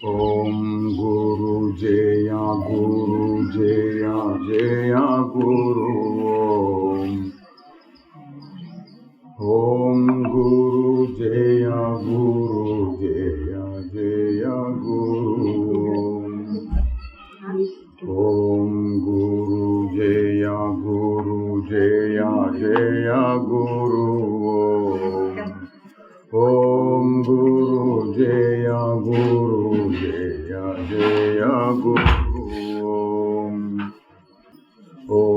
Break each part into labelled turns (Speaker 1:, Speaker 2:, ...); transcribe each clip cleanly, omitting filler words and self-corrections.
Speaker 1: ఓం గురు జయ జయ గురు ఓం గురు జయ జయ గురు ఓం గురు జయ జయ గురు ఓం గురు జయ జయ గురు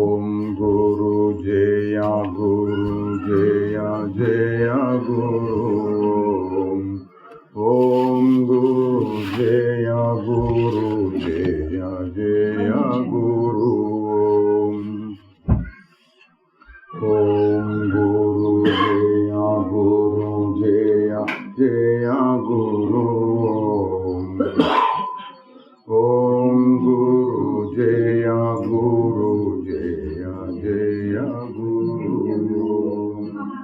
Speaker 1: ఓం గురు జయ జయ గురు ఓం గురు జయ జయ గురు ఓం గురు జయ గురు ఓం గురు జయ జయ గురు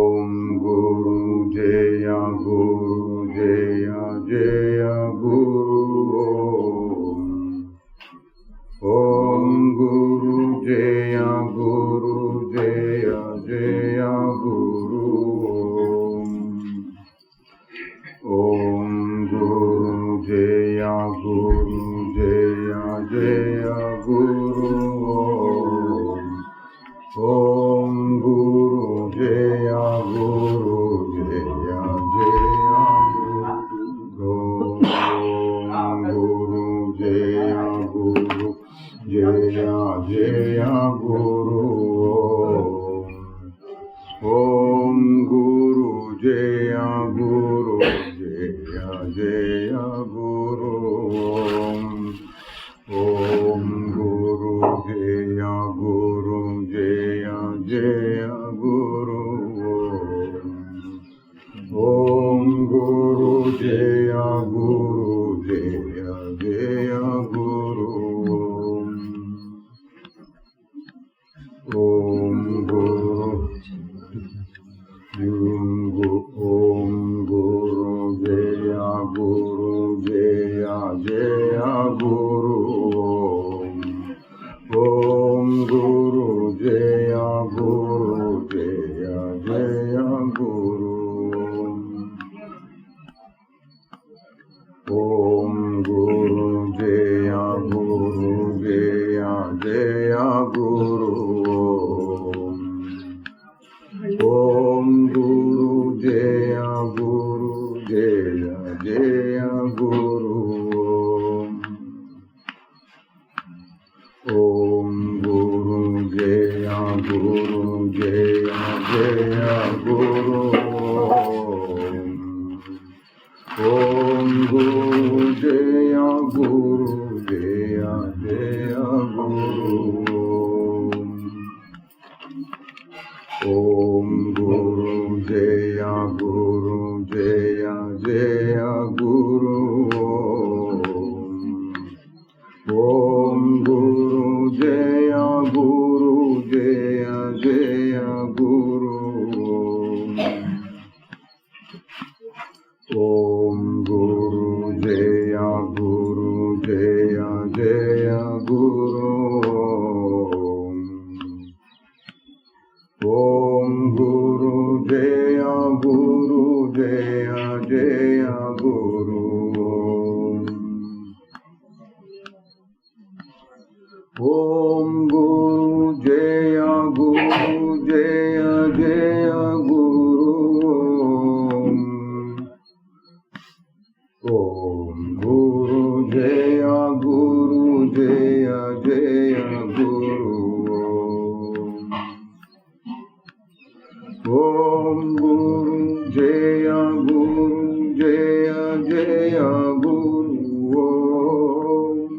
Speaker 1: ఓం గురు జయ జయ గురు ఓం గురు జయ జయ గుru ఓం గురు జయ జయ గురు ఓం గురు జయ జయ గురు ఓం గురు జయ జయ గురు ఓం గురు జయ జయ గురు ఓం గురు జయ జయ గురు ఓం గురు ఓం గురు జయ జయ గురు ఓం గురు జయ జయ గురు ఓం గురు జయ జయ గురు ఓం గురు జయ జయ గురు ఓం గురు జయ జయ గురు ఓం గురు జయ జయ గురు ఓం గురు జయ జయ గురు ఓం గురు జయ జయ గురు ఓం గురు జయ జయ గురు ఓం గురు జయ జయ గురు ఓం గురు జయ జయ గురు ఓం గురు జయ జయ గురు ఓం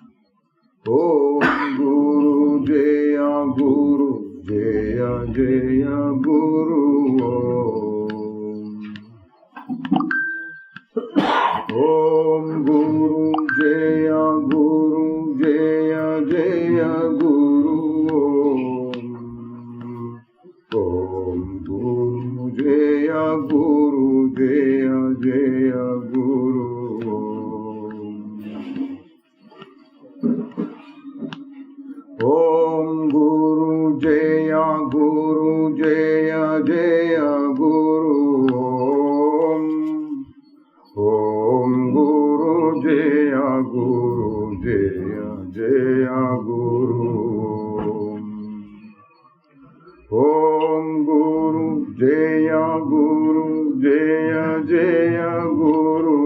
Speaker 1: గురు జయ జయ గురు ఓం గురు జయ జయ గురు ఓం గురు జయ జయ గురు ఓం గురు జయ జయ గురు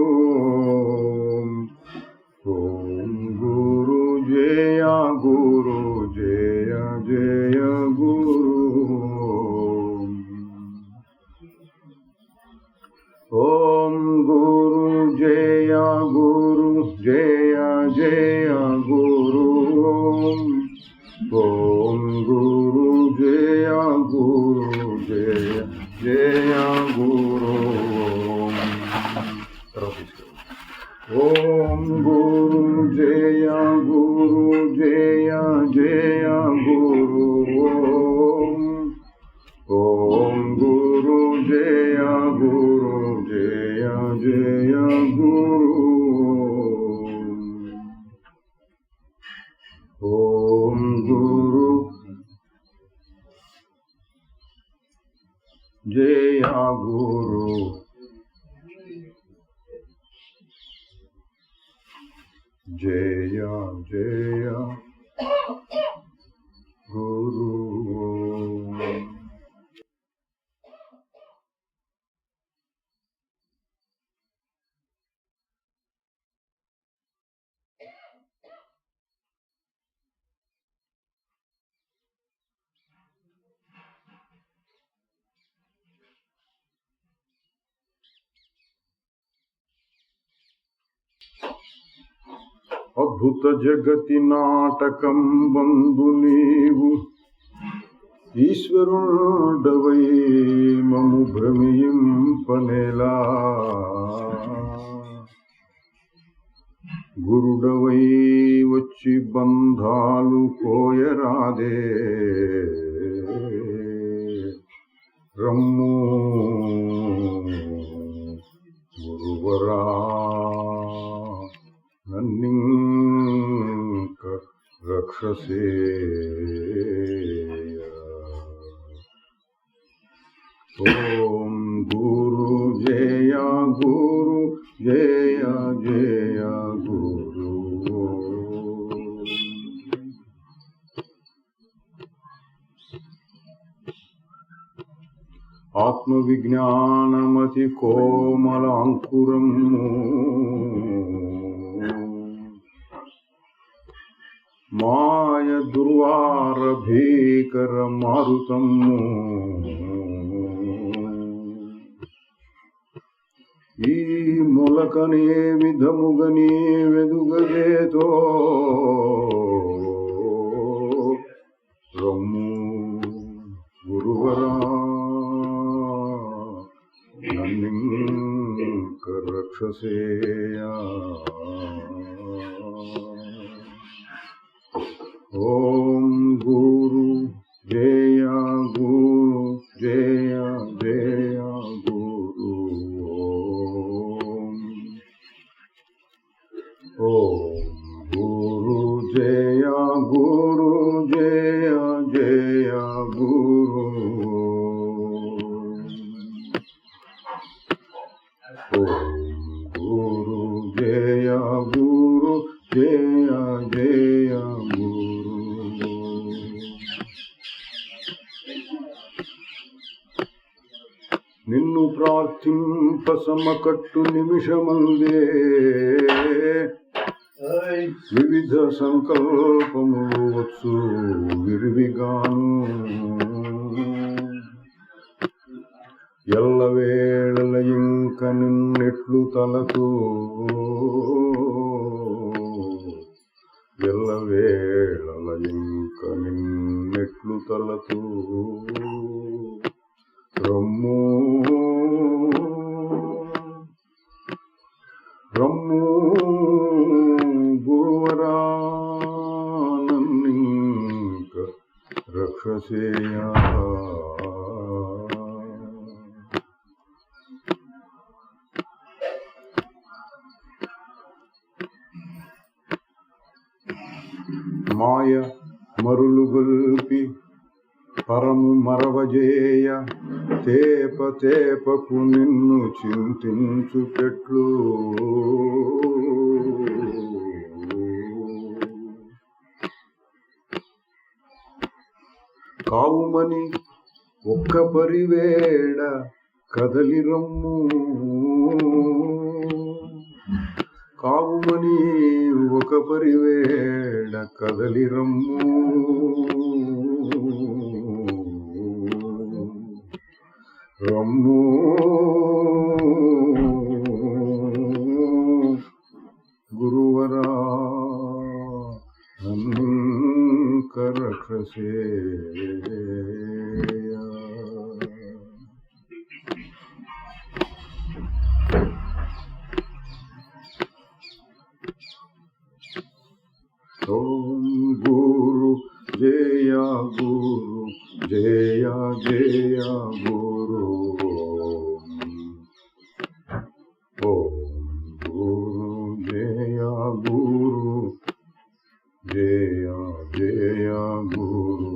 Speaker 1: ఓం గురు జయ గురు జయ జయ గురు ఓం గురు జయ గురు జయ జయ గురు ఓం గురు జయ గురు జయ జయ గురు ఓం గురు జయ గురు జయ జయ గురు ఓం గురు జయ గురు జయ జయ గురు ఓం గురు జయ గురు జయ జయ గురు అద్భుత జగతి నాటకం బంధు నీవు ఈశ్వరుడవై మము భ్రమింపనేలా గురుడవై వచ్చి బంధాలు కోయరాదే రమ్ము గురువరా నన్నింక రక్షసేయ ఓం గురు జయ గురు జయ జయ గురు ఆత్మవిజ్ఞానమతి కోమలాంకురము మాయ దుర్వార భీకర మారుతము ఈ మొలకనే విధముగనే వెదుగదేతో రమ్ము గురువరా నన్నింక రక్షసేయ ఓం గురు జయ గురు జయ జయ గురు ఓం గురు జయ గురు జయ జయ గురు ఓం గురు జయ గురు జయ జయ గురు నిన్ను ప్రార్థింప సమకట్టు నిమిషమందే వివిధ సంకల్పములు వచ్చు విరివిగాను ఎల్లవేళల ఇంక నిన్నెట్లు తలతూ ఎల్లవేళల ఇంక నిన్నెట్లు తలతూ రమ్ము రమ్ము గురువరా నన్నింక రక్షసేయ మాయ మరులు గొల్పి పరము మరవజేయ తేప తేపకు నిన్ను చింతించుటెట్లు కావుమని ఒక్క పరివేడ కదలిరమ్ము కావుమని ఒక పరివేళ కదలిరమ్ము రమ్ము గురువరా రక్షసేయ. ఓం గురు జయ గురు జయ జయ గురు ఓం గురు జయ గురు జయ జయ గురు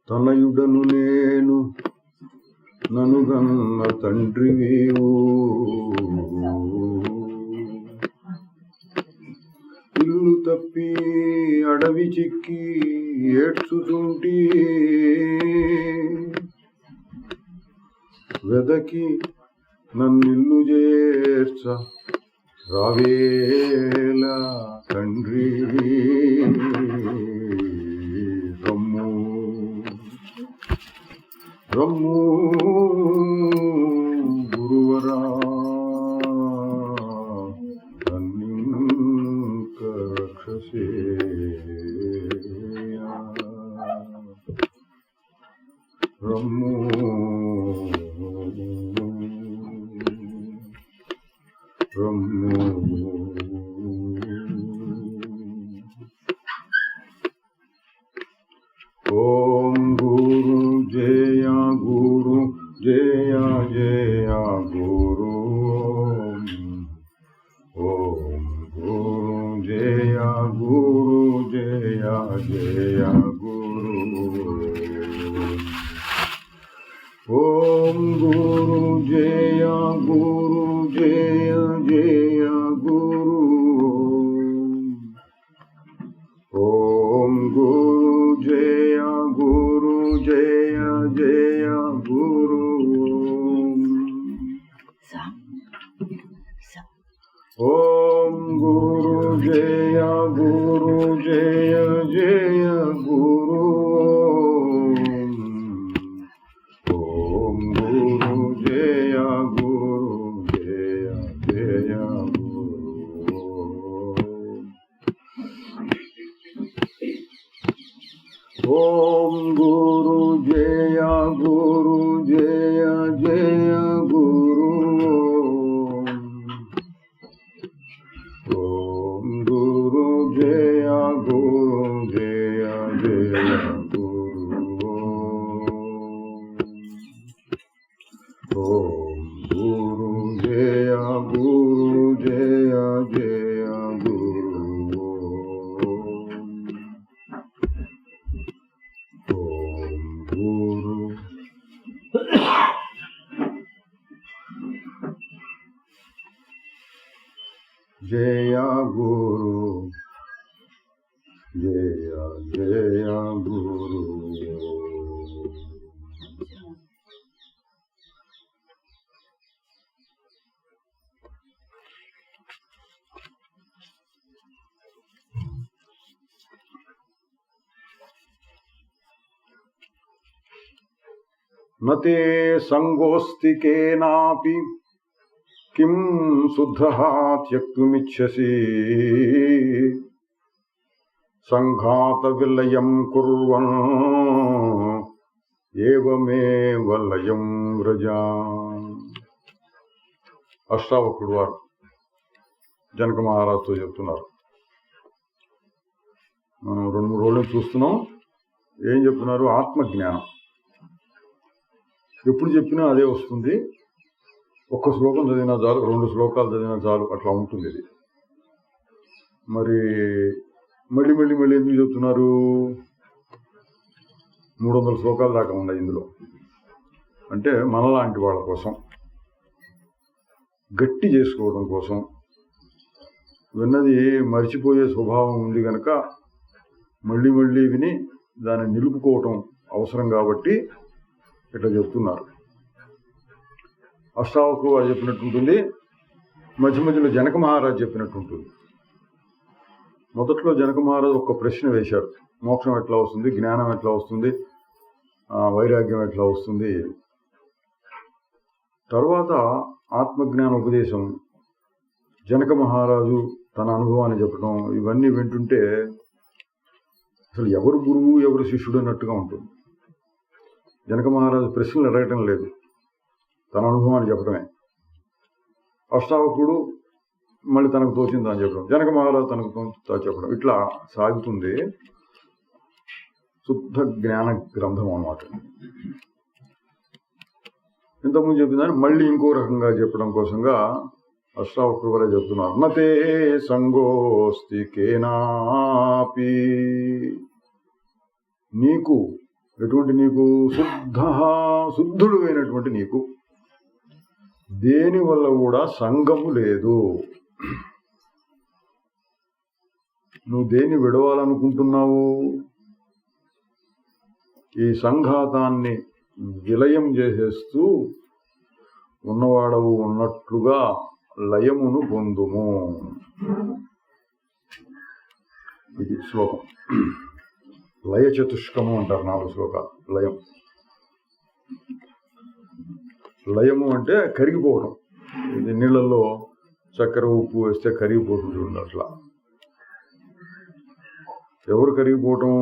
Speaker 1: తనయుడను నేను ననుగన్న తండ్రివీవు ఇల్లు తప్పి అడవి చిక్కి ఏడ్చుతుంటి వెదకి నన్నిల్లు చేర్చ రావేల తండ్రి రమ్ము రమ్ము గురువరా నన్నింక రక్షసేయ. రమ్ము రమ్ము ఓం గురు జయ గురు జయ జయ గురు ఓం గురు జయ గురు జయ జయ గురు ఓం గురు జయ గురు జయ జయ గురు ఓం గురు జయ గురు జయ జయ గురు ఓం గురు జయ గురు జయ జయ గురు ఓం గురు జయ గురు జయ జయ గురు ఓం గురు జయ గురు జయ జయ గురు ఓం గురు జయ గురు జయ జయ గురు ఓం గురు జయ గురు జయ జయ గురు ఓం గురు జయ గురు జయ జయ గురు నతే సంగోస్తి కేనాపి కిం శుద్ధః త్యక్తుమిచ్చసి సంఘాత విలయం కుర్వన్ ఏవమేవ లయం వ్రజా. అష్టావకుడు వారు జనక మహారాజుతో చెప్తున్నారు. మనం 2-3 రోజులు చూస్తున్నాం. ఏం చెప్తున్నారు? ఆత్మజ్ఞానం ఎప్పుడు చెప్పినా అదే వస్తుంది. ఒక్క శ్లోకం చదివినా చాలు, 2 శ్లోకాలు చదివినా చాలు, అట్లా ఉంటుంది ఇది. మరి మళ్ళీ మళ్ళీ మళ్ళీ ఎందుకు చెప్తున్నారు? 300 శ్లోకాలు దాకా ఉన్నాయి ఇందులో. అంటే మనలాంటి వాళ్ళ కోసం గట్టి చేసుకోవడం కోసం, విన్నది మర్చిపోయే స్వభావం ఉంది కనుక మళ్ళీ మళ్ళీ విని దాన్ని నిలుపుకోవటం అవసరం కాబట్టి ఇట్లా చెప్తున్నారు. అష్టావకు వారు చెప్పినట్టుంటుంది, మధ్య మధ్యలో జనక మహారాజు చెప్పినట్టుంటుంది. మొదట్లో జనక మహారాజు ఒక ప్రశ్న వేశారు, మోక్షం ఎట్లా వస్తుంది, జ్ఞానం ఎట్లా వస్తుంది, వైరాగ్యం ఎట్లా వస్తుంది. తర్వాత ఆత్మజ్ఞాన ఉపదేశం జనక మహారాజు తన అనుభవాన్ని చెప్పడం, ఇవన్నీ వింటుంటే అసలు ఎవరు గురువు ఎవరు శిష్యుడు అన్నట్టుగా ఉంటుంది. జనక మహారాజు ప్రశ్నలు అడగటం లేదు, తన అనుభవాన్ని చెప్పడమే. అష్టావకుడు మళ్ళీ తనకు తోచింది అని చెప్పడం, జనక మహారాజు తనకు తోచిందా చెప్పడం, ఇట్లా సాగుతుంది. శుద్ధ జ్ఞాన గ్రంథం అన్నమాట. ఇంతకుముందు చెప్పిందని మళ్ళీ ఇంకో రకంగా చెప్పడం కోసంగా అష్టావకుడు వరే చెప్తున్నారు. నతే సంగోస్తి కేనాపి, నీకు ఎటువంటి నీకు శుద్ధుడు అయినటువంటి నీకు దేని వల్ల కూడా సంగము లేదు. నువ్వు దేన్ని విడవాలనుకుంటున్నావు? ఈ సంఘాతాన్ని విలయం చేసేస్తూ ఉన్నవాడవు ఉన్నట్లుగా లయమును పొందుము. ఇది శ్లోకం. లయ చతుష్కము అంటారు 4 శ్లోకాలు. లయం, లయము అంటే కరిగిపోవడం. ఇది నీళ్ళల్లో చక్కెర ఉప్పు వేస్తే కరిగిపోతుంది చూడండి. అట్లా ఎవరు కరిగిపోవటం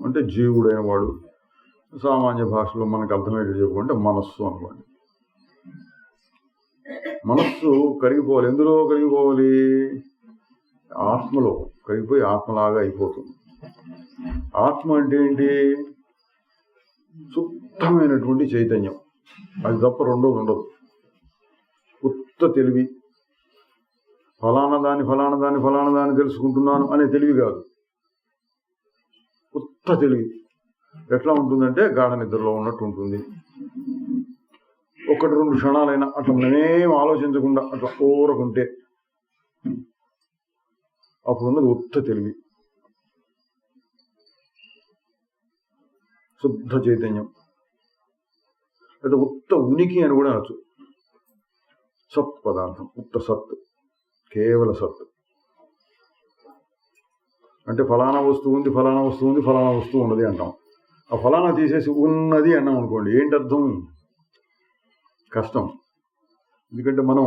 Speaker 1: అంటే జీవుడైన వాడు. సామాన్య భాషలో మనకు అర్థమయ్యేది చెప్పుకుంటే మనస్సు అనుకోండి. మనస్సు కరిగిపోవాలి. ఎందులో కరిగిపోవాలి? ఆత్మలో కరిగిపోయి ఆత్మలాగా అయిపోతుంది. ఆత్మ అంటే ఏంటి? శుద్ధమైనటువంటి చైతన్యం. అది తప్ప రెండోది ఉండదు. ఉత్త తెలివి, ఫలానా దాన్ని తెలుసుకుంటున్నాను అనే తెలివి కాదు. ఉత్త తెలివి ఎట్లా ఉంటుందంటే గాఢ నిద్రలో ఉన్నట్టు ఉంటుంది. 1-2 క్షణాలైనా అట్లా మనమేం ఆలోచించకుండా అట్లా ఓరకుంటే అప్పుడు ఉన్నది ఉత్త తెలివి, శుద్ధ చైతన్యం. అయితే ఉత్త ఉనికి అని కూడా అనొచ్చు. సత్ పదార్థం, ఉత్త సత్, కేవల సత్. అంటే ఫలానా వస్తువు ఉంది, ఫలానా వస్తువు ఉన్నది అంటాం. ఆ ఫలానా తీసేసి ఉన్నది అన్నాం అనుకోండి, ఏంటి అర్థం? కష్టం. ఎందుకంటే మనం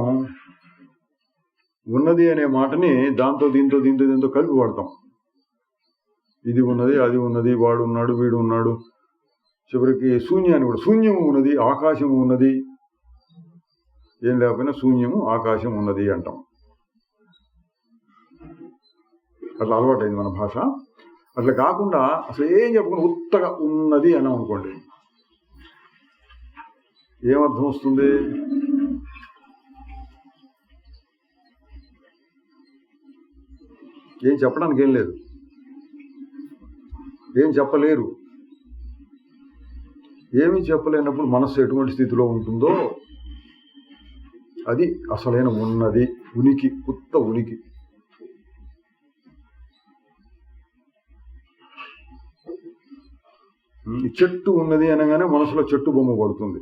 Speaker 1: ఉన్నది అనే మాటని దీంతో కలిపి వాడతాం. ఇది ఉన్నది, అది ఉన్నది, వాడు ఉన్నాడు, వీడు ఉన్నాడు. చివరికి శూన్యాన్ని కూడా, శూన్యము ఉన్నది, ఆకాశము ఉన్నది, ఏం లేకపోయినా శూన్యము ఆకాశం ఉన్నది అంటాం. అట్లా అలవాటైంది మన భాష. అట్లా కాకుండా అసలు ఏం చెప్పకుండా ఉత్తగా ఉన్నది అన్నాం అనుకోండి, ఏమర్థం వస్తుంది? ఏం చెప్పడానికి ఏం లేదు, ఏం చెప్పలేరు. ఏమీ చెప్పలేనప్పుడు మనస్సు ఎటువంటి స్థితిలో ఉంటుందో అది అసలైన ఉన్నది, ఉనికి, ఉత్త ఉనికి. చెట్టు ఉన్నది అనగానే మనసులో చెట్టు బొమ్మ పడుతుంది.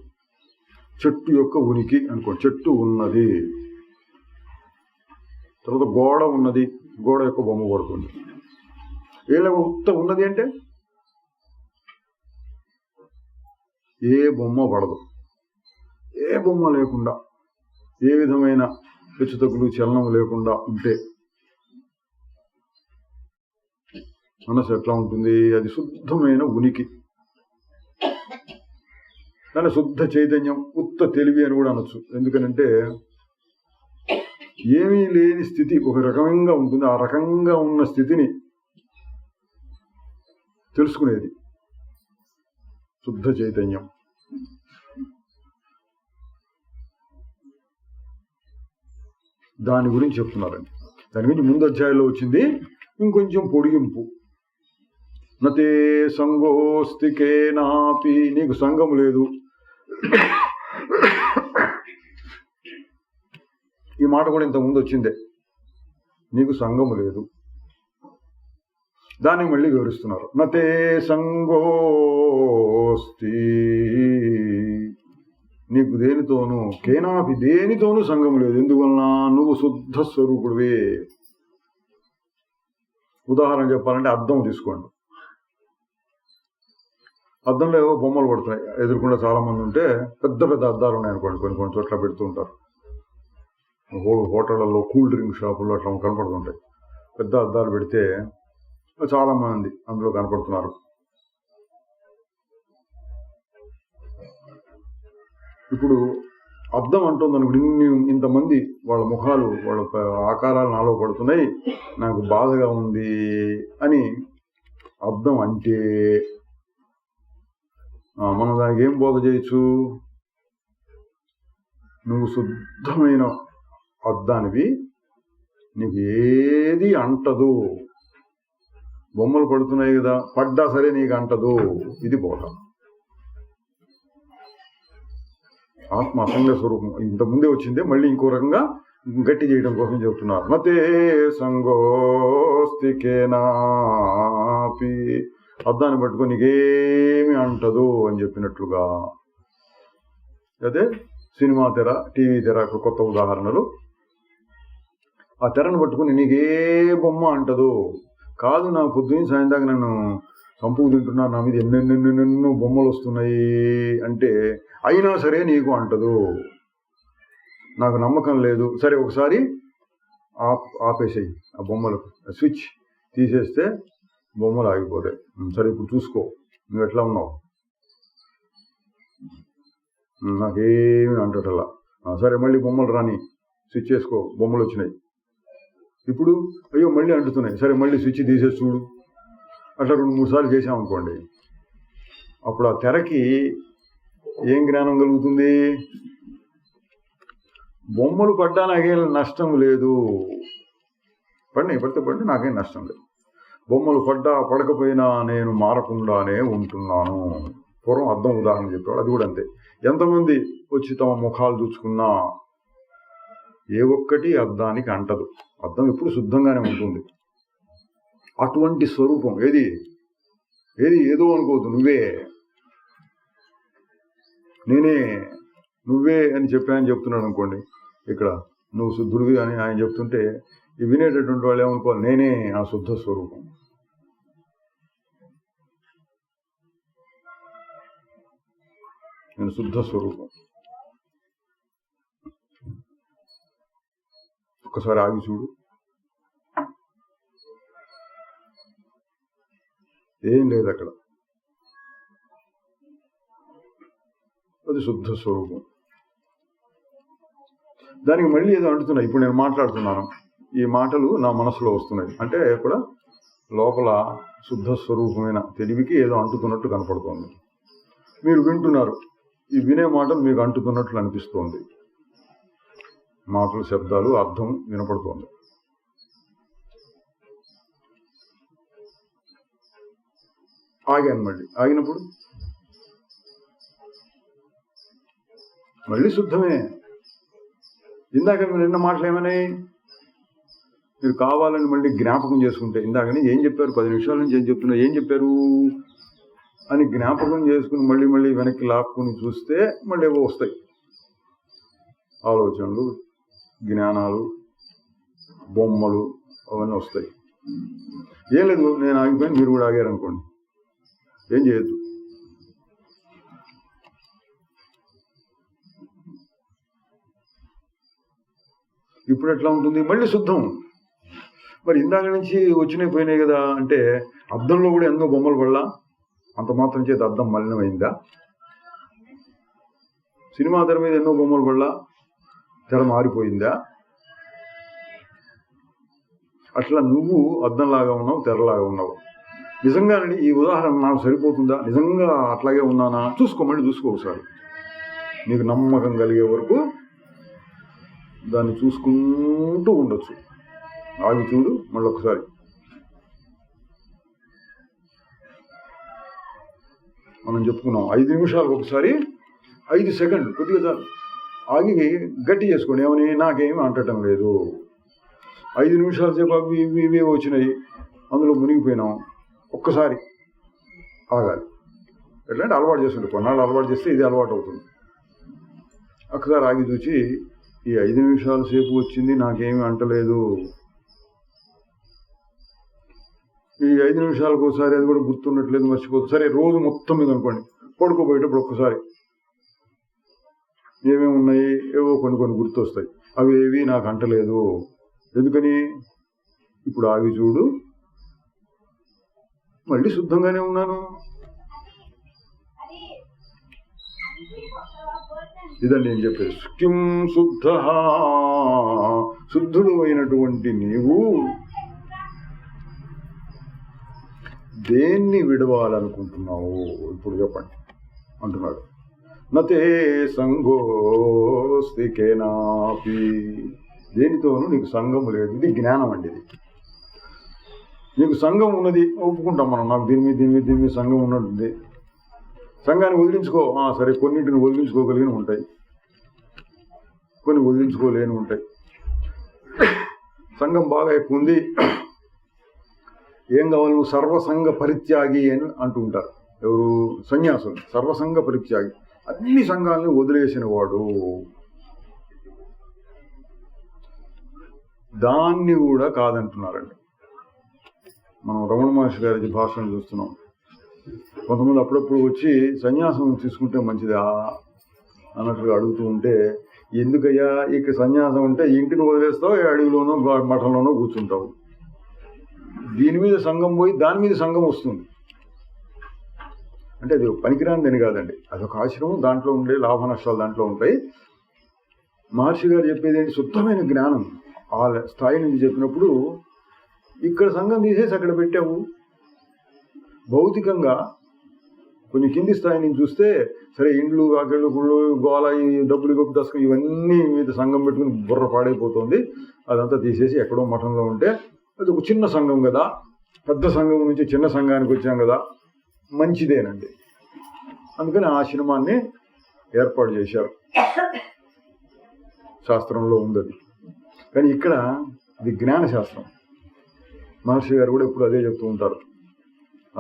Speaker 1: చెట్టు యొక్క ఉనికి అనుకోండి, చెట్టు ఉన్నది. తర్వాత గోడ ఉన్నది, గోడ యొక్క బొమ్మ పడుతుంది. ఏలా ఉత్త ఉన్నది అంటే ఏ బొమ్మ పడదు. ఏ బొమ్మ లేకుండా, ఏ విధమైన హెచ్చుతగ్గులు చలనం లేకుండా ఉంటే మనసు ఎట్లా ఉంటుంది? అది శుద్ధమైన ఉనికి. దాని శుద్ధ చైతన్యం, ఉత్త తెలివి అని కూడా అనొచ్చు. ఎందుకనంటే ఏమీ లేని స్థితి ఒక రకంగా ఉంటుంది. ఆ రకంగా ఉన్న స్థితిని తెలుసుకునేది శుద్ధ చైతన్యం. దాని గురించి చెప్తున్నారండి. దాని గురించి ముందు అధ్యాయంలో వచ్చింది, ఇంకొంచెం పొడిగింపు. నతే సంగోస్తి కేనాపి, నీకు సంఘం లేదు. మాట కూడా ఇంతకుముందు వచ్చిందే, నీకు సంగము లేదు. దాన్ని మళ్ళీ వివరిస్తున్నారు. నతే సంగోస్తి, నీకు దేనితోనూ కేనాపి దేనితోనూ సంగము లేదు. ఎందువలన? నువ్వు శుద్ధ స్వరూపుడివే. ఉదాహరణ చెప్పాలంటే అద్దం తీసుకోండి. అద్దంలో ఏవో బొమ్మలు పడుతున్నాయి, ఎదురుకుండా చాలా మంది ఉంటే పెద్ద పెద్ద అద్దాలు ఉన్నాయనుకోండి, కొన్ని చోట్ల పెడుతూ ఉంటారు. హోటళ్లలో, కూల్ డ్రింక్ షాపుల్లో అట్లా కనపడుతుంటాయి. పెద్ద అద్దాలు పెడితే చాలా మంది అందులో కనపడుతున్నారు. ఇప్పుడు అద్దం అంటుంది అనుకో, ఇంతమంది వాళ్ళ ముఖాలు, వాళ్ళ ఆకారాలు నాలో పడుతున్నాయి, నాకు బాధగా ఉంది అని అద్దం అంటే మనం దానికి ఏం బోధ చేయొచ్చు? నువ్వు శుద్ధమైన అద్దానివి, నీకు ఏది అంటదు. బొమ్మలు పడుతున్నాయి కదా, పడ్డా సరే నీకు అంటదు. ఇది బోధ. ఆత్మ అసంగ స్వరూపం ఇంతకుముందే వచ్చిందే, మళ్ళీ ఇంకో రకంగా గట్టి చేయడం కోసం చెబుతున్నారు. నతే సంగోస్తి కేనాపి, అద్దాన్ని పట్టుకొని నీకేమి అంటదు అని చెప్పినట్లుగా. అదే సినిమా తెర, టీవీ తెర కొత్త ఉదాహరణలు. ఆ తెరను పట్టుకుని నీకే బొమ్మ అంటదు. కాదు, నా పొద్దున్న సాయం దాకా నన్ను సంపుకు తింటున్నా, నా మీద ఎన్నెన్నెన్నెన్నెన్నో బొమ్మలు వస్తున్నాయి అంటే అయినా సరే నీకు అంటదు. నాకు నమ్మకం లేదు. సరే ఒకసారి ఆపేసేయి ఆ బొమ్మలు, స్విచ్ తీసేస్తే బొమ్మలు ఆగిపోతాయి. సరే ఇప్పుడు చూసుకో, నువ్వు ఎట్లా ఉన్నావు, నాకేమి అంటటల్లా. సరే మళ్ళీ బొమ్మలు రాని, స్విచ్ చేసుకో, బొమ్మలు వచ్చినాయి. ఇప్పుడు అయ్యో మళ్ళీ అంటుతున్నాయి, సరే మళ్ళీ స్విచ్ తీసేసి చూడు. అట్లా 2-3 సార్లు చేసామనుకోండి, అప్పుడు ఆ తెరకి ఏం జ్ఞానం కలుగుతుంది? బొమ్మలు పడ్డా నాకేం నష్టం లేదు, పడితే నాకేం నష్టం లేదు. బొమ్మలు పడ్డా పడకపోయినా నేను మారకుండానే ఉంటున్నాను. పూర్వం అద్దం ఉదాహరణ చెప్పాడు, అది కూడా అంతే. ఎంతమంది వచ్చి తమ ముఖాలు చూసుకున్నా ఏ ఒక్కటి అద్దానికి అంటదు. అద్దం ఎప్పుడు శుద్ధంగానే ఉంటుంది. అటువంటి స్వరూపం ఏది ఏదో అనుకోవద్దు. నేనే నువ్వే అని చెప్పానని చెప్తున్నాడు అనుకోండి, ఇక్కడ నువ్వు శుద్ధుడివి అని ఆయన చెప్తుంటే వినేటటువంటి వాళ్ళు ఏమనుకోవాలి, నేనే ఆ శుద్ధ స్వరూపం. నేను శుద్ధ స్వరూపం. ఒక్కసారి ఆగి చూడు, ఏం లేదు అక్కడ. అది శుద్ధ స్వరూపం. దానికి మళ్ళీ ఏదో అంటున్నాయి. ఇప్పుడు నేను మాట్లాడుతున్నాను, ఈ మాటలు నా మనసులో వస్తున్నాయి అంటే కూడా లోపల శుద్ధ స్వరూపమైన తెలివికి ఏదో అంటుతున్నట్టు కనపడుతోంది. మీరు వింటున్నారు, ఈ వినే మాటలు మీకు అంటుతున్నట్లు అనిపిస్తోంది. మాటలు, శబ్దాలు, అర్థం వినపడుతోంది. ఆగాను. మళ్ళీ ఆగినప్పుడు మళ్ళీ శుద్ధమే. ఇందాక మీరు నిన్న మాటలు ఏమన్నాయి? మీరు కావాలని మళ్ళీ జ్ఞాపకం చేసుకుంటే, ఇందాకని ఏం చెప్పారు, 10 నిమిషాల నుంచి ఏం చెప్తున్నా, ఏం చెప్పారు అని జ్ఞాపకం చేసుకుని మళ్ళీ వెనక్కి లాక్కుని చూస్తే మళ్ళీ ఏవో వస్తాయి ఆలోచనలు, జ్ఞానాలు, బొమ్మలు, అవన్నీ వస్తాయి. ఏం లేదు, నేను ఆగిపోయాను, మీరు కూడా ఆగారు అనుకోండి, ఏం చేయొద్దు. ఇప్పుడు ఎట్లా ఉంటుంది? మళ్ళీ శుద్ధం. మరి ఇందాక నుంచి వచ్చినాయి పోయినాయి కదా అంటే, అద్దంలో కూడా ఎన్నో బొమ్మలు పడలా, అంత మాత్రం చేత అద్దం మలినమైందా? సినిమా తెర మీద ఎన్నో బొమ్మలు పడలా, తెర మారిపోయిందా? అట్లా నువ్వు అద్దంలాగా ఉన్నావు, తెరలాగా ఉన్నావు. నిజంగానండి ఈ ఉదాహరణ నాకు సరిపోతుందా? నిజంగా అట్లాగే ఉన్నానా? మళ్ళీ చూసుకో ఒకసారి. నీకు నమ్మకం కలిగే వరకు దాన్ని చూసుకుంటూ ఉండొచ్చు. ఆగి చూడు మళ్ళీ ఒకసారి. మనం చెప్పుకున్నాం 5 నిమిషాలకు ఒకసారి, 5 సెకండ్లు కొద్దిగా చాలు. ఆగి గట్టి చేసుకోండి, ఏమని నాకేమి అంటటం లేదు. 5 నిమిషాల సేపు అవి ఇవి వచ్చినాయి, అందులో మునిగిపోయినాం, ఒక్కసారి ఆగాలి. ఎట్లంటే అలవాటు చేసుకుంటే కొన్నాళ్ళు అలవాటు చేస్తే ఇది అలవాటు అవుతుంది. ఒక్కసారి ఆగి చూసి ఈ 5 నిమిషాల సేపు వచ్చింది నాకేమీ అంటలేదు, ఈ 5 నిమిషాలకు ఒకసారి అది కూడా గుర్తున్నట్లేదు, మర్చిపోతుంది. సరే రోజు మొత్తం మీద అనుకోండి, పడుకోబోయేటప్పుడు ఒక్కసారి ఏమేమి ఉన్నాయి ఏవో కొన్ని గుర్తొస్తాయి, అవి ఏవి నాకు అంటలేదు. ఎందుకని? ఇప్పుడు ఆగి చూడు, మళ్ళీ శుద్ధంగానే ఉన్నాను. ఇదండి నేను చెప్పేది. కిం శుద్ధ, శుద్ధుడు అయినటువంటి నీవు దేన్ని విడవాలనుకుంటున్నావు ఇప్పుడు చెప్పండి అంటున్నాడు. నతే సంగోస్తి కేనాపి, దేనితోనూ నీకు సంఘము లేదు. ఇది జ్ఞానం అండి. ఇది నీకు సంఘం ఉన్నది ఒప్పుకుంటాం మనం, నాకు దీని మీద సంఘం ఉన్నట్టుంది. సంఘాన్ని వదిలించుకో, సరే కొన్నింటిని వదిలించుకోగలిగిన ఉంటాయి, కొన్ని వదిలించుకోలేని ఉంటాయి. సంఘం బాగా ఎక్కువ ఉంది, ఏం కావాలి, నువ్వు సర్వసంగ పరిత్యాగి అని అంటూ ఉంటారు ఎవరు? సన్యాసులు. సర్వసంగ పరిత్యాగి, అన్ని సంఘాలను వదిలేసిన వాడు. దాన్ని కూడా కాదంటున్నారండి. మనం రమణ మహర్షి గారి భాషను చూస్తున్నాం. కొంతమంది అప్పుడప్పుడు వచ్చి సన్యాసం తీసుకుంటే మంచిదా అన్నట్టుగా అడుగుతూ ఉంటే, ఎందుకయ్యా ఇక సన్యాసం అంటే ఇంటిని వదిలేస్తావు, అడవిలోనో మఠంలోనో కూర్చుంటావు, దీని మీద సంఘం పోయి దాని మీద సంఘం వస్తుంది అంటే అది పనికిరానిదని కాదండి, అదొక ఆశ్రమం, దాంట్లో ఉండే లాభ నష్టాలు దాంట్లో ఉంటాయి. మహర్షి గారు చెప్పేది ఏంటి? శుద్ధమైన జ్ఞానం ఆ స్థాయి నుంచి చెప్పినప్పుడు ఇక్కడ సంఘం తీసేసి అక్కడ పెట్టావు. భౌతికంగా కొంచెం కింది స్థాయి నుంచి చూస్తే సరే, ఇండ్లు వాకిళ్ళు గుళ్ళు గోళ డబ్బులు గొప్ప దశకం ఇవన్నీ మీద సంఘం పెట్టుకుని బుర్ర పాడైపోతుంది. అదంతా తీసేసి ఎక్కడో మఠంలో ఉంటే అది ఒక చిన్న సంఘం కదా, పెద్ద సంఘం నుంచి చిన్న సంఘానికి వచ్చాం కదా, మంచిదేనండి. అందుకని ఆశ్రమాన్ని ఏర్పాటు చేశారు, శాస్త్రంలో ఉంది అది. కానీ ఇక్కడ ఇది జ్ఞానశాస్త్రం. మహర్షి గారు కూడా ఎప్పుడు అదే చెప్తూ ఉంటారు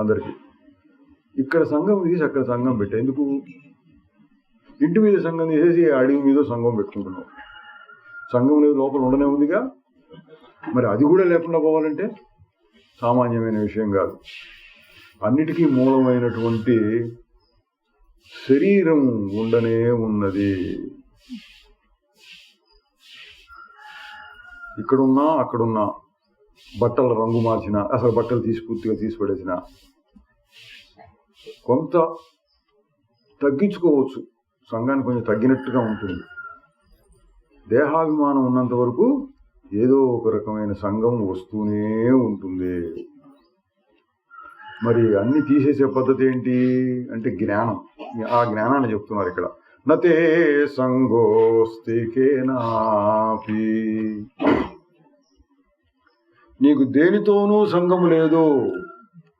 Speaker 1: అందరికీ. ఇక్కడ సంఘం తీసి అక్కడ సంఘం పెట్టా, ఎందుకు? ఇంటి మీద సంఘం తీసేసి అడవి మీద సంఘం పెట్టుకుంటున్నాం. సంఘం లేదు, లోపల ఉండనే ఉందిగా, మరి అది కూడా లేకుండా పోవాలంటే సామాన్యమైన విషయం కాదు. అన్నిటికీ మూలమైనటువంటి శరీరం ఉండనే ఉన్నది. ఇక్కడున్నా అక్కడున్నా, బట్టల రంగు మార్చిన, అసలు బట్టలు పూర్తిగా తీసిపడేసిన, కొంత తగ్గించుకోవచ్చు, సంఘాన్ని కొంచెం తగ్గినట్టుగా ఉంటుంది. దేహాభిమానం ఉన్నంత వరకు ఏదో ఒక రకమైన సంఘం వస్తూనే ఉంటుంది. మరి అన్ని తీసేసే పద్ధతి ఏంటి అంటే జ్ఞానం. ఆ జ్ఞానాన్ని చెప్తున్నారు ఇక్కడ. నతే సంగోస్తి కేనాపి, నీకు దేనితోనూ సంఘము లేదు,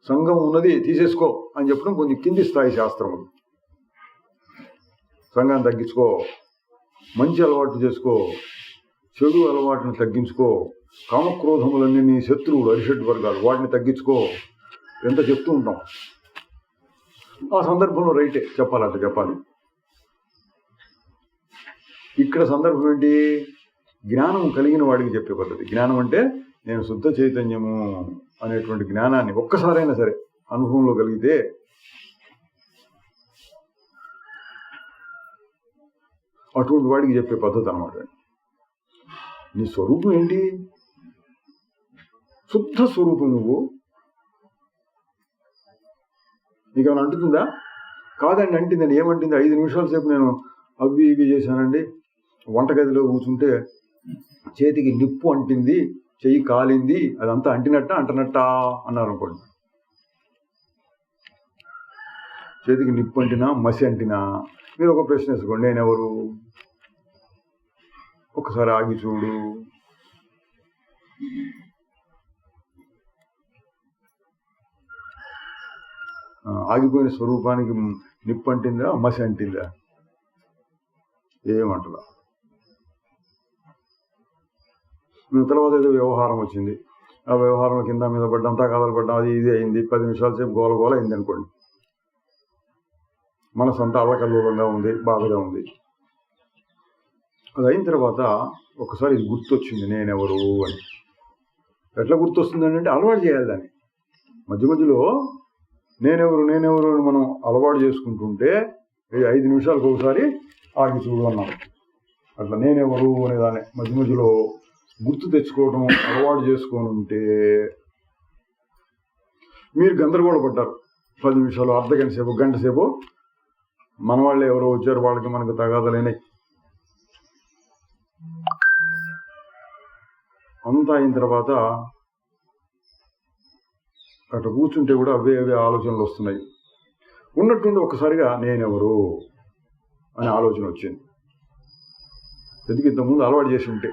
Speaker 1: సంఘం ఉన్నది తీసేసుకో అని చెప్పడం కొంచెం కింది స్థాయి శాస్త్రము. సంఘాన్ని తగ్గించుకో, మంచి అలవాట్లు చేసుకో, చెడు అలవాటును తగ్గించుకో, కామక్రోధములన్నీ నీ శత్రువులు అరిషడ్ వర్గాలు, వాటిని తగ్గించుకో, ఎంత చెప్తూ ఉంటాం. ఆ సందర్భంలో రైటే, చెప్పాలంటే చెప్పాలి. ఇక్కడ సందర్భం ఏంటి? జ్ఞానం కలిగిన వాడికి చెప్పే పద్ధతి. జ్ఞానం అంటే నేను శుద్ధ చైతన్యము అనేటువంటి జ్ఞానాన్ని ఒక్కసారైనా సరే అనుభవంలో కలిగితే అటువంటి వాడికి చెప్పే పద్ధతి అన్నమాట. నీ స్వరూపం ఏంటి? శుద్ధ స్వరూపం. నువ్వు నీకేమైనా అంటుతుందా? కాదండి అంటిందండి. ఏమంటుంది? 5 నిమిషాల సేపు నేను అవి ఇవి చేశానండి, వంటగదిలో కూర్చుంటే చేతికి నిప్పు అంటింది, చెయ్యి కాలింది, అదంతా అంటనట్టా అన్నారు అనుకోండి. చేతికి నిప్పు అంటినా మసి అంటినా మీరు ఒక ప్రశ్న వేసుకోండి, నేనెవరు? ఒకసారి ఆగి చూడు. ఆగిపోయిన స్వరూపానికి నిప్పు అంటిందా మసి అంటిందా? ఏమంటదా? తర్వాత ఏదో వ్యవహారం వచ్చింది, ఆ వ్యవహారం కింద మీద పడ్డాం, తగాదాలు పడ్డాం, అది ఇది అయింది, 10 నిమిషాల సేపు గోల అయింది అనుకోండి, మనసంతా అల్లకల్లోలంగా ఉంది, బాధగా ఉంది. అది అయిన తర్వాత ఒకసారి ఇది గుర్తొచ్చింది, నేనెవరు అని. ఎట్లా గుర్తొస్తుందని అంటే అలవాటు చేయాలి దాన్ని. మధ్యలో నేనెవరు అని మనం అలవాటు చేసుకుంటుంటే 5 నిమిషాలకు ఒకసారి ఆగి చూడు అన్నాం. అట్లా నేనెవరు అనేదాన్ని మధ్యలో గుర్తు తెచ్చుకోవడం అలవాటు చేసుకొని ఉంటే మీరు గందరగోళ పడ్డారు. 10 నిమిషాలు, అర్ధగంట సేపు, గంట సేపు మన వాళ్ళే ఎవరో వచ్చారు, వాళ్ళకి మనకు తగాదలేనాయి, అంతా అయిన తర్వాత అట్లా కూర్చుంటే కూడా అవే ఆలోచనలు వస్తున్నాయి. ఉన్నట్టుండి ఒకసారిగా నేనెవరు అనే ఆలోచన వచ్చింది. ఎందుకు ఇంతకుముందు అలవాటు చేసి ఉంటే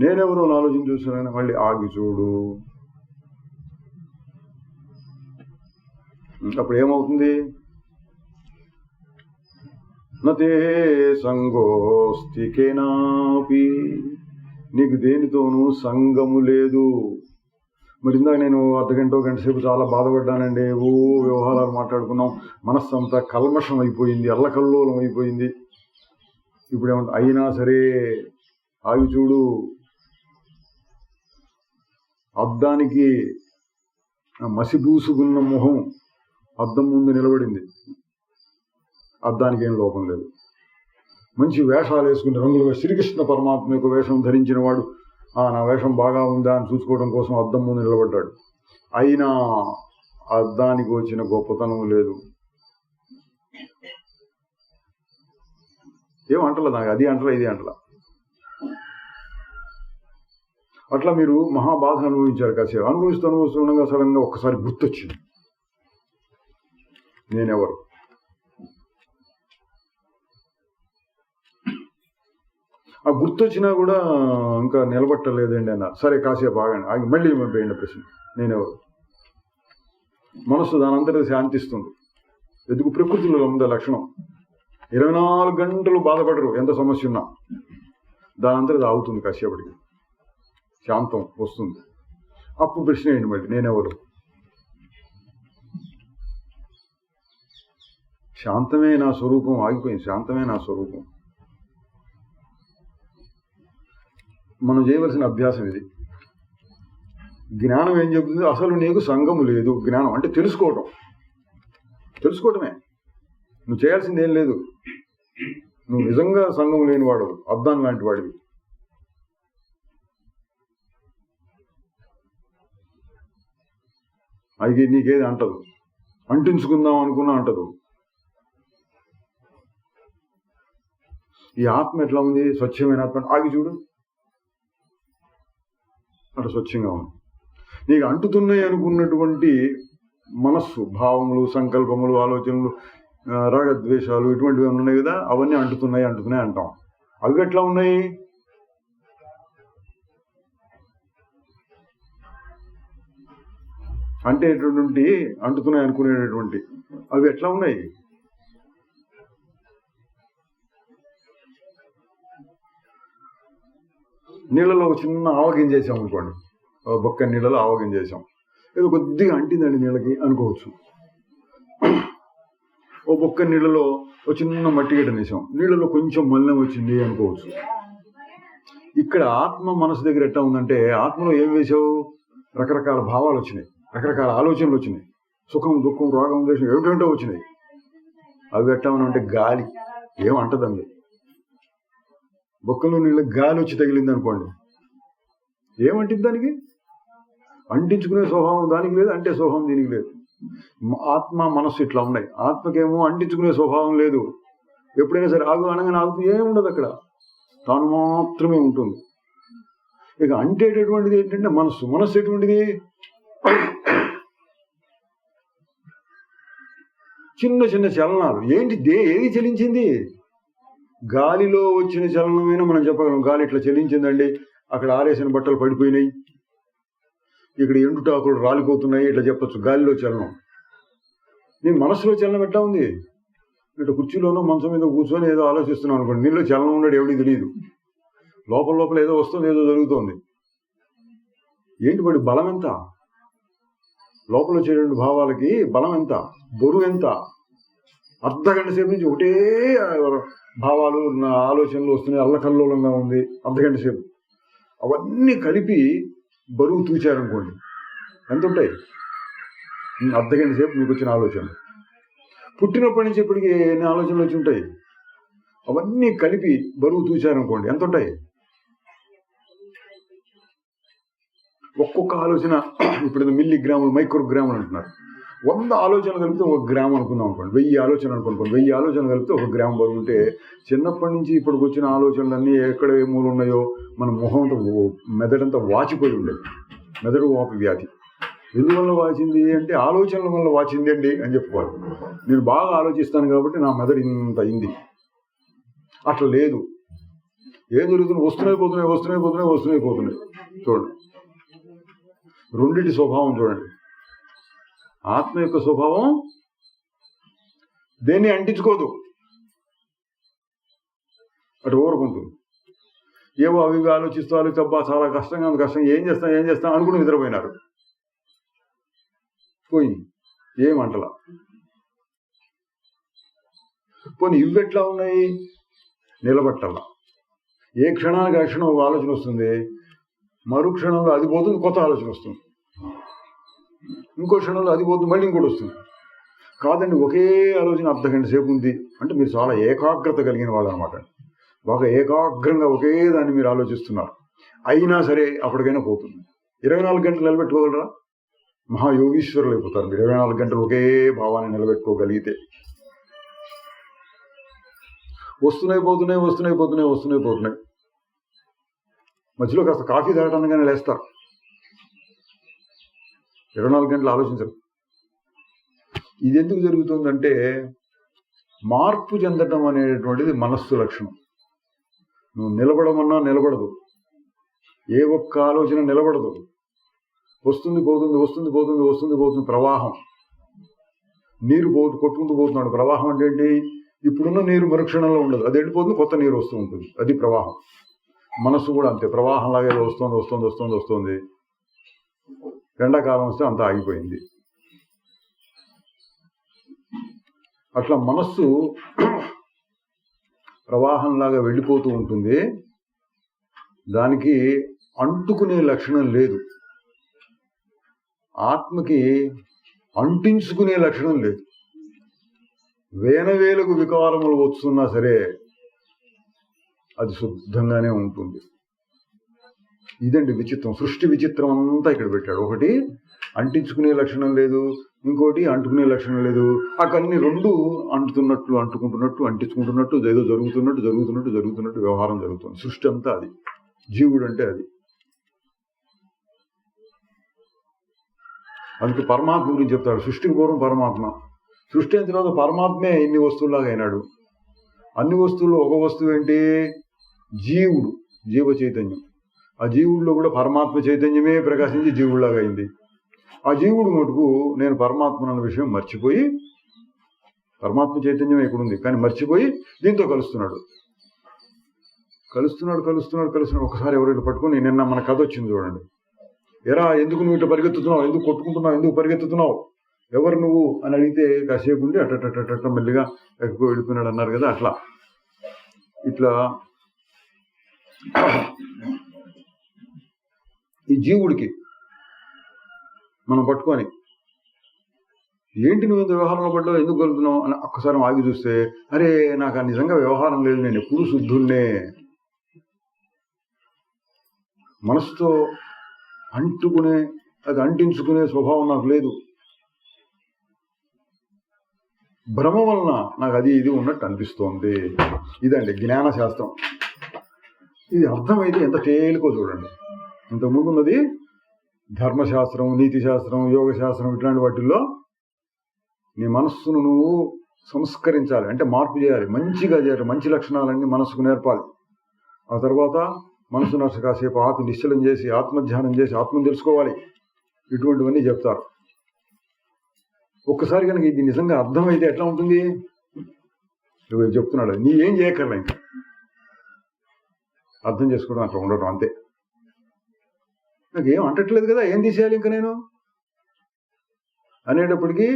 Speaker 1: నేనెవరు అని ఆలోచన చూస్తున్నాను. మళ్ళీ ఆగి చూడు. అప్పుడు ఏమవుతుంది? నతే సంగోస్తి కేనాపి, నీకు దేనితోనూ సంగము లేదు. మరి ఇందాక నేను అర్ధగంట గంట సేపు చాలా బాధపడ్డానండి, వ్యవహారాలు మాట్లాడుకున్నాం, మనస్సంతా కల్మషం అయిపోయింది, అల్లకల్లోలం అయిపోయింది. ఇప్పుడు ఏమంట, అయినా సరే ఆగి చూడు. అద్దానికి మసిబూసుకున్న మొహం అద్దం ముందు నిలబడింది, అద్దానికి ఏం లోపం లేదు. మంచి వేషాలు వేసుకుని రంగులుగా శ్రీకృష్ణ పరమాత్మ యొక్క వేషం ధరించిన వాడు నా వేషం బాగా ఉందా అని చూసుకోవడం కోసం అద్దం ముందు నిలబడ్డాడు. అయినా అద్దానికి వచ్చిన గొప్పతనం లేదు. ఏమంటలే నాకు, అది అంటలా ఇది అంటలా. అట్లా మీరు మహాబాధను అనుభవించారు. కాసేపు అనుభవిస్తుండగా సడన్గా ఒక్కసారి గుర్తొచ్చింది, నేనెవరు. ఆ గుర్తొచ్చినా కూడా ఇంకా నిలబట్టలేదండి అన్న. సరే కాసేపు ఆగండి, ఆగి మళ్ళీ వేయండి ప్రశ్న, నేనెవరు. మనస్సు దానంతటా శాంతిస్తుంది. ఎందుకు? ప్రకృతిలో ఉండే లక్షణం. 24 గంటలు బాధపడరు, ఎంత సమస్య ఉన్నా దానంతటా ఆగుతుంది, కాసేపటికి శాంతం వస్తుంది. అప్పుడు ప్రశ్న ఏంటి మళ్ళీ, నేనెవరు. శాంతమే నా స్వరూపం. ఆగిపోయింది, శాంతమే నా స్వరూపం. మనం చేయవలసిన అభ్యాసం ఇది. జ్ఞానం ఏం చెబుతుంది? అసలు నీకు సంగము లేదు. జ్ఞానం అంటే తెలుసుకోవటమే. నువ్వు చేయాల్సింది ఏం లేదు. నువ్వు నిజంగా సంగం లేనివాడు, అద్దం లాంటి వాడివి. అది నీకేది అంటదు, అంటించుకుందాం అనుకున్నా అంటదు. ఈ ఆత్మ ఎట్లా ఉంది? స్వచ్ఛమైన ఆత్మ. ఆగి చూడు, అట్లా స్వచ్ఛంగా ఉంది. నీకు అంటుతున్నాయి అనుకున్నటువంటి మనస్సు, భావములు, సంకల్పములు, ఆలోచనలు, రాగద్వేషాలు, ఇటువంటివి ఉన్నాయి కదా, అవన్నీ అంటుతున్నాయి అంటాం. అవి ఎట్లా ఉన్నాయి? అంటేటువంటి అంటుతున్నాయి అనుకునేటటువంటి అవి ఎట్లా ఉన్నాయి? నీళ్ళలో ఒక చిన్న ఆవగింజ చేసాం అనుకోండి, బొక్క నీళ్ళలో ఆవగింజ చేసాం, ఏదో కొద్దిగా అంటిందండి నీళ్ళకి అనుకోవచ్చు. ఓ బొక్క నీళ్ళలో ఒక చిన్న మట్టి గడ్డ వేసాం, నీళ్ళలో కొంచెం మలినం వచ్చింది అనుకోవచ్చు. ఇక్కడ ఆత్మ మనసు దగ్గర ఎట్లా ఉందంటే, ఆత్మలో ఏం వేసావు? రకరకాల భావాలు వచ్చినాయి, రకరకాల ఆలోచనలు వచ్చినాయి, సుఖం, దుఃఖం, రోగం, ద్వేషం, ఏమిటంటో వచ్చినాయి. అవి ఎట్లా ఉన్నాయంటే గాలి, ఏమంటదండి. బొక్కలో నీళ్ళకి గాలి వచ్చి తగిలింది అనుకోండి, ఏమంటింది దానికి? అంటించుకునే స్వభావం దానికి లేదు, అంటే స్వభావం దీనికి లేదు. ఆత్మ మనస్సు ఇట్లా ఉన్నాయి. ఆత్మకేమో అంటించుకునే స్వభావం లేదు. ఎప్పుడైనా సరే ఆగు అనగానే ఆగుతూ ఏముండదు, అక్కడ తాను మాత్రమే ఉంటుంది. ఇక అంటేటటువంటిది ఏంటంటే మనస్సు. మనస్సు ఎటువంటిది? చిన్న చిన్న చలనాలు. ఏంటి? ఏది చలించింది? గాలిలో వచ్చిన చలనమైనా మనం చెప్పగలం. గాలి ఇట్లా చలించిందండి, అక్కడ ఆరేసిన బట్టలు పడిపోయినాయి, ఇక్కడ ఎండుటాకులు రాలిపోతున్నాయి, ఇట్లా చెప్పచ్చు. గాలిలో చలనం. నీ మనసులో చలనం ఎట్లా ఉంది? ఇట్లా కుర్చీలోనో మంచం మీద కూర్చొని ఏదో ఆలోచిస్తున్నావు అనుకోండి, నీలో చలనం ఉన్నాడు ఎవడికి తెలియదు. లోపల లోపల ఏదో వస్తుంది, ఏదో జరుగుతోంది. ఏంటి వాడి బలం ఎంత? లోపల వచ్చేటువంటి భావాలకి బలం ఎంత, బరువు ఎంత? అర్ధగంట సేపు నుంచి ఒకటే భావాలు, ఆలోచనలు వస్తున్నాయి, అల్లకల్లోలంగా ఉంది. అర్ధగంట సేపు అవన్నీ కలిపి బరువు తూచారనుకోండి, ఎంత ఉంటాయి? అర్ధగంట సేపు మీకు వచ్చిన ఆలోచనలు. పుట్టినప్పటి నుంచి ఇప్పటికి ఎన్ని ఆలోచనలు వచ్చి ఉంటాయి? అవన్నీ కలిపి బరువు తూచారనుకోండి, ఎంత ఉంటాయి? ఒక్కొక్క ఆలోచన ఇప్పుడు మిల్లీగ్రాములు, మైక్రోగ్రాములు అంటున్నారు. 100 ఆలోచనలు కలిపితే 1 గ్రామ్ అనుకుందాం అనుకోండి. 1000 ఆలోచనలు అనుకోండి. 1000 ఆలోచనలు కలిపితే 1 గ్రామ్ బరువు ఉంటే, చిన్నప్పటి నుంచి ఇప్పటికి వచ్చిన ఆలోచనలన్నీ ఎక్కడ ఏ మూలు ఉన్నాయో మన మొహంతో మెదడంతా వాచిపోయి ఉండేది. మెదడు వాపు వ్యాధి ఎందువల్ల వాచింది అంటే ఆలోచనల వల్ల వాచింది అండి అని చెప్పుకోవాలి. నేను బాగా ఆలోచిస్తాను కాబట్టి నా మెదడు ఇంత అయింది. అట్లా లేదు. ఏం జరుగుతుంది? వస్తున్నాయి పోతున్నాయి. చూడండి, రెండింటి స్వభావం చూడండి. ఆత్మ యొక్క స్వభావం దేన్ని అంటించుకోదు, అటు ఊరుకుంటుంది. ఏవో అవి ఆలోచిస్తూ అబ్బా చాలా కష్టంగా ఉంది, ఏం చేస్తాం అనుకుని నిద్రపోయినారు. పోయింది, ఏమంటలా. పోనీ ఇవెట్లా ఉన్నాయి? నిలబట్టాల. ఏ క్షణానికి ఆ క్షణం ఒక ఆలోచన వస్తుంది, మరు క్షణంలో అది పోతుంది, కొత్త ఆలోచన వస్తుంది. ఇంకో క్షణంలో అది పోతుంది, మళ్ళీ ఇంకోటి వస్తుంది. కాదండి, ఒకే ఆలోచన అర్ధగంట సేపు ఉంది అంటే మీరు చాలా ఏకాగ్రత కలిగిన వాళ్ళు అనమాట. బాగా ఏకాగ్రంగా ఒకే దాన్ని మీరు ఆలోచిస్తున్నారు. అయినా సరే అప్పటికైనా పోతుంది. 24 గంటలు నిలబెట్టుకోగలరా? మహాయోగీశ్వరులు అయిపోతారు మీరు 24 గంటలు ఒకే భావాన్ని నిలబెట్టుకోగలిగితే. వస్తున్నాయి పోతున్నాయి. మధ్యలో కాస్త కాఫీ తాగటానికైనా లేస్తారు. 24 గంటలు ఆలోచించరు. ఇది ఎందుకు జరుగుతుందంటే మార్పు చెందటం అనేటువంటిది మనస్సు లక్షణం. నువ్వు నిలబడమన్నా నిలబడదు, ఏ ఒక్క ఆలోచన నిలబడదు. వస్తుంది పోతుంది ప్రవాహం. నీరు కొట్టుకుంటూ పోతున్నాడు. ప్రవాహం అంటే ఏంటి? ఇప్పుడున్న నీరు మరుక్షణంలో ఉండదు, అది వెళ్ళిపోతుంది, కొత్త నీరు వస్తూ ఉంటుంది. అది ప్రవాహం. మనస్సు కూడా అంతే, ప్రవాహంలాగే వస్తుంది. ఎండాకాలం వస్తే అంతా ఆగిపోయింది. అట్లా మనస్సు ప్రవాహంలాగా వెళ్ళిపోతూ ఉంటుంది. దానికి అంటుకునే లక్షణం లేదు. ఆత్మకి అంటించుకునే లక్షణం లేదు. వేలకు వికారములు వస్తున్నా సరే అది శుద్ధంగానే ఉంటుంది. ఇదండి విచిత్రం. సృష్టి విచిత్రం అంతా ఇక్కడ పెట్టాడు. ఒకటి అంటించుకునే లక్షణం లేదు, ఇంకోటి అంటుకునే లక్షణం లేదు. ఆ కన్నీ రెండు అంటుకుంటున్నట్టు అంటించుకుంటున్నట్టు ఏదో జరుగుతున్నట్టు వ్యవహారం జరుగుతుంది. సృష్టి అంతా అది. జీవుడు అంటే అది. అందుకే పరమాత్మ గురించి చెప్తాడు. సృష్టికి పూర్వం పరమాత్మ, సృష్టి అయిన తర్వాత పరమాత్మే ఇన్ని వస్తువులాగా అయినాడు. అన్ని వస్తువుల్లో ఒక వస్తువు ఏంటి? జీవుడు, జీవ చైతన్యం. ఆ జీవుడిలో కూడా పరమాత్మ చైతన్యమే ప్రకాశించి జీవుడిలాగా అయింది. ఆ జీవుడు మటుకు నేను పరమాత్మ అన్న విషయం మర్చిపోయి, పరమాత్మ చైతన్యం ఇక్కడుంది కానీ మర్చిపోయి దీంతో కలుస్తున్నాడు. ఒకసారి ఎవరైనా పట్టుకుని, నిన్న మన కథ వచ్చింది చూడండి. ఎరా ఎందుకు నువ్వు ఇట్లా పరిగెత్తుతున్నావు, ఎందుకు కొట్టుకుంటున్నావు, ఎందుకు పరిగెత్తుతున్నావు, ఎవరు నువ్వు అని అడిగితే కాసేపు ఉండి అట్ట మెల్లిగా ఎక్కువ వెళ్ళిపోయినాడు అన్నారు కదా. అట్లా ఇట్లా ఈ జీవుడికి మనం పట్టుకొని ఏంటి నువ్వు ఇంత వ్యవహారంలో పడ్డావు, ఎందుకు కలుగుతున్నావు అని ఒక్కసారి ఆగి చూస్తే, అరే నాకు నిజంగా వ్యవహారం లేదు, నేను ఎప్పుడు శుద్ధున్నే. మనసుతో అంటించుకునే స్వభావం నాకు లేదు. భ్రమ వలన నాకు అది ఇది ఉన్నట్టు అనిపిస్తోంది. ఇదండి జ్ఞాన శాస్త్రం. ఇది అర్థమైతే ఎంత తేలికో చూడండి. ఇంతకుముందు ఉన్నది ధర్మశాస్త్రం, నీతి శాస్త్రం, యోగ శాస్త్రం, ఇట్లాంటి వాటిల్లో నీ మనస్సును నువ్వు సంస్కరించాలి, అంటే మార్పు చేయాలి, మంచిగా చేయాలి, మంచి లక్షణాలన్నీ మనసుకు నేర్పాలి. ఆ తర్వాత మనసును కాసేపు ఆపి నిశ్చలం చేసి ఆత్మధ్యానం చేసి ఆత్మను తెలుసుకోవాలి. ఇటువంటివన్నీ చెప్తారు. ఒక్కసారి కనుక ఇది నిజంగా అర్థమైతే ఎట్లా ఉంటుంది? చెప్తున్నాడు, నీ ఏం చేయక్కర్లే, ఇంకా అర్థం చేసుకోవడం అట్లా ఉండటం అంతే. నాకు ఏం అంటట్లేదు కదా, ఏం తీసేయాలి ఇంకా నేను అనేటప్పటికీ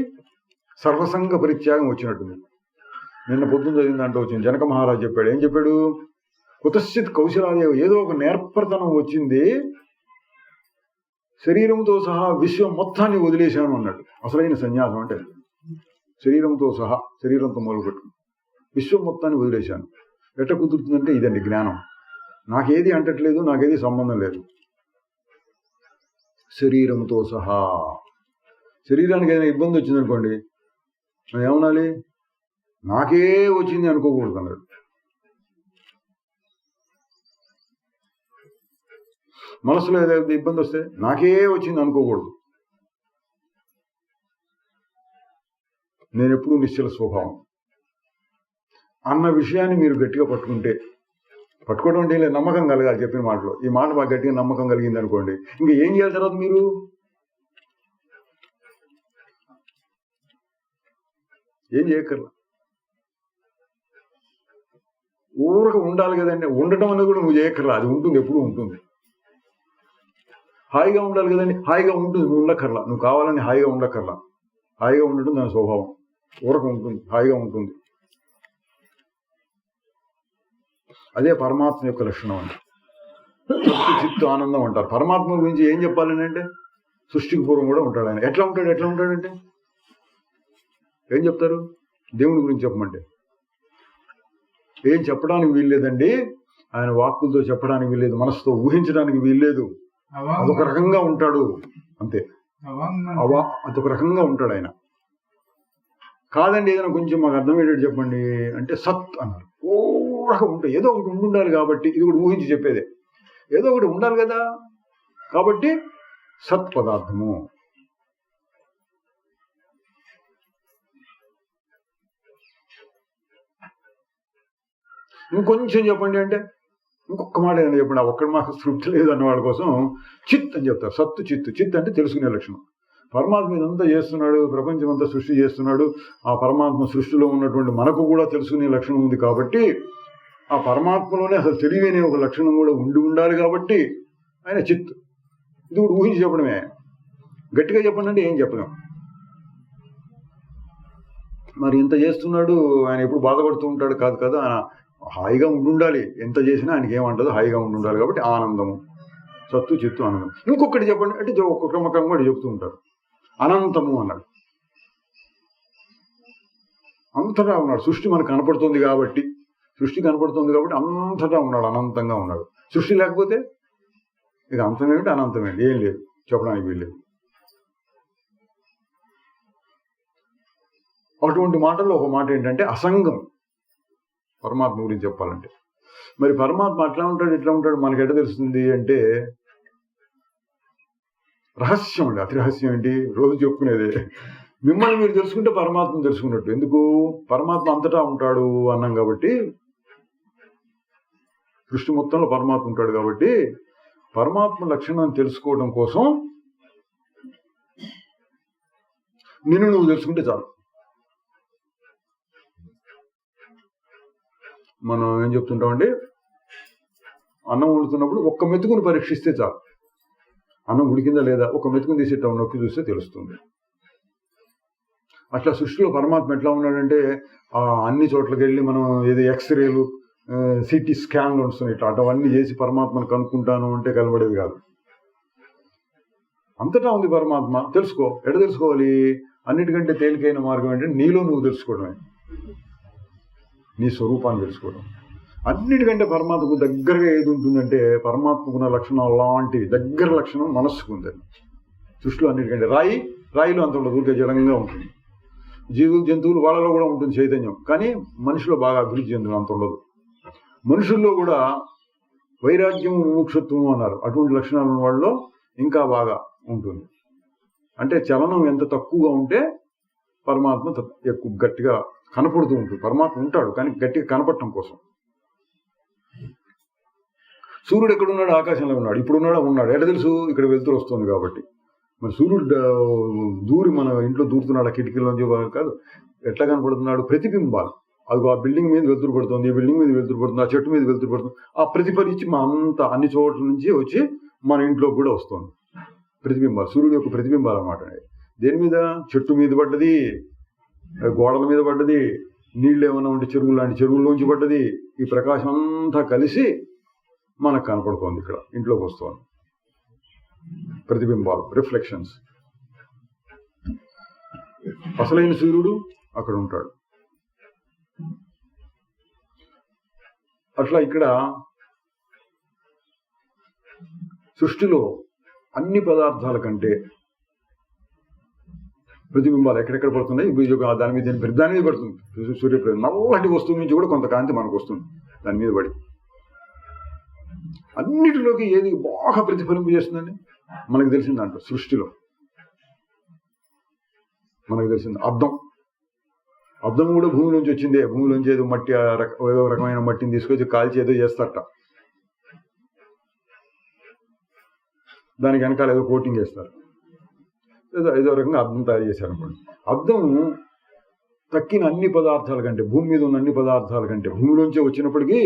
Speaker 1: సర్వసంగ పరిత్యాగం వచ్చినట్టుంది. నిన్న పొద్దున్న చదివిన దాంట్లో వచ్చింది. జనక మహారాజు చెప్పాడు. ఏం చెప్పాడు? కుతశ్చిత్ కౌశలాదేవి, ఏదో ఒక నేర్పరతనం వచ్చింది, శరీరంతో సహా విశ్వం మొత్తాన్ని వదిలేశాను అన్నాడు. అసలైన సన్యాసం అంటే శరీరంతో సహా, శరీరంతో మొదలుపెట్టు విశ్వం మొత్తాన్ని వదిలేశాను. ఎట్ట కుదురుతుందంటే ఇదండి జ్ఞానం. నాకేది అంటట్లేదు, నాకేది సంబంధం లేదు. శరీరంతో సహా. శరీరానికి ఏదైనా ఇబ్బంది వచ్చిందనుకోండి, ఏమనాలి? నాకే వచ్చింది అనుకోకూడదు అన్నాడు. మనసులో ఏదైతే ఇబ్బంది వస్తే నాకే వచ్చింది అనుకోకూడదు. నేను ఎప్పుడూ నిశ్చల స్వభావం అన్న విషయాన్ని మీరు గట్టిగా పట్టుకోవడం అంటే నమ్మకం కలగాలి. చెప్పిన మాటలో ఈ మాట బాగా గట్టిగా నమ్మకం కలిగింది అనుకోండి, ఇంకా ఏం చేయాలి తర్వాత మీరు? ఏం చేయక్కర్లా, ఊరక ఉండాలి కదండి. ఉండటం అనేది కూడా నువ్వు చేయక్కర్లా, అది ఉంటుంది, ఎప్పుడూ ఉంటుంది. హాయిగా ఉండాలి కదండి, హాయిగా ఉంటుంది, నువ్వు ఉండక్కర్లా. నువ్వు కావాలని హాయిగా ఉండక్కర్లా. హాయిగా ఉండటం దాని స్వభావం. ఊరక ఉంటుంది, హాయిగా ఉంటుంది. అదే పరమాత్మ యొక్క లక్షణం అండి. చిత్తు ఆనందం అంటారు. పరమాత్మ గురించి ఏం చెప్పాలని అంటే సృష్టికి పూర్వం కూడా ఉంటాడు ఆయన. ఎట్లా ఉంటాడంటే ఏం చెప్తారు? దేవుని గురించి చెప్పమంటే ఏం చెప్పడానికి వీల్లేదండి. ఆయన వాక్కులతో చెప్పడానికి వీల్లేదు, మనసుతో ఊహించడానికి వీల్లేదు. అదొక రకంగా ఉంటాడు అంతే. అదొక రకంగా ఉంటాడు ఆయన. కాదండి ఏదైనా కొంచెం మాకు అర్థమయ్యేటట్టు చెప్పండి అంటే సత్ అన్నారు. ఊరక ఉంటాయి, ఏదో ఒకటి ఉండాలి కాబట్టి. ఇది కూడా ఊహించి చెప్పేదే, ఏదో ఒకటి ఉండాలి కదా కాబట్టి సత్ పదార్థము. ఇంకొంచెం చెప్పండి అంటే ఇంకొక మాట ఏదైనా చెప్పండి. ఒక్కటి మాకు తృప్తి లేదు అన్న వాళ్ళ కోసం చిత్ అని చెప్తారు. సత్తు చిత్తు. చిత్ అంటే తెలుసుకునే లక్షణం. పరమాత్మ ఇదంతా చేస్తున్నాడు, ప్రపంచం అంతా సృష్టి చేస్తున్నాడు. ఆ పరమాత్మ సృష్టిలో ఉన్నటువంటి మనకు కూడా తెలుసుకునే లక్షణం ఉంది కాబట్టి, ఆ పరమాత్మలోనే అసలు తెలివైన ఒక లక్షణం కూడా ఉండాలి కాబట్టి ఆయన చిత్. ఇది కూడా ఊహించి చెప్పడమే. గట్టిగా చెప్పండి అంటే ఏం చెప్పలేం. మరి ఇంత చేస్తున్నాడు, ఆయన ఎప్పుడు బాధపడుతూ ఉంటాడు కాదు కదా, ఆయన హాయిగా ఉండాలి. ఎంత చేసినా ఆయనకి ఏమంటదు, హాయిగా ఉండాలి కాబట్టి ఆనందము. సత్తు చిత్తు ఆనందం. ఇంకొకటి చెప్పండి అంటే ఒక్కొక్క క్రమక్రమం కూడా చెప్తూ ఉంటారు. అనంతము అన్నాడు. అంతటా ఉన్నాడు. సృష్టి మనకు కనపడుతుంది కాబట్టి అంతటా ఉన్నాడు, అనంతంగా ఉన్నాడు. సృష్టి లేకపోతే ఇక అంతమేమిటి అనంతమేంటి ఏం లేదు, చెప్పడానికి వీల్లేదు. అటువంటి మాటల్లో ఒక మాట ఏంటంటే అసంగం. పరమాత్మ గురించి చెప్పాలంటే మరి పరమాత్మ అట్లా ఉంటాడు ఇట్లా ఉంటాడు మనకి ఎట్లా తెలుస్తుంది అంటే రహస్యం అండి. అతి రహస్యం ఏంటి? రోజు చెప్పుకునేదే. మిమ్మల్ని మీరు తెలుసుకుంటే పరమాత్మను తెలుసుకున్నట్టు. ఎందుకు? పరమాత్మ అంతటా ఉంటాడు అన్నాం కాబట్టి, సృష్టి మొత్తంలో పరమాత్మ ఉంటాడు కాబట్టి, పరమాత్మ లక్షణాన్ని తెలుసుకోవడం కోసం నిన్ను నువ్వు తెలుసుకుంటే చాలు. మనం ఏం చెప్తుంటామండి, అన్నం వండుతున్నప్పుడు ఒక్క మెతుకుని పరీక్షిస్తే చాలు. అన్నం ఉడికిందా లేదా ఒక మెతుకుని తీసేటం నొక్కి చూస్తే తెలుస్తుంది. అట్లా సృష్టిలో పరమాత్మ ఎట్లా ఉన్నాడంటే అన్ని చోట్లకి వెళ్ళి మనం ఏదో ఎక్స్రేలు సిటీ స్కాన్లు వస్తున్నాయి, ఇట్లా అటవన్నీ చేసి పరమాత్మను కనుక్కుంటాను అంటే కనబడేది కాదు. అంతటా ఉంది పరమాత్మ. తెలుసుకో. ఎట తెలుసుకోవాలి? అన్నిటికంటే తేలికైన మార్గం ఏంటంటే నీలో నువ్వు తెలుసుకోవడమే, నీ స్వరూపాన్ని తెలుసుకోవడం. అన్నిటికంటే పరమాత్మకు దగ్గరగా ఏది ఉంటుందంటే పరమాత్మకున్న లక్షణం లాంటి దగ్గర లక్షణం మనస్సుకు ఉందండి. సృష్టిలో అన్నిటికంటే రాయిలో అంత ఉండదు, ఊరికే జడంగా ఉంటుంది. జంతువులు వాళ్ళలో కూడా ఉంటుంది చైతన్యం, కానీ మనిషిలో బాగా అభివృద్ధి చెందిన అంత ఉండదు. మనుషుల్లో కూడా వైరాగ్యం ముముక్షత్వం అన్నారు, అటువంటి లక్షణాలు ఉన్న వాళ్ళలో ఇంకా బాగా ఉంటుంది. అంటే చలనం ఎంత తక్కువగా ఉంటే పరమాత్మ ఎక్కువ గట్టిగా కనపడుతూ ఉంటుంది. పరమాత్మ ఉంటాడు కానీ గట్టిగా కనపడటం కోసం. సూర్యుడు ఎక్కడున్నాడు? ఆకాశంలో ఉన్నాడు. ఇప్పుడు ఉన్నాడు. ఎట్లా తెలుసు? ఇక్కడ వెలుతురు వస్తుంది కాబట్టి. మరి సూర్యుడు దూరి మన ఇంట్లో దూరుతున్నాడు, కిటికీలోంచి కాదు. ఎట్లా కనపడుతున్నాడు? ప్రతిబింబాలు. అది ఆ బిల్డింగ్ మీద వెలుతురు పడుతుంది, ఈ బిల్డింగ్ మీద వెలుతురు పడుతుంది, ఆ చెట్టు మీద వెలుతురు పడుతుంది, ఆ ప్రతిఫలించి మా అంతా అన్ని చోట్ల నుంచి వచ్చి మన ఇంట్లోకి కూడా వస్తుంది ప్రతిబింబాలు. సూర్యుడు యొక్క ప్రతిబింబాలు అన్నమాట. దేని మీద? చెట్టు మీద పడ్డది, గోడల మీద పడ్డది, నీళ్ళు ఏమైనా ఉంటే చెరువులు లాంటి చెరువుల్లోంచి పడ్డది. ఈ ప్రకాశం అంతా కలిసి మనకు కనపడుతోంది, ఇక్కడ ఇంట్లోకి వస్తుంది. ప్రతిబింబాలు, రిఫ్లెక్షన్స్. అసలైన సూర్యుడు అక్కడ ఉంటాడు. అట్లా ఇక్కడ సృష్టిలో అన్ని పదార్థాల కంటే ప్రతిబింబాలు ఎక్కడెక్కడ పడుతున్నాయి, దాని మీద పడుతుంది. సూర్యప్రకాశం నల్లటి వస్తువు నుంచి కూడా కొంత కాంతి మనకు వస్తుంది దాని మీద పడి. అన్నిటిలోకి ఏది బాగా ప్రతిఫలింపు చేస్తుందండి మనకు తెలిసింది దాంట్లో. సృష్టిలో మనకు తెలిసింది అద్దం కూడా భూమిలోంచి వచ్చిందే. భూమిలోంచి ఏదో మట్టి, ఏదో రకమైన మట్టిని తీసుకొచ్చి కాల్చి ఏదో చేస్తారట. దానికి వెనకాల ఏదో కోటింగ్ వేస్తారు, ఏదో రకంగా అద్దం తయారు చేశారు అనుకోండి. అద్దం తక్కిన అన్ని పదార్థాల కంటే, భూమి మీద ఉన్న అన్ని పదార్థాల కంటే, భూమిలోంచే వచ్చినప్పటికీ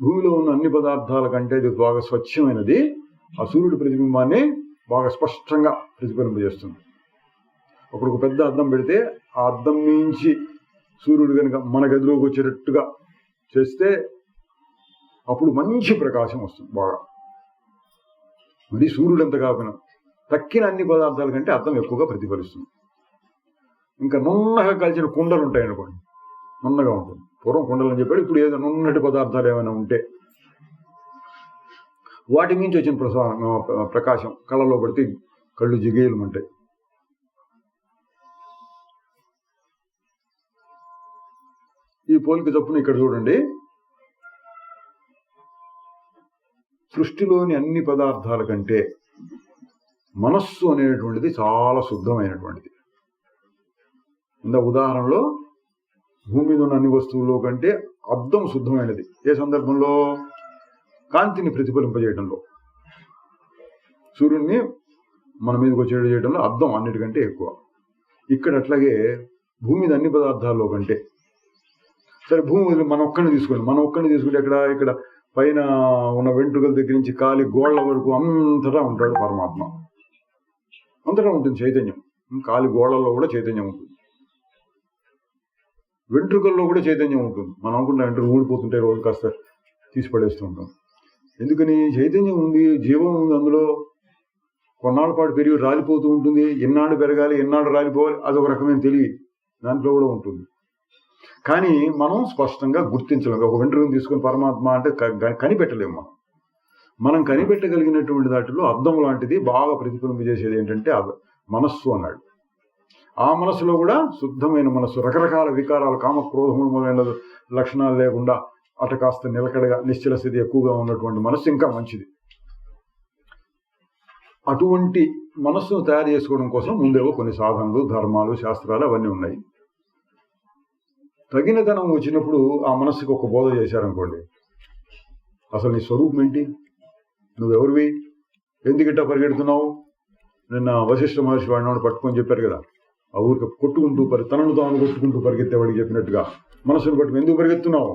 Speaker 1: భూమిలో ఉన్న అన్ని పదార్థాల కంటే ఇది బాగా స్వచ్ఛమైనది. ఆ సూర్యుడి ప్రతిబింబాన్ని బాగా స్పష్టంగా ప్రతిఫలింపజేస్తుంది. అప్పుడు ఒక పెద్ద అద్దం పెడితే ఆ అద్దం నుంచి సూర్యుడు కనుక మన గదిలోకి వచ్చేటట్టుగా చేస్తే అప్పుడు మంచి ప్రకాశం వస్తుంది బాగా. మరి సూర్యుడు ఎంత కాకపోయినా తక్కిన అన్ని పదార్థాల కంటే అద్దం ఎక్కువగా ప్రతిఫలిస్తుంది. ఇంకా నున్నగా కలిసిన కుండలు ఉంటాయి అనుకోండి, నున్నగా ఉంటుంది. పూర్వం కుండలు అని చెప్పాడు, ఇప్పుడు ఏదో నున్నటి పదార్థాలు ఏమైనా ఉంటే వాటి నుంచి వచ్చిన ప్రకాశం కళ్ళలో పడితే కళ్ళు జిగేలు ఉంటాయి. ఈ పోలిక చొప్పున ఇక్కడ చూడండి, సృష్టిలోని అన్ని పదార్థాల కంటే మనస్సు అనేటువంటిది చాలా శుద్ధమైనటువంటిది. ఇంత ఉదాహరణలో భూమి మీద ఉన్న అన్ని వస్తువుల్లో కంటే అద్దం శుద్ధమైనది. ఏ సందర్భంలో? కాంతిని ప్రతిఫలింపజేయడంలో, సూర్యుడిని మన మీదకి వచ్చేది చేయడంలో అద్దం అన్నిటికంటే ఎక్కువ. ఇక్కడ అట్లాగే భూమి మీద అన్ని పదార్థాల్లో కంటే, సరే భూమి మన ఒక్కడిని తీసుకుంటే ఇక్కడ పైన ఉన్న వెంట్రుకల దగ్గర నుంచి కాలి గోళ్ల వరకు అంతటా ఉంటాడు పరమాత్మ. అంతటా ఉంటుంది చైతన్యం. కాలి గోళ్లలో కూడా చైతన్యం ఉంటుంది, వెంట్రుకల్లో కూడా చైతన్యం ఉంటుంది. మనం అనుకుంటే వెంట్రుకలు ఊడిపోతుంటే రోజు కాస్త తీసి పడేస్తూ ఉంటాం. ఎందుకని? చైతన్యం ఉంది, జీవం ఉంది అందులో. కొన్నాళ్ళ పాటు పెరిగి రాలిపోతూ ఉంటుంది. ఎన్నాడు పెరగాలి, ఎన్నాడు రాలిపోవాలి, అదొక రకమైన తెలివి దాంట్లో కూడా ఉంటుంది. కానీ మనం స్పష్టంగా గుర్తించలేము. ఒక వెంట్రుకను తీసుకుని పరమాత్మ అంటే కనిపెట్టలేము. మనం కనిపెట్టగలిగినటువంటి దాంట్లో అద్దం లాంటిది బాగా ప్రతిఫలింపజేసేది ఏంటంటే మనస్సు అన్నాడు. ఆ మనస్సులో కూడా శుద్ధమైన మనస్సు, రకరకాల వికారాలు, కామక్రోధములు మొదలైన లక్షణాలు లేకుండా అట కాస్త నిలకడగా నిశ్చల స్థితి ఎక్కువగా ఉన్నటువంటి మనస్సు ఇంకా మంచిది. అటువంటి మనస్సును తయారు చేసుకోవడం కోసం ముందేవో కొన్ని సాధనలు, ధర్మాలు, శాస్త్రాలు అవన్నీ ఉన్నాయి. తగినతనం వచ్చినప్పుడు ఆ మనస్సుకి ఒక బోధ చేశారనుకోండి, అసలు నీ స్వరూపం ఏంటి, నువ్వెవరివి, ఎందుకిట్టా పరిగెడుతున్నావు. నిన్న వశిష్ఠ మహర్షి వాడిని పట్టుకొని చెప్పారు కదా, ఆ ఊరికి కొట్టుకుంటూ తనను తాను కొట్టుకుంటూ పరిగెత్తేవాడికి చెప్పినట్టుగా మనసును పట్టుకుని ఎందుకు పరిగెత్తున్నావు,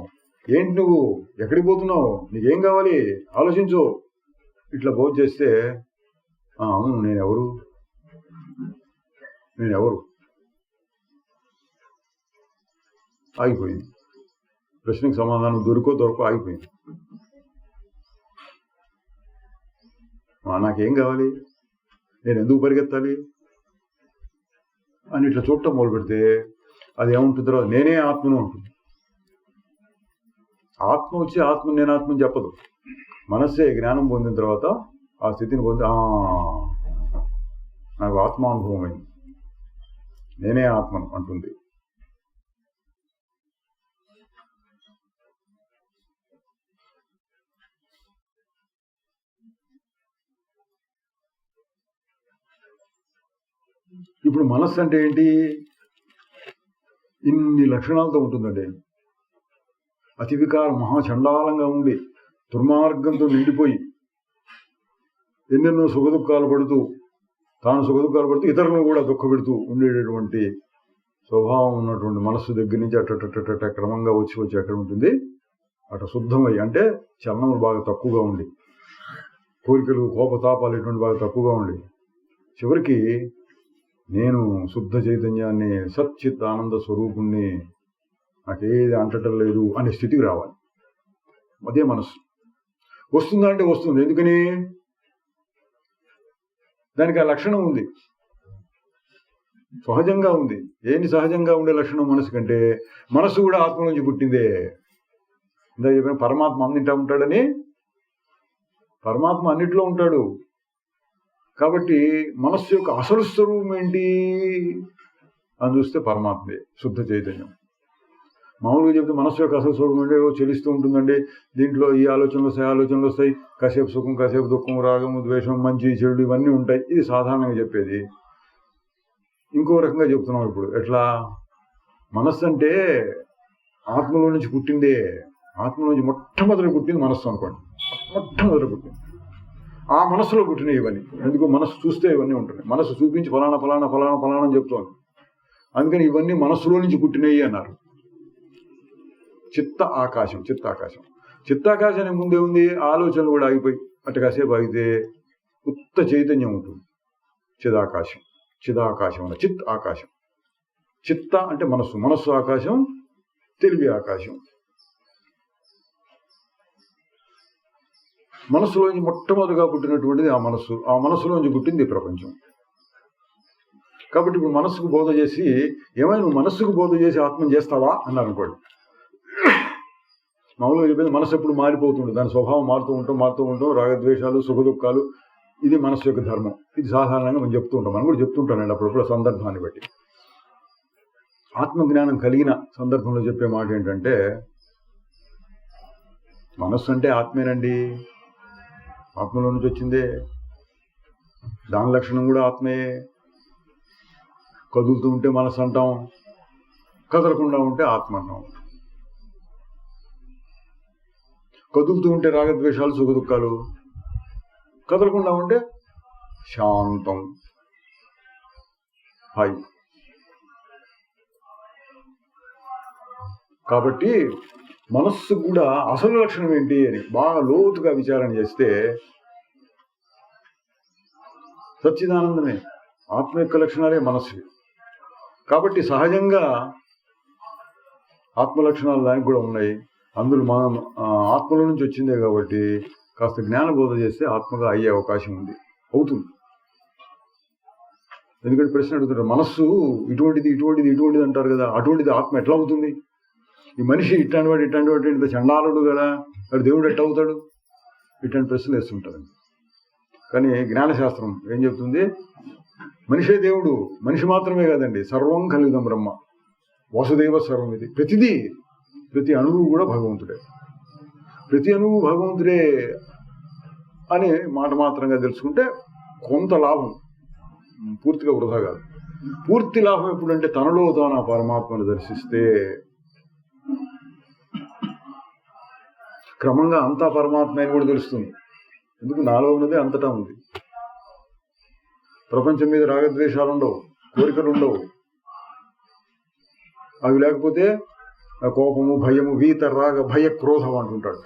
Speaker 1: ఏంటి నువ్వు, ఎక్కడికి పోతున్నావు, నీకేం కావాలి, ఆలోచించు. ఇట్లా బోధ చేస్తే అవును నేనెవరు ఆగిపోయింది. ప్రశ్నకు సమాధానం దొరకో ఆగిపోయింది. నాకేం కావాలి, నేను ఎందుకు పరిగెత్తాలి అని ఇట్లా చూడటం మొదలు పెడితే అది ఏముంటుంది, తర్వాత నేనే ఆత్మను ఉంటుంది. ఆత్మ వచ్చి నేను ఆత్మని చెప్పదు. మనస్సే జ్ఞానం పొందిన తర్వాత ఆ స్థితిని పొంది నాకు ఆత్మానుభవం అయింది, నేనే ఆత్మను అంటుంది. ఇప్పుడు మనస్సు అంటే ఏంటి? ఇన్ని లక్షణాలతో ఉంటుందండి. అతి వికారం, మహాచండాలంగా ఉండి దుర్మార్గంతో నిండిపోయి ఎన్నెన్నో సుఖదుఖాలు పడుతూ, తాను సుఖదుఖాలు పడుతూ ఇతరులను కూడా దుఃఖపెడుతూ ఉండేటటువంటి స్వభావం ఉన్నటువంటి మనస్సు దగ్గర నుంచి అట్ట క్రమంగా వచ్చి ఎక్కడ ఉంటుంది, అటు శుద్ధమై, అంటే చలనములు బాగా తక్కువగా ఉండి, కోరికలు కోపతాపాలు ఇటువంటి బాగా తక్కువగా ఉండి, చివరికి నేను శుద్ధ చైతన్యాన్ని, సచ్చిత్ ఆనంద స్వరూపుణ్ణి, నాకేది అంటటం లేదు అనే స్థితికి రావాలి. అదే మనస్సు. వస్తుందా అంటే వస్తుంది. ఎందుకని? దానికి ఆ లక్షణం ఉంది, సహజంగా ఉంది. ఏంటి సహజంగా ఉండే లక్షణం మనసు కంటే? మనసు కూడా ఆత్మ నుంచి పుట్టిందే. ఇందా చెప్పిన పరమాత్మ అన్నింటా ఉంటాడని. పరమాత్మ అన్నిట్లో ఉంటాడు. కాబట్టి మనస్సు యొక్క అసలు స్వరూపం ఏంటి అని చూస్తే పరమాత్మే, శుద్ధ చైతన్యం. మామూలుగా చెప్తే మనస్సు యొక్క అసలు స్వరూపం అంటే చెలిస్తూ ఉంటుందండి, దీంట్లో ఈ ఆలోచనలు వస్తాయి, ఆలోచనలు వస్తాయి, కాసేపు సుఖం, కాసేపు దుఃఖం, రాగము, ద్వేషం, మంచి చెడు ఇవన్నీ ఉంటాయి. ఇది సాధారణంగా చెప్పేది. ఇంకో రకంగా చెప్తున్నాం ఇప్పుడు. ఎట్లా? మనస్సు అంటే ఆత్మలో నుంచి పుట్టిందే. ఆత్మలో నుంచి మొట్టమొదటి పుట్టింది మనస్సు అనుకోండి. మొట్టమొదటి పుట్టింది ఆ మనస్సులో పుట్టినవి ఇవన్నీ. ఎందుకు? మనస్సు చూస్తే ఇవన్నీ ఉంటున్నాయి. మనస్సు చూపించి ఫలానా ఫలానా ఫలానా ఫలానా అని చెప్తోంది. అందుకని ఇవన్నీ మనస్సులో నుంచి పుట్టినవి అన్నారు. చిత్త ఆకాశం. చిత్తాకాశానికి ముందే ఉంది, ఆలోచనలు కూడా ఆగిపోయి అటు కాసేపు ఆగితే ఉత్త చైతన్యం ఉంటుంది. చిదాకాశం అన్న చిత్ ఆకాశం. చిత్త అంటే మనస్సు ఆకాశం, తెలివి ఆకాశం. మనస్సులోంచి మొట్టమొదటిగా పుట్టినటువంటిది ఆ మనస్సు. ఆ మనస్సులోంచి పుట్టింది ప్రపంచం. కాబట్టి ఇప్పుడు మనస్సుకు బోధ చేసి, ఏమైనా నువ్వు మనస్సుకు బోధ చేసి ఆత్మను చేస్తావా అన్నారు అనుకోండి. మామూలుగా చెప్పింది మనసు ఎప్పుడు మారిపోతుంటుంది, దాని స్వభావం మారుతూ ఉంటాం, రాగద్వేషాలు, సుఖదుఖాలు, ఇది మనస్సు యొక్క ధర్మం. ఇది సాధారణంగా మనం చెప్తూ ఉంటాం. మనం కూడా చెప్తుంటానండి అప్పుడప్పుడు సందర్భాన్ని బట్టి. ఆత్మజ్ఞానం కలిగిన సందర్భంలో చెప్పే మాట ఏంటంటే, మనస్సు అంటే ఆత్మేనండి, ఆత్మలో నుంచి వచ్చిందే, దాని లక్షణం కూడా ఆత్మయే. కదులుతూ ఉంటే మనస్సు అంటాం, కదలకుండా ఉంటే ఆత్మ అంటాం. కదులుతూ ఉంటే రాగద్వేషాలు, సుఖదుఖాలు, కదలకుండా ఉంటే శాంతం, హాయి. కాబట్టి మనస్సు కూడా అసలు లక్షణం ఏంటి అని బాగా లోతుగా విచారణ చేస్తే సచ్చిదానందమే. ఆత్మ యొక్క లక్షణాలే మనస్సు. కాబట్టి సహజంగా ఆత్మ లక్షణాలు దానికి కూడా ఉన్నాయి. అందులో మనం ఆత్మలో నుంచి వచ్చిందే కాబట్టి కాస్త జ్ఞానబోధ చేస్తే ఆత్మగా అయ్యే అవకాశం ఉంది, అవుతుంది. ఎందుకంటే ప్రశ్న అడుగుతుంటారు, మనస్సు ఇటువంటిది అంటారు కదా, అటువంటిది ఆత్మ ఎట్లా అవుతుంది? ఈ మనిషి ఇట్లాంటి వాడు ఇంత చండాలుడు కదా, వాడు దేవుడు ఎట్లా అవుతాడు? ఇట్లాంటి ప్రశ్నలు వేస్తుంటారు. కానీ జ్ఞానశాస్త్రం ఏం చెప్తుంది? మనిషే దేవుడు. మనిషి మాత్రమే కాదండి, సర్వం కలిగిదం బ్రహ్మ, వాసుదేవ సర్వం. ఇది ప్రతి అణువు కూడా భగవంతుడే. ప్రతి అణువు భగవంతుడే అని మాట మాత్రంగా తెలుసుకుంటే కొంత లాభం, పూర్తిగా వృధా కాదు. పూర్తి లాభం ఎప్పుడంటే తనలో తాను ఆ పరమాత్మను దర్శిస్తే క్రమంగా అంతా పరమాత్మ అని కూడా తెలుస్తుంది. ఎందుకు? నాలో ఉన్నదే అంతటా ఉంది. ప్రపంచం మీద రాగద్వేషాలు ఉండవు, కోరికలు ఉండవు. అవి లేకపోతే కోపము, భయము, వీత, రాగ, భయ, క్రోధం అంటుంటాడు.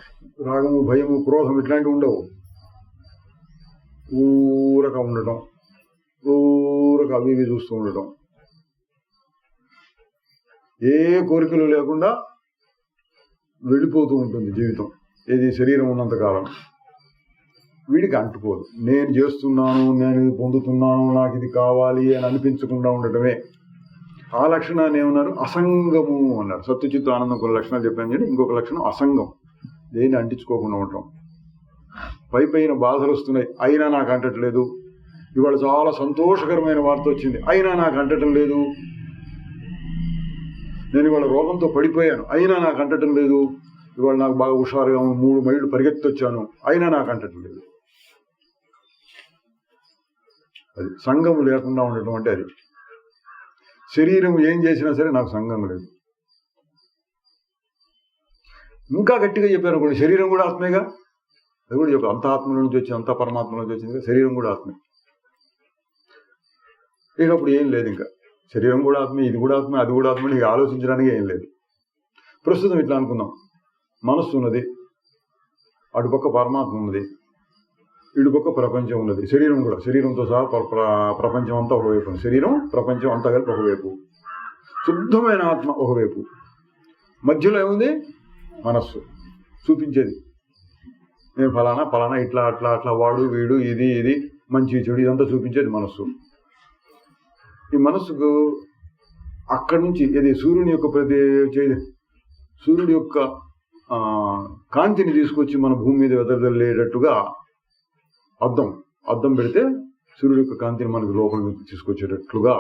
Speaker 1: రాగము, భయము, క్రోధం ఇట్లాంటివి ఉండవు. ఊరక ఉండటం, ఊరక అవి ఇవి చూస్తూ ఉండటం, ఏ కోరికలు లేకుండా వెళ్ళిపోతూ ఉంటుంది జీవితం. ఏది? శరీరం ఉన్నంతకాలం. వీడికి అంటుకోదు. నేను చేస్తున్నాను, నేను ఇది పొందుతున్నాను, నాకు ఇది కావాలి అని అనిపించకుండా ఉండటమే. ఆ లక్షణాన్ని ఏమన్నారు? అసంగము అన్నారు. సత్తుచిత్తు ఆనందం కొన్ని లక్షణాలు చెప్పాను కానీ ఇంకొక లక్షణం అసంగం. దేన్ని అంటించుకోకుండా ఉండటం. పైన బాధలు వస్తున్నాయి, అయినా నాకు అంటట్లేదు. ఇవాళ చాలా సంతోషకరమైన వార్త వచ్చింది, అయినా నాకు అంటటం లేదు. నేను ఇవాళ రోగంతో పడిపోయాను, అయినా నాకు అంటటం లేదు. ఇవాళ నాకు బాగా హుషారుగా 3 మైళ్ళు పరిగెత్తొచ్చాను, అయినా నాకు అంటటం లేదు. అది సంగము లేకుండా ఉండటం అంటే అది. శరీరం ఏం చేసినా సరే నాకు సంగం లేదు. ఇంకా గట్టిగా చెప్పారు అనుకోండి, శరీరం కూడా ఆత్మేగా. అది కూడా చెప్పారు, అంత ఆత్మలో నుంచి వచ్చింది, అంత పరమాత్మ నుంచి వచ్చింది, శరీరం కూడా ఆత్మే. ఇక అప్పుడు ఏం లేదు, ఇంకా శరీరం కూడా ఆత్మే, ఇది కూడా ఆత్మే, అది కూడా ఆత్మ, నీకు ఆలోచించడానికి ఏం లేదు. ప్రస్తుతం ఇట్లా అనుకుందాం, మనస్సు ఉన్నది, అటుపక్క పరమాత్మ ఉన్నది, ఇటుపక్క ప్రపంచం ఉన్నది, శరీరం కూడా, శరీరంతో సహా ప్రపంచం అంతా ఒకవైపు ఉంది, శరీరం ప్రపంచం అంతా కలిపి ఒకవైపు, శుద్ధమైన ఆత్మ ఒకవైపు, మధ్యలో ఏముంది మనస్సు చూపించేది, నేను ఫలానా ఇట్లా అట్లా అట్లా, వాడు వీడు, ఇది ఇది మంచి చెడు ఇదంతా చూపించేది మనస్సు. ఈ మనస్సుకు అక్కడి నుంచి ఇది సూర్యుని యొక్క సూర్యుడి యొక్క కాంతిని తీసుకొచ్చి మన భూమి మీద వెదజల్లేటట్టుగా అద్దం పెడితే సూర్యుడి యొక్క కాంతిని మనకు లోపలికి తీసుకొచ్చేటట్లుగా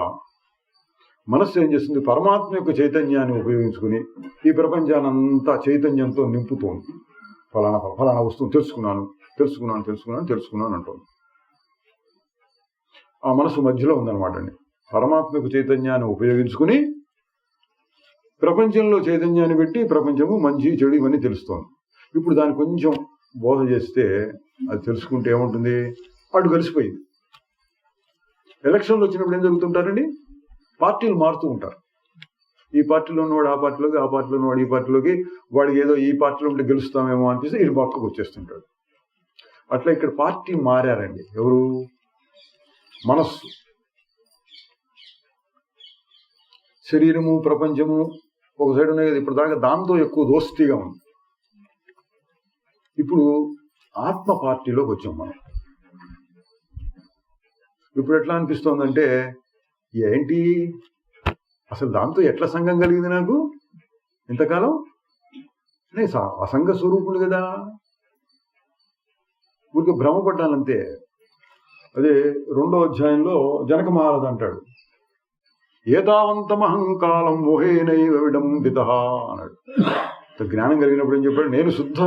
Speaker 1: మనస్సు ఏం చేస్తుంది, పరమాత్మ యొక్క చైతన్యాన్ని ఉపయోగించుకుని ఈ ప్రపంచాన్ని అంతా చైతన్యంతో నింపుతోంది. ఫలానా వస్తువు తెలుసుకున్నాను అంటుంది. ఆ మనసు మధ్యలో ఉందన్నమాట అండి. పరమాత్మ యొక్క చైతన్యాన్ని ఉపయోగించుకుని ప్రపంచంలో చైతన్యాన్ని పెట్టి ప్రపంచము మంచి చెడు ఇవన్నీ తెలుస్తోంది. ఇప్పుడు దాన్ని కొంచెం బోధ చేస్తే అది తెలుసుకుంటే ఏముంటుంది, అటు కలిసిపోయింది. ఎలక్షన్లు వచ్చినప్పుడు ఏం జరుగుతుంటారండి, పార్టీలు మారుతూ ఉంటారు. ఈ పార్టీలో ఉన్నవాడు ఆ పార్టీలోకి, ఆ పార్టీలో ఉన్నవాడు ఈ పార్టీలోకి, వాడికి ఏదో ఈ పార్టీలో ఉంటే గెలుస్తామేమో అనిపిస్తే ఇటు పక్కకు వచ్చేస్తుంటాడు. అట్లా ఇక్కడ పార్టీ మారారండి. ఎవరు? మనస్సు. శరీరము ప్రపంచము ఒక సైడ్ ఉన్నాయి కదా, ఇప్పుడు దాకా దాంతో ఎక్కువ దోస్తిగా ఉంది. ఇప్పుడు ఆత్మ పార్టీలోకి వచ్చాం మనం. ఇప్పుడు ఎట్లా అనిపిస్తోందంటే, ఏంటి అసలు దాంతో ఎట్లా సంఘం కలిగింది నాకు ఇంతకాలం, నేను అసంగ స్వరూపుడు కదా, ఊరికి భ్రమపడ్డానంతే. అదే 2వ అధ్యాయంలో జనక మహారాజు అంటాడు, ఏతావంతమహంకాలం మోహేనైవ విడంబితః అన్నాడు. జ్ఞానం కలిగినప్పుడు ఏం చెప్పాడు, నేను శుద్ధ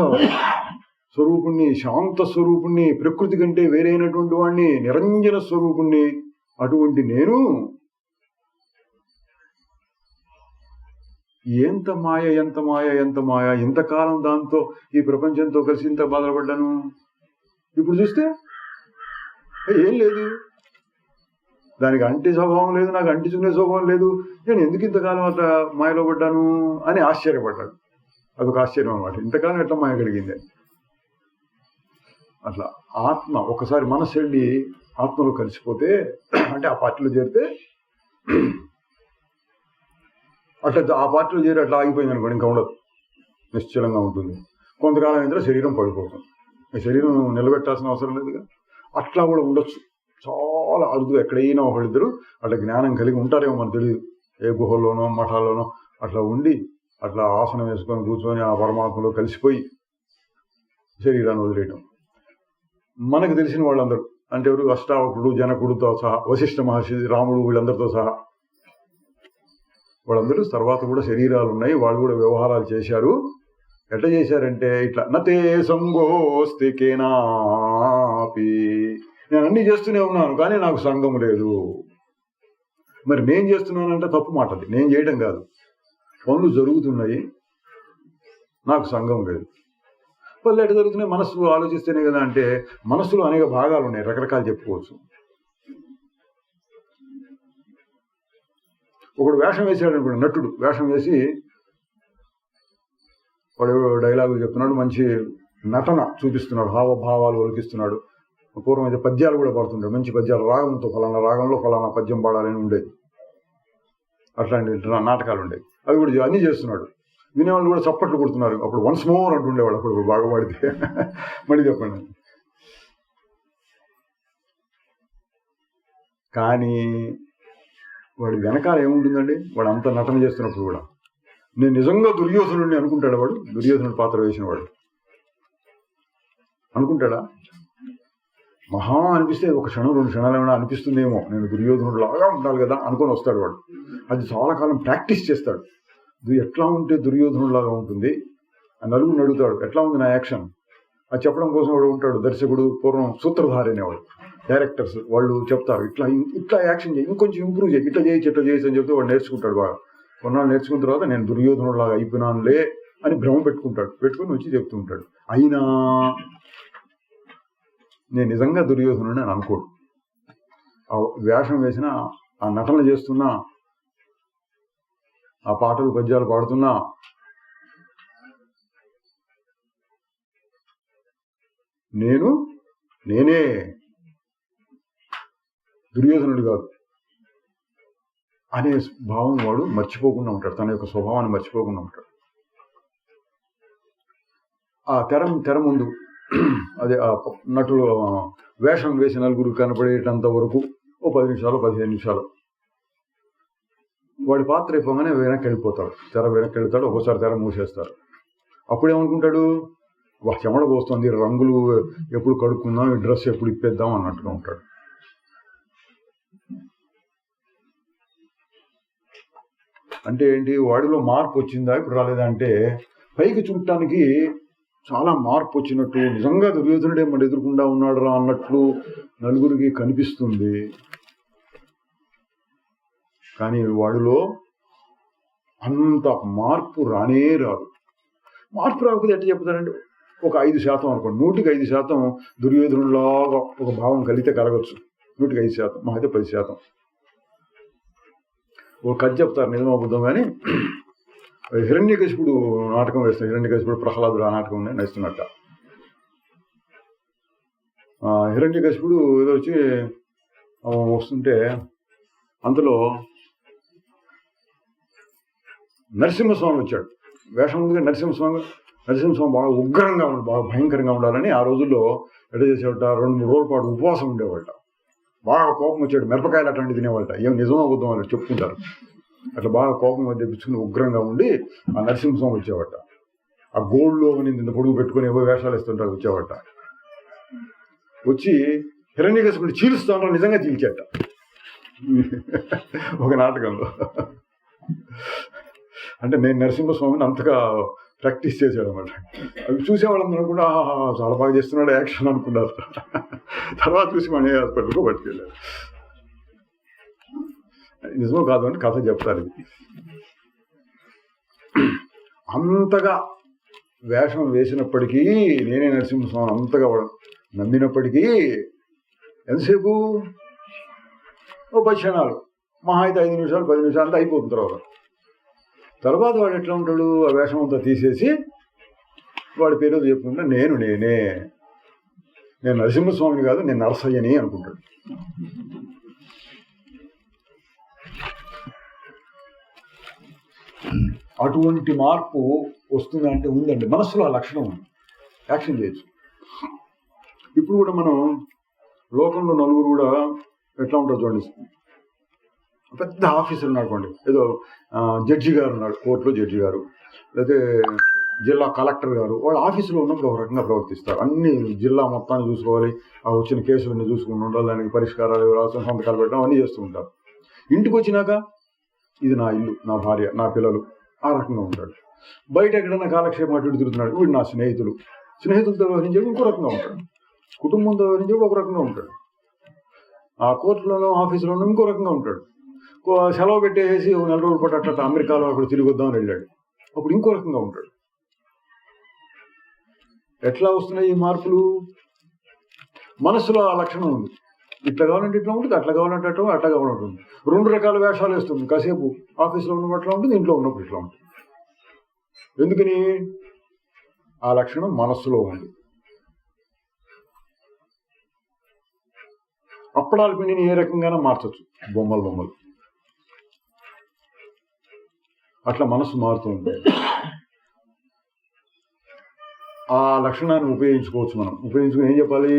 Speaker 1: స్వరూపుణ్ణి, శాంత స్వరూపుణ్ణి, ప్రకృతి కంటే వేరైనటువంటి వాడిని, నిరంజన స్వరూపుణ్ణి. అటువంటి నేను ఎంత మాయ, ఇంతకాలం దాంతో ఈ ప్రపంచంతో కలిసి ఇంత బాధపడ్డాను. ఇప్పుడు చూస్తే ఏం లేదు, దానికి అంటి స్వభావం లేదు, నాకు అంటించుకునే స్వభావం లేదు, నేను ఎందుకు ఇంతకాలం అట్లా మాయలో పడ్డాను అని ఆశ్చర్యపడ్డాడు. అదొక ఆశ్చర్యం అన్నమాట, ఇంతకాలం ఎట్లా మాయ కలిగింది. అట్లా ఆత్మ ఒకసారి మనసు వెళ్ళి ఆత్మలో కలిసిపోతే, అంటే ఆ పార్టీలో చేరితే, అట్లా ఆ పార్టీలో చేరి అట్లా ఆగిపోయింది అనుకోండి, ఇంకా ఉండదు, నిశ్చలంగా ఉంటుంది. కొంతకాలం అయితే శరీరం పడిపోతుంది, శరీరం నిలబెట్టాల్సిన అవసరం లేదుగా. అట్లా కూడా ఉండొచ్చు, చాలా అరుదు. ఎక్కడైనా ఒకళ్ళిద్దరు అట్లా జ్ఞానం కలిగి ఉంటారేమో మనకు తెలియదు, ఏ గుహల్లోనో మఠాల్లోనో అట్లా ఉండి అట్లా ఆసనం వేసుకొని కూర్చొని ఆ పరమాత్మలో కలిసిపోయి శరీరాన్ని వదిలేయటం. మనకు తెలిసిన వాళ్ళందరూ అంటే ఎవరు, అష్టావకుడు, జనకుడితో సహా, వశిష్ఠ మహర్షి, రాముడు, వీళ్ళందరితో సహా వాళ్ళందరూ తర్వాత కూడా శరీరాలు ఉన్నాయి, వాళ్ళు కూడా వ్యవహారాలు చేశారు. ఎట్లా చేశారంటే ఇట్లా, నతే సంగోస్తి కేనాపి, నేను అన్ని చేస్తూనే ఉన్నాను కానీ నాకు సంఘం లేదు. మరి నేను చేస్తున్నానంటే తప్పు మాటది, నేను చేయడం కాదు, పనులు జరుగుతున్నాయి, నాకు సంఘం లేదు. పనులు ఎట్లా జరుగుతున్నాయి, మనస్సు ఆలోచిస్తేనే కదా. అంటే మనస్సులో అనేక భాగాలు ఉన్నాయి, రకరకాలు చెప్పుకోవచ్చు. ఒకడు వేషం వేసాడు అనుకోండి, నటుడు వేషం వేసి వాడు డైలాగులు చెప్తున్నాడు, మంచి నటన చూపిస్తున్నాడు, హావభావాలు ఒలికిస్తున్నాడు. పూర్వం అయితే పద్యాలు కూడా పాడుతుంటాడు, మంచి పద్యాలు, రాగంతో ఫలానా రాగంలో ఫలానా పద్యం పాడాలని ఉండేది, అట్లాంటి నాటకాలు ఉండేవి. అవి కూడా అన్నీ చేస్తున్నాడు. వినేవాళ్ళు కూడా చప్పట్లు కొడుతున్నారు. అప్పుడు వన్స్ మోర్ అంటుండేవాడు, అప్పుడు బాగా పాడితే. మళ్ళీ చెప్పండి. కానీ వాడి వెనకాల ఏముంటుందండి, వాడు అంత నటన చేస్తున్నప్పుడు కూడా నేను నిజంగా దుర్యోధనుడిని అనుకుంటాడు. వాడు దుర్యోధనుడు పాత్ర వేసిన వాడు అనుకుంటాడా? మహా అనిపిస్తే ఒక క్షణం 2 క్షణాలు ఏమైనా అనిపిస్తుందేమో, నేను దుర్యోధనుడు లాగా ఉండాలి కదా అనుకొని వస్తాడు వాడు. అది చాలా కాలం ప్రాక్టీస్ చేస్తాడు. ఎట్లా ఉంటే దుర్యోధనుడు లాగా ఉంటుంది అని నలుగురిని అడుగుతాడు, ఎట్లా ఉంది నా యాక్షన్ అది చెప్పడం కోసం వాడు ఉంటాడు. దర్శకుడు పూర్వం సూత్రధారి అనేవాడు, డైరెక్టర్స్ వాళ్ళు చెప్తారు, ఇట్లా యాక్షన్ చేయి, ఇంకొంచెం ఇంప్రూవ్ చేయి, ఇట్లా చేయొచ్చు అని చెప్తే వాడు నేర్చుకుంటాడు. బాగా కొన్నాళ్ళు నేర్చుకున్న తర్వాత నేను దుర్యోధనుడు లాగా అయిపోయినానులే అని భ్రమ పెట్టుకుని వచ్చి చెప్తూ ఉంటాడు. అయినా నేను నిజంగా దుర్యోధనుడిని అని అనుకోడు. ఆ వేషం వేసిన, ఆ నటన చేస్తున్నా ఆ పాటలు పద్యాలు పాడుతున్నా నేనే దుర్యోధనుడు కాదు అనే భావం వాడు మర్చిపోకుండా ఉంటాడు, తన యొక్క స్వభావాన్ని మర్చిపోకుండా ఉంటాడు. ఆ తెర ముందు అదే ఆ నటులు వేషం వేసి నలుగురు కనపడేటంత వరకు ఓ 10 నిమిషాలు 15 నిమిషాలు వాడి పాత్ర అయిపోగానే వెనక్కి వెళ్ళిపోతాడు, తెర వెనక్కి వెళ్తాడు, ఒక్కోసారి తెర మూసేస్తారు. అప్పుడేమనుకుంటాడు, చెమట పోస్తుంది, రంగులు ఎప్పుడు కడుక్కుందాం, ఈ డ్రెస్ ఎప్పుడు ఇప్పేద్దాం అన్నట్టుగా ఉంటాడు. అంటే ఏంటి, వాడిలో మార్పు వచ్చిందా ఇప్పుడు రాలేదా అంటే, పైకి చూడటానికి చాలా మార్పు వచ్చినట్టు, నిజంగా దుర్యోధనుడే మన ఎదురుకుండా ఉన్నాడు రా అన్నట్లు నలుగురికి కనిపిస్తుంది. కానీ వాడిలో అంత మార్పు రానే రాదు. మార్పు రాకపోతే ఎట్లా చెప్తారండి, ఒక 5% అనుకోండి, 100% దుర్యోధనులాగా ఒక భావం కలిగితే కలగచ్చు. 105%, మా అయితే 10%. ఒక కథ చెప్తారు, నిజం అబద్ధం. కానీ హిరణ్యకశిపుడు నాటకం వేస్తున్నాడు, హిరణ్యకశిపుడు ప్రహ్లాదుడు ఆ నాటకం నేస్తున్నట్ట. హిరణ్యకశిపుడు ఏదో వచ్చి వస్తుంటే అంతలో నరసింహస్వామి వచ్చాడు. వేషం ముందుగా నరసింహస్వామి బాగా ఉగ్రంగా ఉండాలి, బాగా భయంకరంగా ఉండాలని ఆ రోజుల్లో ఎట్లా చేసేవాట, 2-3 రోజుల పాటు ఉపవాసం ఉండేవాళ్ళ. బాగా కోపం వచ్చాడు, మిరపకాయలు అట్లాంటి తినేవాళ్ళ. ఏం నిజమో అబద్ధం వాళ్ళు చెప్పుకుంటారు. అట్లా బాగా కోపం తెప్పించుకుని ఉగ్రంగా ఉండి ఆ నరసింహస్వామి వచ్చేవాట. ఆ గోల్డ్లో ఇంత పొడుగు పెట్టుకుని ఏవో వేషాలు వేస్తుంటారు, వచ్చేవాట. వచ్చి హిరణ్యకశిపుడు చీలుస్తా ఉంటారు, నిజంగా చీల్చేట ఒక నాటకంలో. అంటే నేను నరసింహస్వామిని అంతగా ప్రాక్టీస్ చేశాడు అనమాట. అవి చూసేవాళ్ళందరూ కూడా చాలా బాగా చేస్తున్నాడు యాక్షన్ అనుకున్నారు. తర్వాత చూసి మన హాస్పిటల్కి పట్టుకెళ్ళారు. నిజమో కాదు అంటే కథ చెప్తారు. ఇది అంతగా వేషం వేసినప్పటికీ, నేనే నరసింహస్వామి అంతగా నమ్మినప్పటికీ ఎంతసేపు, ఓ 10 క్షణాలు, మహా అయితే 5 నిమిషాలు 10 నిమిషాలు అంతా అయిపోతుంది. తర్వాత వాడు ఎట్లా ఉంటాడు, ఆ వేషం అంతా తీసేసి వాడి పేరు చెప్పుకుంటా నేనే నరసింహస్వామిని కాదు, నేను నరసయ్యని అనుకుంటాడు. అటువంటి మార్పు వస్తుందంటే ఉందండి, మనస్సులో ఆ లక్షణం ఉంది, యాక్షన్ చేయొచ్చు. ఇప్పుడు కూడా మనం లోకంలో నలుగురు కూడా ఎట్లా ఉంటారు చూడండి, పెద్ద ఆఫీసర్ ఉన్నాడుకోండి, ఏదో జడ్జి గారు ఉన్నాడు, కోర్టులో జడ్జి గారు, లేకపోతే జిల్లా కలెక్టర్ గారు, వాళ్ళు ఆఫీసులో ఉన్నప్పుడు ఒక రకంగా ప్రవర్తిస్తారు. అన్ని జిల్లా మొత్తాన్ని చూసుకోవాలి, ఆ వచ్చిన కేసులన్నీ చూసుకుని ఉండాలి, దానికి పరిష్కారాలు రాసిన సంతకాలు పెట్టడం అన్నీ చేస్తూ ఉంటారు. ఇంటికి వచ్చినాక ఇది నా ఇల్లు, నా భార్య, నా పిల్లలు, ఆ రకంగా ఉంటాడు. బయట ఎక్కడైనా కాలక్షేపం అటు తిరుగుతున్నాడు, వీడు నా స్నేహితులతో వ్యవహరించే ఇంకో రకంగా ఉంటాడు, కుటుంబంతో వ్యవహరించే ఒక రకంగా ఉంటాడు, ఆ కోర్టులోనో ఆఫీసులోనో ఇంకో రకంగా ఉంటాడు. సెలవు పెట్టేసి 4 రోజుల పాటు అట్లా అమెరికాలో అక్కడ తిరిగి వద్దామని వెళ్ళాడు, అప్పుడు ఇంకో రకంగా ఉంటాడు. ఎట్లా వస్తున్నాయి ఈ మార్పులు? మనస్సులో ఆ లక్షణం ఉంది. ఇట్లా కావాలంటే ఇట్లా ఉంటుంది, అట్లా కావాలంటే అట్లా కావాలంటుంది. 2 రకాల వేషాలు వేస్తుంది. కాసేపు ఆఫీస్లో ఉన్నప్పుడు అట్లా ఉంటుంది, ఇంట్లో ఉన్నప్పుడు ఇట్లా ఉంటుంది. ఎందుకని? ఆ లక్షణం మనస్సులో ఉంది. అప్పడాల పిండిని ఏ రకంగానే మార్చచ్చు, బొమ్మలు అట్లా మనస్సు మారుతూ ఉంటుంది. ఆ లక్షణాన్ని ఉపయోగించుకోవచ్చు. మనం ఉపయోగించుకుని ఏం చెప్పాలి,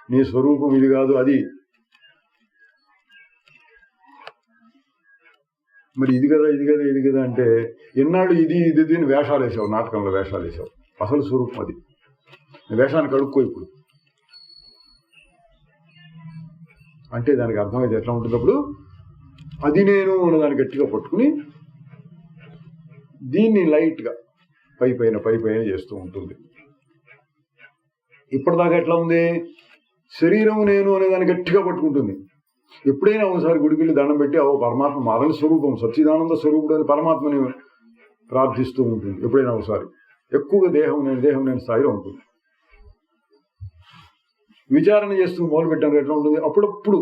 Speaker 1: నీ స్వరూపం ఇది కాదు అది, మరి ఇది కదా అంటే ఎన్నాళ్ళు ఇది అని వేషాలు వేసావు, నాటకంలో వేషాలు వేసావు. అసలు స్వరూపం అది. వేషాన్ని కడుక్కో ఇప్పుడు అంటే దానికి అర్థమైతే ఎట్లా ఉంటుంది? అప్పుడు అది నేను అన్నదాన్ని గట్టిగా పట్టుకుని దీన్ని లైట్గా పై పైన చేస్తూ ఉంటుంది. ఇప్పటిదాకా ఎట్లా ఉంది? శరీరం నేను అనేదాన్ని గట్టిగా పట్టుకుంటుంది. ఎప్పుడైనా ఒకసారి గుడికి వెళ్ళి దండం పెట్టి ఓ పరమాత్మ మారని స్వరూపం, సచ్చిదానంద స్వరూపుడు అని పరమాత్మని ప్రార్థిస్తూ ఉంటుంది. ఎప్పుడైనా ఒకసారి ఎక్కువగా దేహం నేను స్థాయిలో ఉంటుంది. విచారణ చేస్తూ మొదలుపెట్టాను ఎట్లా ఉంటుంది? అప్పుడప్పుడు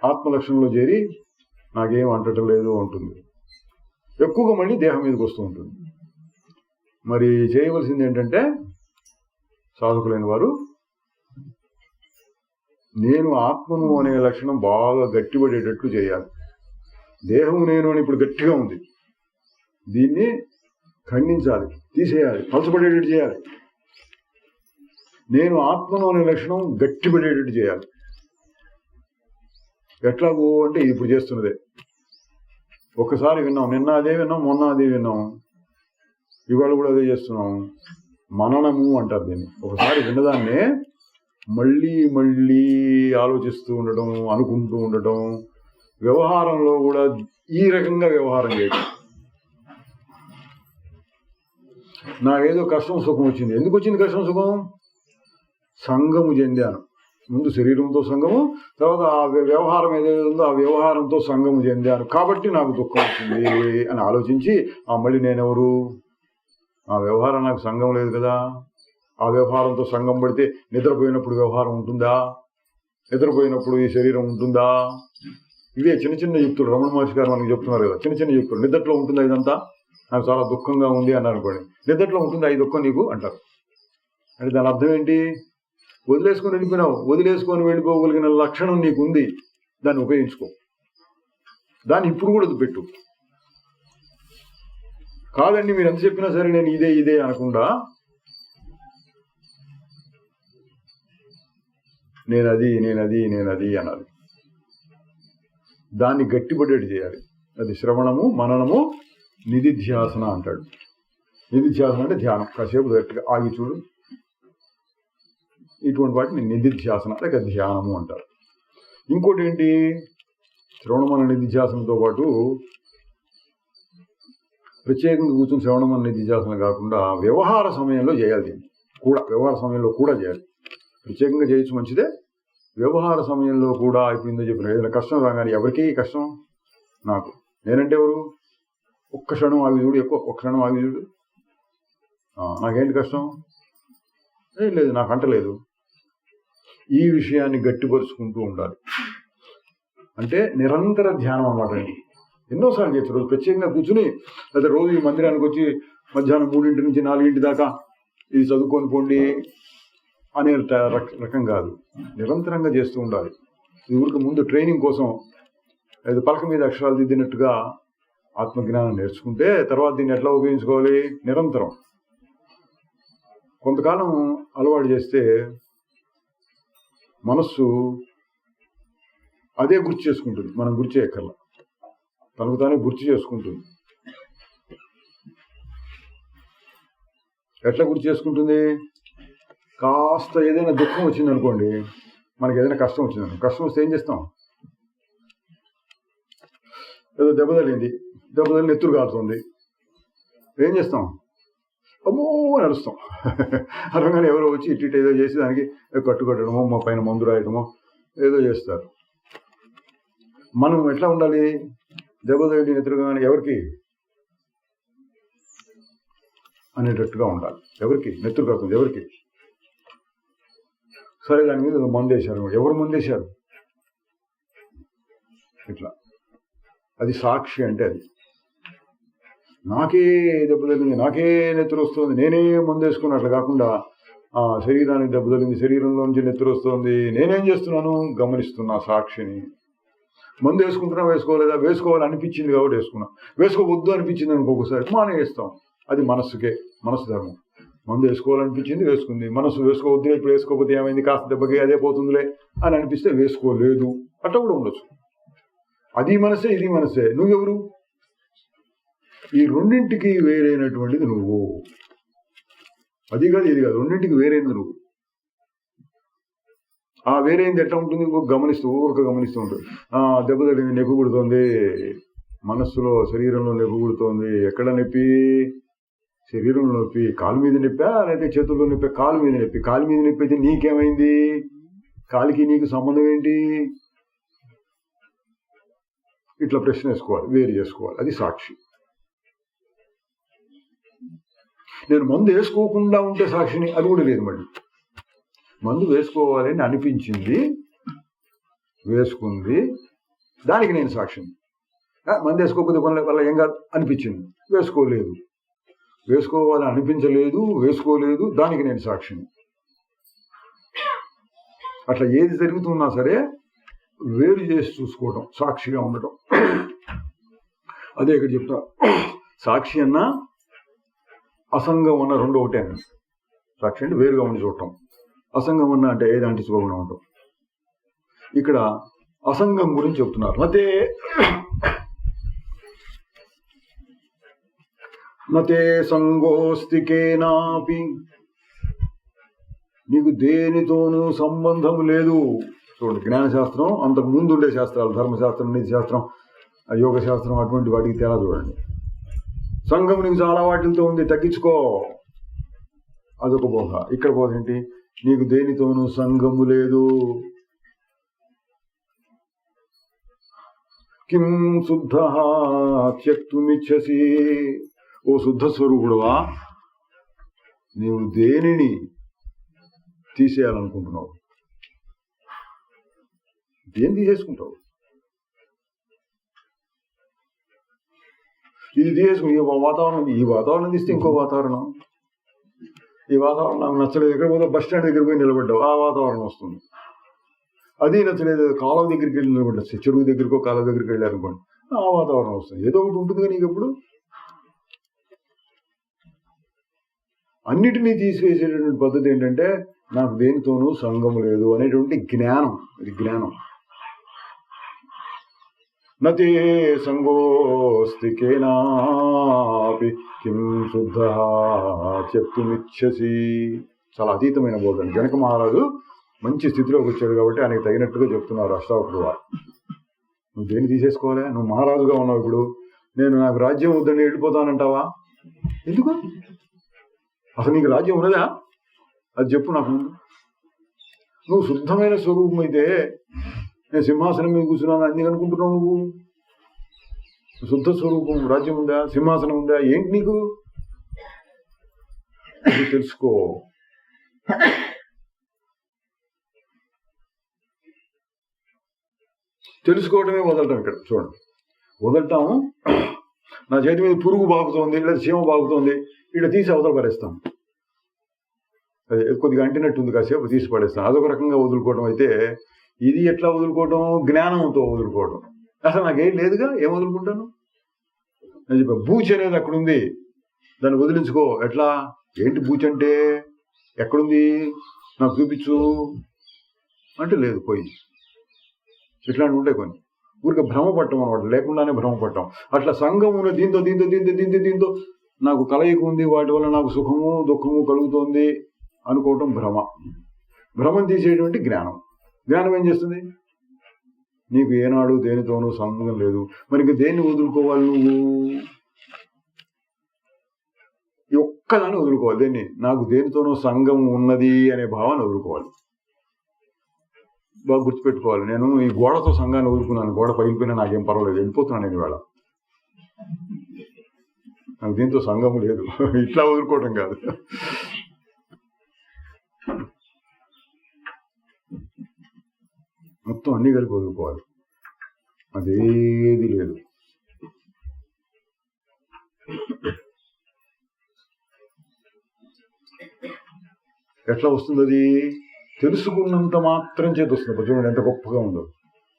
Speaker 1: ఆత్మలక్షణంలో చేరి నాకేం అంటటం లేదు అంటుంది. ఎక్కువగా మళ్ళీ దేహం మీదకి వస్తూ ఉంటుంది. మరి చేయవలసింది ఏంటంటే సాధకులైన వారు నేను ఆత్మను అనే లక్షణం బాగా గట్టిపడేటట్లు చేయాలి. దేహము నేను అని ఇప్పుడు గట్టిగా ఉంది, దీన్ని ఖండించాలి, తీసేయాలి, పలచబడేటట్టు చేయాలి. నేను ఆత్మను అనే లక్షణం గట్టిపడేటట్టు చేయాలి. ఎట్లాగో అంటే ఇప్పుడు చేస్తున్నదే. ఒక్కసారి విన్నాం, నిన్న అదే విన్నాం, మొన్న అదే విన్నాం, ఇవాళ కూడా అదే చేస్తున్నాం. మననము అంటారు దీన్ని. ఒకసారి విన్నదాన్నే మళ్ళీ మళ్ళీ ఆలోచిస్తూ ఉండడం, అనుకుంటూ ఉండటం. వ్యవహారంలో కూడా ఈ రకంగా వ్యవహారం చేయటం. నాకేదో కష్టం సుఖం వచ్చింది. ఎందుకు వచ్చింది కష్టం సుఖం? సంగము చెందాను. ముందు శరీరంతో సంగము, తర్వాత ఆ వ్యవహారం ఏదైతే ఉందో ఆ వ్యవహారంతో సంగము చెందాను, కాబట్టి నాకు దుఃఖం వచ్చింది అని ఆలోచించి మళ్ళీ నేనెవరు? ఆ వ్యవహారం నాకు సంగం లేదు కదా. ఆ వ్యవహారంతో సంగం పడితే నిద్రపోయినప్పుడు వ్యవహారం ఉంటుందా? నిద్రపోయినప్పుడు ఈ శరీరం ఉంటుందా? ఇవే చిన్న చిన్న యుక్తులు. రమణ మహర్షి గారు మనకు చెప్తున్నారు కదా, చిన్న చిన్న యుక్తులు. నిద్రలో ఉంటుందా ఇదంతా? నాకు చాలా దుఃఖంగా ఉంది అన్నారు అనుకోండి, నిద్రలో ఉంటుందా ఈ దుఃఖం నీకు అంటారు. అంటే దాని అర్థం ఏంటి? వదిలేసుకొని వెళ్ళిపోయినావు. వదిలేసుకొని వెళ్ళిపోగలిగిన లక్షణం నీకు ఉంది, దాన్ని ఉపయోగించుకో. దాన్ని ఇప్పుడు కూడా పెట్టు. కాదండి మీరు ఎంత చెప్పినా సరే నేను ఇదే ఇదే అనకుండా నేనది అనాలి. దాన్ని గట్టిపడేట్టు చేయాలి. అది శ్రవణము, మననము, నిధిధ్యాసన అంటాడు. నిధిధ్యాసన అంటే ధ్యానం. కాసేపు గట్టిగా ఆగి చూడు. ఇటువంటి వాటిని నిధిధ్యాసన లేక ధ్యానము అంటారు. ఇంకోటి ఏంటి? శ్రవణమన నిధిధ్యాసనతో పాటు ప్రత్యేకంగా కూర్చొని శ్రవణమన నిధిధ్యాసన కాకుండా వ్యవహార సమయంలో చేయాలి. దీన్ని కూడా వ్యవహార సమయంలో కూడా చేయాలి. ప్రత్యేకంగా చేయొచ్చు, మంచిదే. వ్యవహార సమయంలో కూడా ఇప్పుడు ఇందో చెప్పిన ఏదైనా కష్టం రాగానే, ఎవరికి కష్టం? నాకు. నేనంటే ఎవరు? ఒక్క క్షణం ఆగి చూడు, ఎక్కువ ఒక్క క్షణం ఆగి చూడు. నాకేంటి కష్టం? ఏం లేదు, నాకు అంటలేదు. ఈ విషయాన్ని గట్టిపరుచుకుంటూ ఉండాలి. అంటే నిరంతర ధ్యానం అన్నమాట అండి. ఎన్నోసార్లు చేయొచ్చు. రోజు ప్రత్యేకంగా కూర్చుని, లేదా రోజు ఈ మందిరానికి వచ్చి మధ్యాహ్నం 3 నుంచి 4 దాకా ఇది చదువుకొని పోండి అనే రకం కాదు. నిరంతరంగా చేస్తూ ఉండాలి. ఇది ఊరికి ముందు ట్రైనింగ్ కోసం లేదా పలక మీద అక్షరాలు దిద్దినట్టుగా ఆత్మజ్ఞానం నేర్చుకుంటే తర్వాత దీన్ని ఎట్లా ఉపయోగించుకోవాలి? నిరంతరం కొంతకాలం అలవాటు చేస్తే మనస్సు అదే గుర్తు చేసుకుంటుంది. మనం గుర్తు చేయక్కర్లా, తనకు తానే గుర్తు చేసుకుంటుంది. ఎట్లా గుర్తు చేసుకుంటుంది? కాస్త ఏదైనా దుఃఖం వచ్చింది అనుకోండి, మనకి ఏదైనా కష్టం వచ్చింది, కష్టం వస్తే ఏం చేస్తాం? ఏదో దెబ్బ తగిలింది నెత్తురు కాలుతుంది, ఏం చేస్తాం? అమ్మో అని అరుస్తాం. అనగానే ఎవరో వచ్చి ఇటు ఏదో చేసి దానికి కట్టుకట్టడమో, మా పైన మందు రాయటమో ఏదో చేస్తారు. మనం ఎట్లా ఉండాలి? దెబ్బ తగిలి నెత్తురుగానే ఎవరికి అనేటట్టుగా ఉండాలి. ఎవరికి నెత్తురు కాస్తుంది? ఎవరికి? సరే, దాని మీద మందేశారు. ఎవరు మందేశారు? ఇట్లా అది సాక్షి. అంటే అది నాకే దెబ్బ తగిలింది, నాకే నెత్తురు వస్తుంది, నేనే మందేసుకున్నట్లు కాకుండా శరీరానికి దెబ్బ తగిలింది, శరీరంలోంచి నెత్తురు వస్తుంది, నేనేం చేస్తున్నాను? గమనిస్తున్నా సాక్షిని. మందు వేసుకుంటున్నా, వేసుకోలేదా? వేసుకోవాలనిపించింది కాబట్టి వేసుకున్నా. వేసుకోవద్దు అనిపించింది అనుకోకసారి మానేస్తాం. అది మనస్సుకే, మనస్సు ధర్మం. మందు వేసుకోవాలనిపించింది, వేసుకుంది. మనసు వేసుకోవద్దులే, ఇప్పుడు వేసుకోకపోతే ఏమైంది, కాస్త దెబ్బకి అదే పోతుందిలే అని అనిపిస్తే వేసుకోలేదు. అట్లా కూడా ఉండొచ్చు. అది మనసే, ఇది మనసే. నువ్వెవరు? ఈ రెండింటికి వేరైనటువంటిది నువ్వు. అది కాదు, ఇది కాదు, రెండింటికి వేరైనది నువ్వు. ఆ వేరైంది ఎట్లా ఉంటుంది? ఊరిక గమనిస్తూ ఉంటుంది. దెబ్బ తగిలింది, నొప్పి పుడుతోంది, మనస్సులో శరీరంలో నొప్పి పుడుతోంది. ఎక్కడ నొప్పి? శరీరంలో నొప్పి. కాలు మీద నొప్పా లేకపోతే చేతుల్లో నొప్పి? కాలు మీద నొప్పి. కాలు మీద నొప్పి అయితే నీకేమైంది? కాలికి నీకు సంబంధం ఏంటి? ఇట్లా ప్రశ్న వేసుకోవాలి, వేరు చేసుకోవాలి. అది సాక్షి. నేను మందు వేసుకోకుండా ఉంటే సాక్షిని, అది కూడా లేదు. మళ్ళీ మందు వేసుకోవాలి అని అనిపించింది, వేసుకుంది, దానికి నేను సాక్షిని. మంది వేసుకోకపోతే కొనలే వల్ల ఏం కాదు అనిపించింది, వేసుకోలేదు. వేసుకోవాలని అనిపించలేదు, వేసుకోలేదు, దానికి నేను సాక్షిని. అట్లా ఏది జరుగుతున్నా సరే వేరు చేసి చూసుకోవడం, సాక్షిగా ఉండటం. అదే ఇక్కడ చెప్తా, సాక్షి అన్నా అసంగం అన్న రెండు ఒకటే. సాక్షి అంటే వేరుగా ఉండి చూడటం, అసంగం అన్న అంటే ఏది అంటించుకోకుండా ఉండటం. ఇక్కడ అసంగం గురించి చెప్తున్నారు. నతే సంగోస్తి కేనాపి, నీకు దేనితోనూ సంబంధం లేదు. చూడండి, జ్ఞానశాస్త్రం అంతకు ముందు ఉండే శాస్త్రాలు, ధర్మశాస్త్రం, నీతి శాస్త్రం, యోగ శాస్త్రం, అటువంటి వాటికి తేడా చూడండి. సంఘం నీకు చాలా వాటితో ఉంది, తగ్గించుకో, అదొక బోధ. ఇక్కడ బోధ ఏంటి? నీకు దేనితోనూ సంఘము లేదు. కిం శుద్ధ త్యక్తుమిచ్చసి, ఓ శుద్ధ స్వరూపుడువా, నీవు దేనిని తీసేయాలనుకుంటున్నావు? దేని తీసేసుకుంటావు? ఇది తీసేసుకుని ఈ వాతావరణం తీస్తే ఇంకో వాతావరణం, ఈ వాతావరణం నాకు నచ్చలేదు, ఎక్కడ పోతే బస్ స్టాండ్ దగ్గర పోయి నిలబడ్డావు, ఆ వాతావరణం వస్తుంది. అది నచ్చలేదు, కాలువ దగ్గరికి వెళ్ళి నిలబడ్డా, చెరువు దగ్గరకో కాలువ దగ్గరికి వెళ్ళారనుకోండి, ఆ వాతావరణం వస్తుంది. ఏదో ఒకటి ఉంటుంది నీకు ఎప్పుడు. అన్నిటినీ తీసివేసేటటువంటి పద్ధతి ఏంటంటే, నాకు దేనితోనూ సంగము లేదు అనేటువంటి జ్ఞానం. ఇది జ్ఞానం. నతే సంగోస్తి కేనాపి కిం శుద్ధ త్యక్తుమిచ్చసి. చాలా అతీతమైన బోధన. జనక మహారాజు మంచి స్థితిలోకి వచ్చాడు కాబట్టి ఆయనకు తగినట్టుగా చెప్తున్నారు అష్టావక్రుడు వారు. నువ్వు దేన్ని తీసేసుకోవాలి? నువ్వు మహారాజుగా ఉన్నావు. ఇప్పుడు నాకు రాజ్యం వద్దని వెళ్ళిపోతానంటావా? ఎందుకు? అసలు నీకు రాజ్యం ఉన్నదా? అది చెప్పు నాకు. నువ్వు శుద్ధమైన స్వరూపం అయితే నేను సింహాసనం మీద కూర్చున్నాను అన్ని అనుకుంటున్నావు. నువ్వు శుద్ధ స్వరూపం, రాజ్యం ఉందా, సింహాసనం ఉందా, ఏంటి నీకు? తెలుసుకో. తెలుసుకోవటమే వదలటం. ఇక్కడ చూడండి, వదలటం, నా చేతి మీద పురుగు బాగుతోంది లేదా చీమ బాగుతోంది, ఇక్కడ తీసి అవతల పడేస్తాం. అది కొద్దిగా అంటినట్టుంది, కాసేపు తీసి పడేస్తాం. అదొక రకంగా వదులుకోవడం. అయితే ఇది ఎట్లా వదులుకోవటం? జ్ఞానంతో వదులుకోవడం. అసలు నాకేం లేదుగా, ఏం వదులుకుంటాను? నేను చెప్పా, బూచి అనేది అక్కడ ఉంది, దాన్ని వదిలించుకో. ఎట్లా? ఏంటి బూచి అంటే? ఎక్కడుంది? నాకు చూపించు అంటే లేదు, పోయింది. ఇట్లాంటివి ఉంటాయి కొన్ని. ఊరికే భ్రమపట్టం అనమాట, లేకుండానే భ్రమపట్టం. అట్లా సంఘం ఉన్న దీంతో దీంతో దీంతో దీంతో దీంతో నాకు కలయిక ఉంది, వాటి వల్ల నాకు సుఖము దుఃఖము కలుగుతోంది అనుకోవటం భ్రమ. భ్రమం తీసేటువంటి జ్ఞానం. జ్ఞానం ఏం చేస్తుంది? నీకు ఏనాడు దేనితోనూ సంబంధం లేదు. మరి ఇంక దేన్ని వదులుకోవాలి నువ్వు? ఈ ఒక్కదాన్ని వదులుకోవాలి. దేన్ని? నాకు దేనితోనూ సంఘం ఉన్నది అనే భావాన్ని వదులుకోవాలి. బాగా గుర్తుపెట్టుకోవాలి. నేను ఈ గోడతో సంఘాన్ని వదులుకున్నాను, గోడ పగిలిపోయినా నాకేం పర్వాలేదు, వెళ్ళిపోతున్నాను నేను ఇవాళ, నాకు దీంతో సంఘము లేదు. ఇట్లా వదులుకోవటం కాదు. మొత్తం అన్ని కలిపి వదులుకోవాలి. అదేది లేదు. ఎట్లా వస్తుంది అది? తెలుసుకున్నంత మాత్రం చేతి వస్తుంది. చూడండి ఎంత గొప్పగా ఉందో.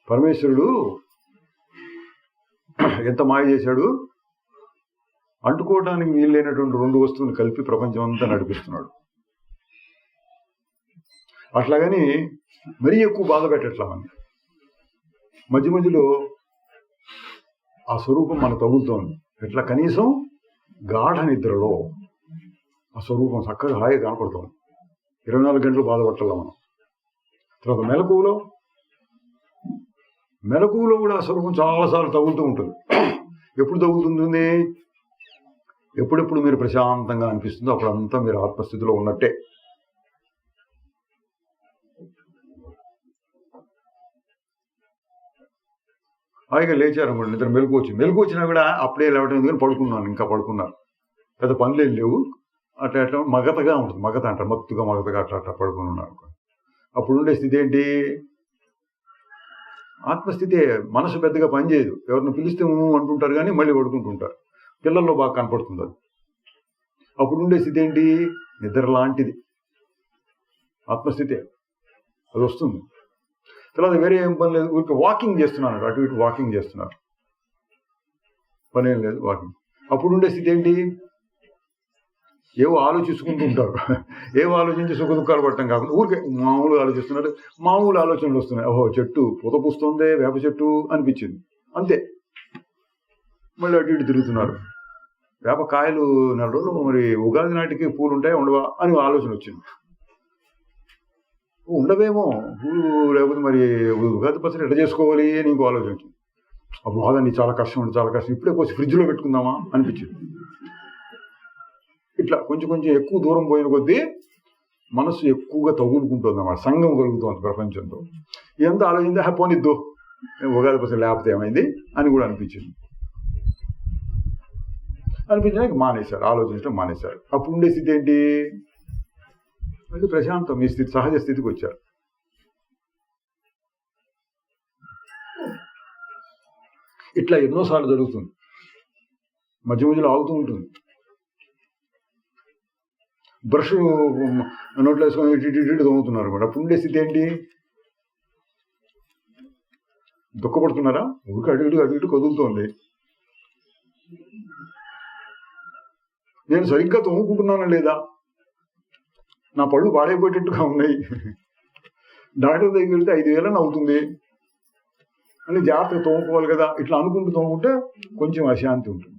Speaker 1: పరమేశ్వరుడు ఎంత మాయ చేశాడు. అంటుకోవడానికి వీలైనటువంటి రెండు వస్తువులు కలిపి ప్రపంచం అంతా నడిపిస్తున్నాడు. అట్లాగని మరీ ఎక్కువ బాధ పెట్టట్లా అని. మధ్య మధ్యలో ఆ స్వరూపం మనకు తగులుతోంది. ఎట్లా? కనీసం గాఢ నిద్రలో ఆ స్వరూపం చక్కగా హాయిగా కనపడుతోంది. 24 గంటలు బాధపట్టాల మనం. తర్వాత మెలకువలో కూడా ఆ స్వరూపం చాలాసార్లు తగులుతూ ఉంటుంది. ఎప్పుడు తగులుతుంది? ఎప్పుడెప్పుడు మీరు ప్రశాంతంగా అనిపిస్తుందో అప్పుడంతా మీరు ఆత్మస్థితిలో ఉన్నట్టే. హాయిగా లేచారనుకోండి, నిద్ర మెలకు వచ్చినా కూడా అప్పుడే లేవటం ఎందుకని పడుకున్నాను, ఇంకా పడుకున్నారు, పెద్ద పనులు ఏం లేవు, అట్లా అట్లా మగతగా ఉంటుంది. మగత అంటారు, మత్తుగా అట్లా అట్లా పడుకుని ఉన్నారు. అప్పుడు ఉండే స్థితి ఏంటి? ఆత్మస్థితే. మనసు పెద్దగా పనిచేయదు. ఎవరిని పిలిస్తే అంటుంటారు కానీ మళ్ళీ పడుకుంటుంటారు. పిల్లల్లో బాగా కనపడుతుంది అది. అప్పుడు ఉండే స్థితి ఏంటి? నిద్ర లాంటిది ఆత్మస్థితే. అది వస్తుంది. తర్వాత వేరే ఏం పని లేదు, ఊరికి వాకింగ్ చేస్తున్నారు, అటు ఇటు వాకింగ్ చేస్తున్నారు, పనేం లేదు వాకింగ్. అప్పుడు ఉండే స్థితి ఏంటి? ఏవో ఆలోచించుకుంటూ ఉంటారు. ఏవో ఆలోచించి సుఖ దుఃఖాలు పడటం కాకుండా ఊరికే మామూలుగా ఆలోచిస్తున్నారు. మామూలు ఆలోచనలు వస్తున్నాయి. ఓహో చెట్టు పూత పూస్తుందే, వేప చెట్టు అనిపించింది, అంతే. మళ్ళీ అటు ఇటు తిరుగుతున్నారు. వేప కాయలు 4 రోజులు, మరి ఉగాది నాటికి పూలు ఉంటాయా ఉండవా అని ఆలోచన వచ్చింది. ఉండవేమో పూలు, లేకపోతే మరి ఉగాది పచ్చడి ఎట్లా చేసుకోవాలి అని ఇంకో ఆలోచన వచ్చింది. అప్పుడు బాధండి, చాలా కష్టం అండి, చాలా కష్టం, ఇప్పుడే కోసి ఫ్రిడ్జ్లో పెట్టుకుందామా అనిపించింది. ఇట్లా కొంచెం కొంచెం ఎక్కువ దూరం పోయిన కొద్దీ మనసు ఎక్కువగా తగులుకుంటుంది అన్నమాట, సంఘం కలుగుతుంది ప్రపంచంతో. ఎంత ఆలోచించి పోనిద్దు ఉగాది పచ్చడి లేకపోతే ఏమైంది అని కూడా అనిపించింది. అనిపించడానికి మానేశారు, ఆలోచించడం మానేశారు. అప్పుడు ఉండే స్థితి ఏంటి? మళ్ళీ ప్రశాంతం, మీ స్థితి సహజ స్థితికి వచ్చారు. ఇట్లా ఎన్నోసార్లు జరుగుతుంది, మధ్య మధ్యలో ఆగుతూ ఉంటుంది. బ్రష్ నోట్లో వేసుకొని ఇటు తోముతున్నారు కూడా. అప్పుడు ఉండే స్థితి ఏంటి? దుఃఖపడుతున్నారా? ఊరికి అటు ఇటు కదులుతోంది. నేను సరిగ్గా తోముకుంటున్నానా లేదా? నా పళ్ళు పాడైపోయేటట్టుగా ఉన్నాయి. డాక్టర్ దగ్గరికి వెళ్తే 5,000 అవుతుంది అని జాగ్రత్తగా తోముకోవాలి కదా. ఇట్లా అనుకుంటూ తోముకుంటే కొంచెం అశాంతి ఉంటుంది.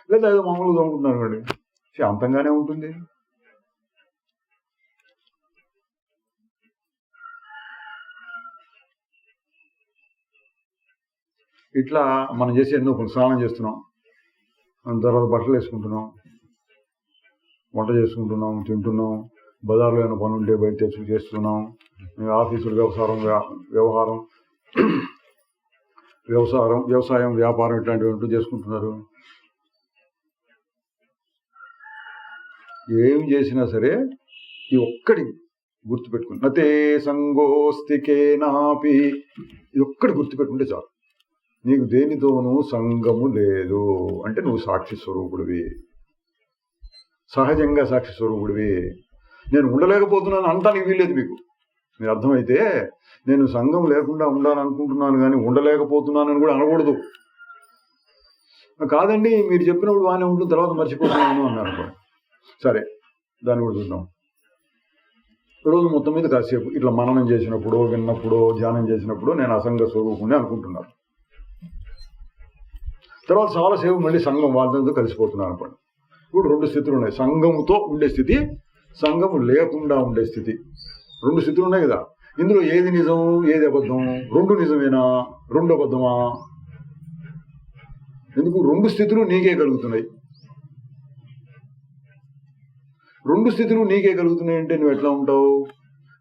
Speaker 1: లేదా ఏదో మామూలుగా తోముకుంటున్నారు అండి, శాంతంగానే ఉంటుంది. ఇట్లా మనం చేసి ఎన్నో స్నానం చేస్తున్నాం, తర్వాత బట్టలు వేసుకుంటున్నాం, వంట చేసుకుంటున్నాం, తింటున్నాం, బజార్లో ఏమైనా పని ఉంటే బయట తెచ్చి చేస్తున్నాం, ఆఫీసులు వ్యవసాయం వ్యాపారం ఇట్లాంటివి ఉంటూ చేసుకుంటున్నారు. ఏం చేసినా సరే ఈ ఒక్కటి గుర్తుపెట్టుకుని, నతే సంగోస్తికేనాపి, ఇది ఒక్కటి గుర్తుపెట్టుకుంటే చాలు. నీకు దేనితోనూ సంగము లేదు అంటే నువ్వు సాక్షి స్వరూపుడివి, సహజంగా సాక్షి స్వరూపుడివి. నేను ఉండలేకపోతున్నాను అంటానికి వీల్లేదు మీకు. మీరు అర్థమైతే నేను సంఘం లేకుండా ఉండాలనుకుంటున్నాను కానీ ఉండలేకపోతున్నానని కూడా అనకూడదు. కాదండి మీరు చెప్పినప్పుడు బాగానే ఉంటుంది, తర్వాత మర్చిపోతున్నాను అన్నారు. సరే, దాన్ని కూడా చూద్దాం. రోజు మొత్తం మీద కాసేపు ఇట్లా మననం చేసినప్పుడు, విన్నప్పుడు, ధ్యానం చేసినప్పుడు నేను అసంగ స్వరూపుణ్ణి అనుకుంటున్నాను. తర్వాత చాలాసేపు మళ్ళీ సంఘం వాళ్ళతో కలిసిపోతున్నాను అనుకోండి. ఇప్పుడు 2 స్థితులు ఉన్నాయి, సంఘముతో ఉండే స్థితి, సంఘము లేకుండా ఉండే స్థితి. 2 స్థితులు ఉన్నాయి కదా. ఇందులో ఏది నిజం, ఏది అబద్ధం? 2 నిజమేనా, 2 అబద్ధమా? ఎందుకు 2 స్థితులు నీకే కలుగుతున్నాయి. 2 స్థితులు నీకే కలుగుతున్నాయి అంటే నువ్వు ఎట్లా ఉంటావు?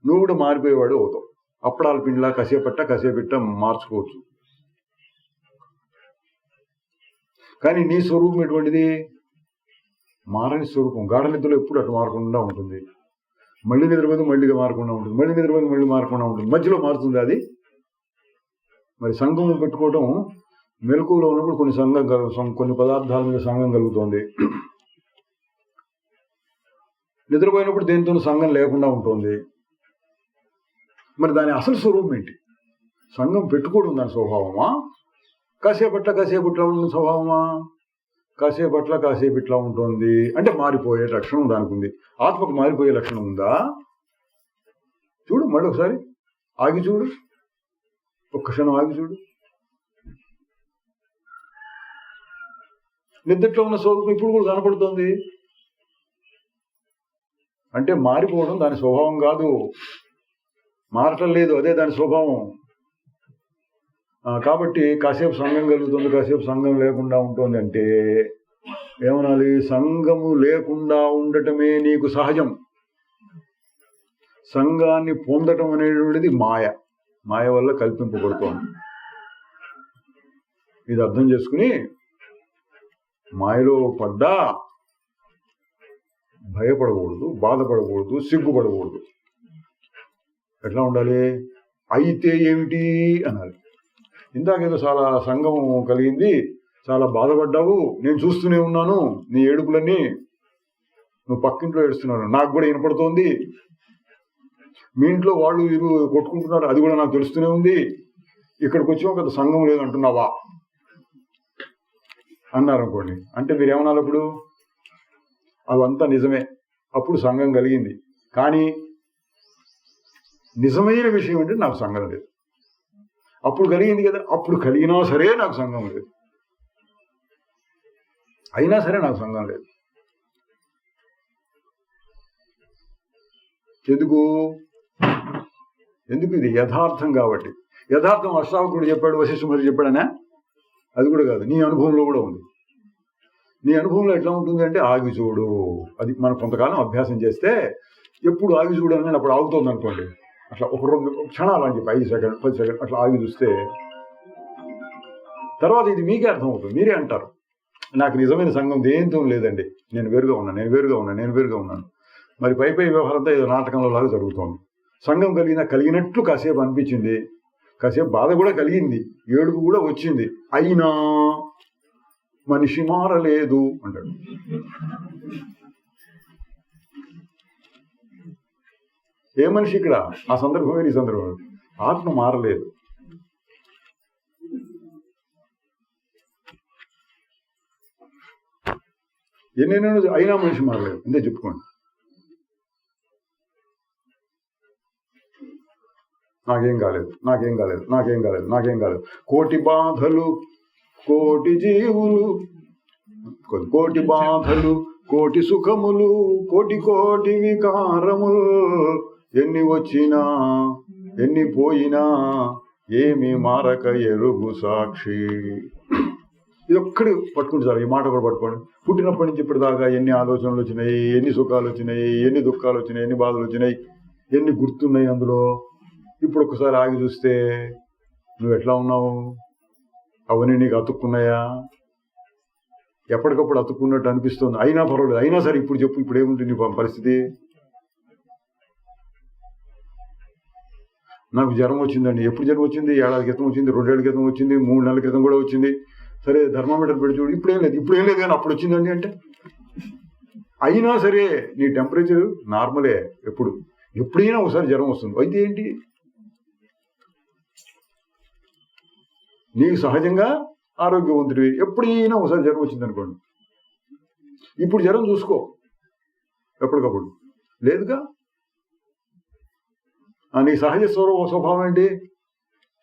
Speaker 1: నువ్వు కూడా మారిపోయేవాడు అవుతావు. అప్పడాల పిండిలా కసేపెట్ట మార్చుకోవచ్చు. కానీ నీ స్వరూపం ఎటువంటిది? మారని స్వరూపం. గాఢ నిద్రలో ఎప్పుడు అటు మారకుండా ఉంటుంది, మళ్ళీ నిద్రపోతే మళ్ళీగా మారకుండా ఉంటుంది, మళ్ళీ నిద్రపోతే మళ్ళీ మారకుండా ఉంటుంది, మధ్యలో మారుతుంది అది. మరి సంఘం పెట్టుకోవడం, మెలకువలో ఉన్నప్పుడు కొన్ని పదార్థాల మీద సంఘం కలుగుతుంది, నిద్రపోయినప్పుడు దేనితో సంఘం లేకుండా ఉంటుంది. మరి దాని అసలు స్వరూపం ఏంటి? సంఘం పెట్టుకోవడం దాని స్వభావమా, కాసేపు ఇట్లా ఉన్న స్వభావమా? కాసేపు ఇట్లా ఉంటుంది అంటే మారిపోయే లక్షణం దానికి ఉంది. ఆత్మకు మారిపోయే లక్షణం ఉందా? చూడు, మళ్ళీ ఒకసారి ఆగి చూడు, ఒక్క క్షణం ఆగి చూడు. నిద్రలో ఉన్న స్వరూపం ఇప్పుడు కూడా కనపడుతుంది అంటే మారిపోవడం దాని స్వభావం కాదు, మారటం లేదు, అదే దాని స్వభావం. కాబట్టి కాసేపు సంఘం కలుగుతుంది, కాసేపు సంఘం లేకుండా ఉంటుంది అంటే ఏమనాలి? సంఘము లేకుండా ఉండటమే నీకు సహజం. సంఘాన్ని పొందటం అనేటువంటిది మాయ వల్ల కల్పింపబడుతోంది. ఇది అర్థం చేసుకుని మాయలో పడ్డా భయపడకూడదు, బాధపడకూడదు, సిగ్గుపడకూడదు. ఎట్లా ఉండాలి? అయితే ఏమిటి అనాలి. ఇందాకేదో చాలా సంఘం కలిగింది, చాలా బాధపడ్డావు, నేను చూస్తూనే ఉన్నాను నీ ఏడుపులన్నీ, నువ్వు పక్కింట్లో ఏడుస్తున్నాను నాకు కూడా వినపడుతోంది, మీ ఇంట్లో వాళ్ళు వీరు కొట్టుకుంటున్నారు అది కూడా నాకు తెలుస్తూనే ఉంది, ఇక్కడికి వచ్చి ఒక సంఘం లేదంటున్నావా అన్నారు అనుకోండి. అంటే మీరు ఏమన్నారు అప్పుడు? అవంతా నిజమే, అప్పుడు సంఘం కలిగింది, కానీ నిజమైన విషయం అంటే నాకు సంఘం లేదు. అప్పుడు కలిగింది కదా, అప్పుడు కలిగినా సరే నాకు సంఘం లేదు, అయినా సరే నాకు సంఘం లేదు. ఎందుకు ఇది యథార్థం కాబట్టి. యథార్థం అష్టావకుడు చెప్పాడు, వశిష్ఠ మహర్షి చెప్పాడనే అది కూడా కాదు, నీ అనుభవంలో కూడా ఉంది. నీ అనుభవంలో ఎట్లా ఉంటుంది అంటే ఆగి చూడు, అది మనం కొంతకాలం అభ్యాసం చేస్తే ఎప్పుడు ఆగి చూడు అని అప్పుడు ఆగుతుంది అనుకోండి, అట్లా ఒక 2 క్షణాలు అని చెప్పి 5 సెకండ్ 10 సెకండ్ అట్లా ఆగి చూస్తే తర్వాత ఇది మీకే అర్థం అవుతుంది. మీరే అంటారు నాకు నిజమైన సంఘం దేంతో లేదండి, నేను వేరుగా ఉన్నాను. మరి పై వ్యవహారంతో ఏదో నాటకంలో లాగా జరుగుతోంది. సంఘం కలిగినట్లు కాసేపు అనిపించింది, కాసేపు బాధ కూడా కలిగింది, ఏడుపు కూడా వచ్చింది, అయినా మనిషి మారలేదు అంటాడు. ఏ మనిషి ఇక్కడ? ఆ సందర్భమే ఈ సందర్భం. ఆత్మ మారలేదు. ఎన్నెన్నో అయినా మనిషి మారలేదు, అంతే చెప్పుకోండి. నాకేం కాలేదు. కోటి బాధలు, కోటి జీవులు, కోటి బాధలు, కోటి సుఖములు, కోటి వికారములు, ఎన్ని వచ్చినా ఎన్ని పోయినా ఏమి మారక ఎరుగు సాక్షి. ఇది ఒక్కడి పట్టుకుంటే చాలు, ఈ మాట కూడా పట్టుకోండి. పుట్టినప్పటి నుంచి ఇప్పటిదాకా ఎన్ని ఆలోచనలు వచ్చినాయి, ఎన్ని సుఖాలు వచ్చినాయి, ఎన్ని దుఃఖాలు వచ్చినాయి, ఎన్ని బాధలు వచ్చినాయి, ఎన్ని గుర్తున్నాయి అందులో. ఇప్పుడు ఒకసారి ఆగి చూస్తే నువ్వు ఎట్లా ఉన్నావు? అవన్నీ నీకు అతుక్కున్నాయా? ఎప్పటికప్పుడు అతుక్కున్నట్టు అనిపిస్తుంది, అయినా పర్వాలేదు, అయినా సరే ఇప్పుడు చెప్పు, ఇప్పుడు ఏముంటుంది నీ పరిస్థితి? నాకు జ్వరం వచ్చిందండి. ఎప్పుడు జ్వరం వచ్చింది? 1 ఏడాది క్రితం వచ్చింది, 2 ఏళ్ల క్రితం వచ్చింది, 3 నెలల క్రితం కూడా వచ్చింది. సరే థర్మామీటర్ పెట్టి చూడు, ఇప్పుడేం లేదు కానీ అప్పుడు వచ్చిందండి అంటే, అయినా సరే నీ టెంపరేచర్ నార్మలే. ఎప్పుడైనా ఒకసారి జ్వరం వస్తుంది, అయితే ఏంటి? నీకు సహజంగా ఆరోగ్యవంతుడివి, ఎప్పుడైనా ఒకసారి జ్వరం వచ్చింది అనుకోండి. ఇప్పుడు జ్వరం చూసుకో ఎప్పటికప్పుడు, లేదుగా. నీ సహజ స్వభావం ఏంటి?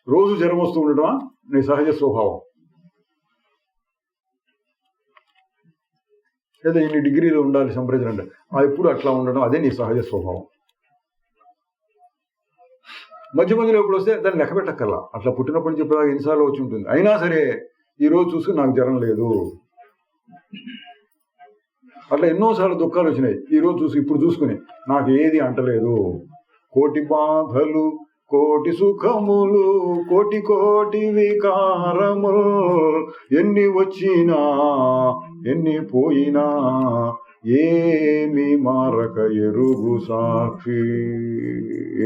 Speaker 1: రోజు జ్వరం వస్తూ ఉండటమా నీ సహజ స్వభావం? లేదా ఇన్ని డిగ్రీలో ఉండాలి టెంపరేచర్ అంటే ఎప్పుడు అట్లా ఉండడం, అదే నీ సహజ స్వభావం. మధ్యలో ఎప్పుడు వస్తే దాన్ని లెక్క పెట్టక్కర్లా, అట్లా పుట్టినప్పటి నుంచి చెప్పేదాకా ఎన్నిసార్లు వచ్చి ఉంటుంది. అయినా సరే ఈ రోజు చూసుకుని నాకు జ్వరం లేదు. అట్లా ఎన్నోసార్లు దుఃఖాలు వచ్చినాయి, ఈ రోజు ఇప్పుడు చూసుకుని నాకు ఏది అంటలేదు. కోటి బాధలు, కోటి సుఖములు, కోటి వికారములు, ఎన్ని వచ్చినా ఎన్ని పోయినా ఏమి మారక ఎరుగు సాక్షి.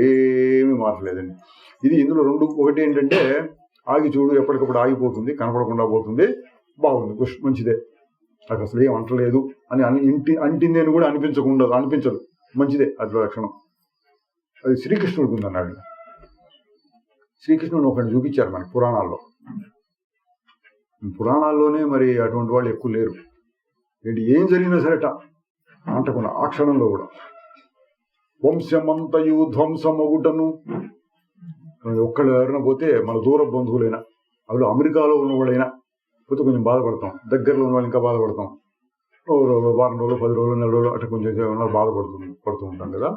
Speaker 1: ఏమి మారలేదండి. ఇది ఇందులో 2. ఒకటి ఏంటంటే ఆగి చూడు, ఎప్పటికప్పుడు ఆగిపోతుంది, కనపడకుండా పోతుంది, బాగుంది, మంచిదే, నాకు అసలు ఏం అంటలేదు అని అంటింది అని కూడా అనిపించదు, మంచిదే. అది లక్షణం. అది శ్రీకృష్ణుడికి ఉందన్నాడు. శ్రీకృష్ణుడిని ఒకటి చూపించారు మనకి పురాణాల్లోనే. మరి అటువంటి వాళ్ళు ఎక్కువ లేరు. ఏంటి ఏం జరిగినా సరేట అంటకుండా ఆ క్షణంలో కూడా వంశమంతయు ధ్వంసమగుటను. ఒక్కళ్ళు ఎవరైనా పోతే మన దూర బంధువులైనా, అవి అమెరికాలో ఉన్నవాళ్ళైనా పోతే కొంచెం బాధపడతాం, దగ్గరలో ఉన్న వాళ్ళు ఇంకా బాధపడతాం. వారం రోజులు, 10 రోజులు, 4 రోజులు అట్లా కొంచెం పడుతూ ఉంటాం కదా.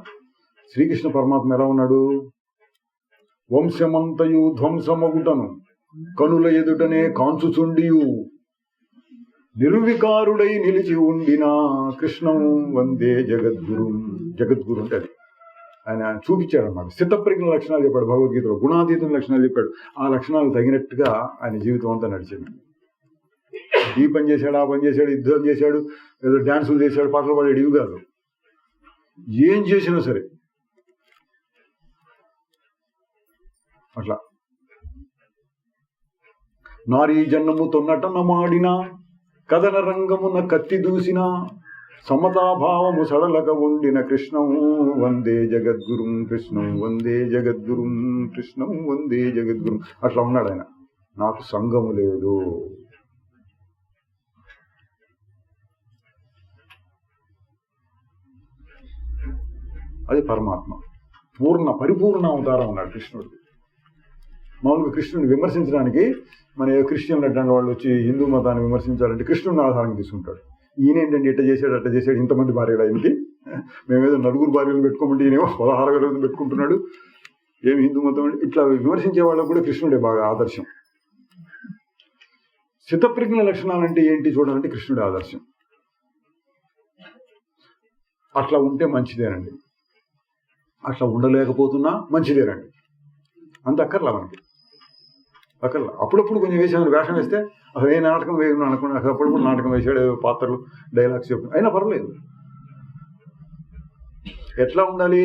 Speaker 1: శ్రీకృష్ణ పరమాత్మ ఎలా ఉన్నాడు? వంశమంతయు ధ్వంసమగుటను కనుల ఎదుటనే కాంచుచుండియు నిర్వికారుడై నిలిచి ఉండిన కృష్ణం వందే జగద్గురు. జగద్గురు అంటే అది ఆయన చూపించాడు అన్నమాట. స్థితప్రజ్ఞ లక్షణాలు చెప్పాడు భగవద్గీతలో, గుణాతీతం లక్షణాలు చెప్పాడు. ఆ లక్షణాలు తగినట్టుగా ఆయన జీవితం అంతా నడిచింది. ఈ పని చేశాడు, ఆ పని చేశాడు, యుద్ధం చేశాడు, ఏదో డాన్సులు చేశాడు, పాటలు పాడాడు, ఇవి కాదు. ఏం చేసినా సరే అట్లా నారీ జన్మముతో నటన మాడిన కథన రంగమున కత్తి దూసిన సమతాభావము సడలక ఉండిన కృష్ణం వందే జగద్గురుం కృష్ణం వందే జగద్గురుం కృష్ణం వందే జగద్గురుం అట్లా ఉన్నాడు ఆయన. నాకు సంఘము లేదు. అది పరమాత్మ పరిపూర్ణ అవతారం ఉన్నాడు కృష్ణుడు. మామూలుగా కృష్ణుని విమర్శించడానికి మన క్రిస్టియన్లు అట్లాంటి వాళ్ళు వచ్చి హిందూ మతాన్ని విమర్శించాలంటే కృష్ణుని ఆధారంగా తీసుకుంటాడు. ఈయనేంటండి ఇట్లా చేశాడు ఇంతమంది భార్యలు ఆయనకి, మేమేదో 4 భార్యలు పెట్టుకోమంటే ఈయనేమో 16 పెట్టుకుంటున్నాడు, ఏమి హిందూ మతం అంటే ఇట్లా విమర్శించే వాళ్ళకు కూడా కృష్ణుడే బాగా ఆదర్శం. స్థితప్రజ్ఞ లక్షణాలు అంటే ఏంటి చూడాలంటే కృష్ణుడే ఆదర్శం. అట్లా ఉంటే మంచిదేనండి, అట్లా ఉండలేకపోతున్నా మంచిదేనండి, అంత అక్కర్లా మనకి. అక్కర్లా అప్పుడప్పుడు కొంచెం వేషం వేస్తే అసలు ఏ నాటకం వేయను అనుకున్నా, అప్పుడప్పుడు నాటకం వేసాడు, పాత్రలు డైలాగ్స్ చెప్పు అయినా పర్లేదు. ఎట్లా ఉండాలి?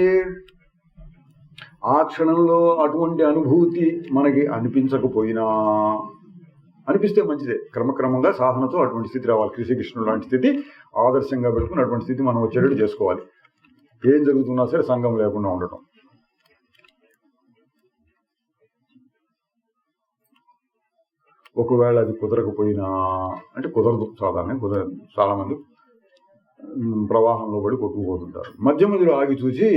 Speaker 1: ఆ క్షణంలో అటువంటి అనుభూతి మనకి అనిపించకపోయినా, అనిపిస్తే మంచిదే. క్రమక్రమంగా సాధనతో అటువంటి స్థితి రావాలి. శ్రీకృష్ణుడు లాంటి స్థితి ఆదర్శంగా పెట్టుకుని అటువంటి స్థితి మనం వచ్చేటట్టు చేసుకోవాలి. ఏం జరుగుతున్నా సరే సంఘం లేకుండా ఉండటం. ఒకవేళ అది కుదరకపోయినా, అంటే కుదరదు, కుదరదు. చాలా మంది ప్రవాహంలో పడి కొట్టుకుపోతుంటారు. మధ్య మధ్యలో ఆగి చూసి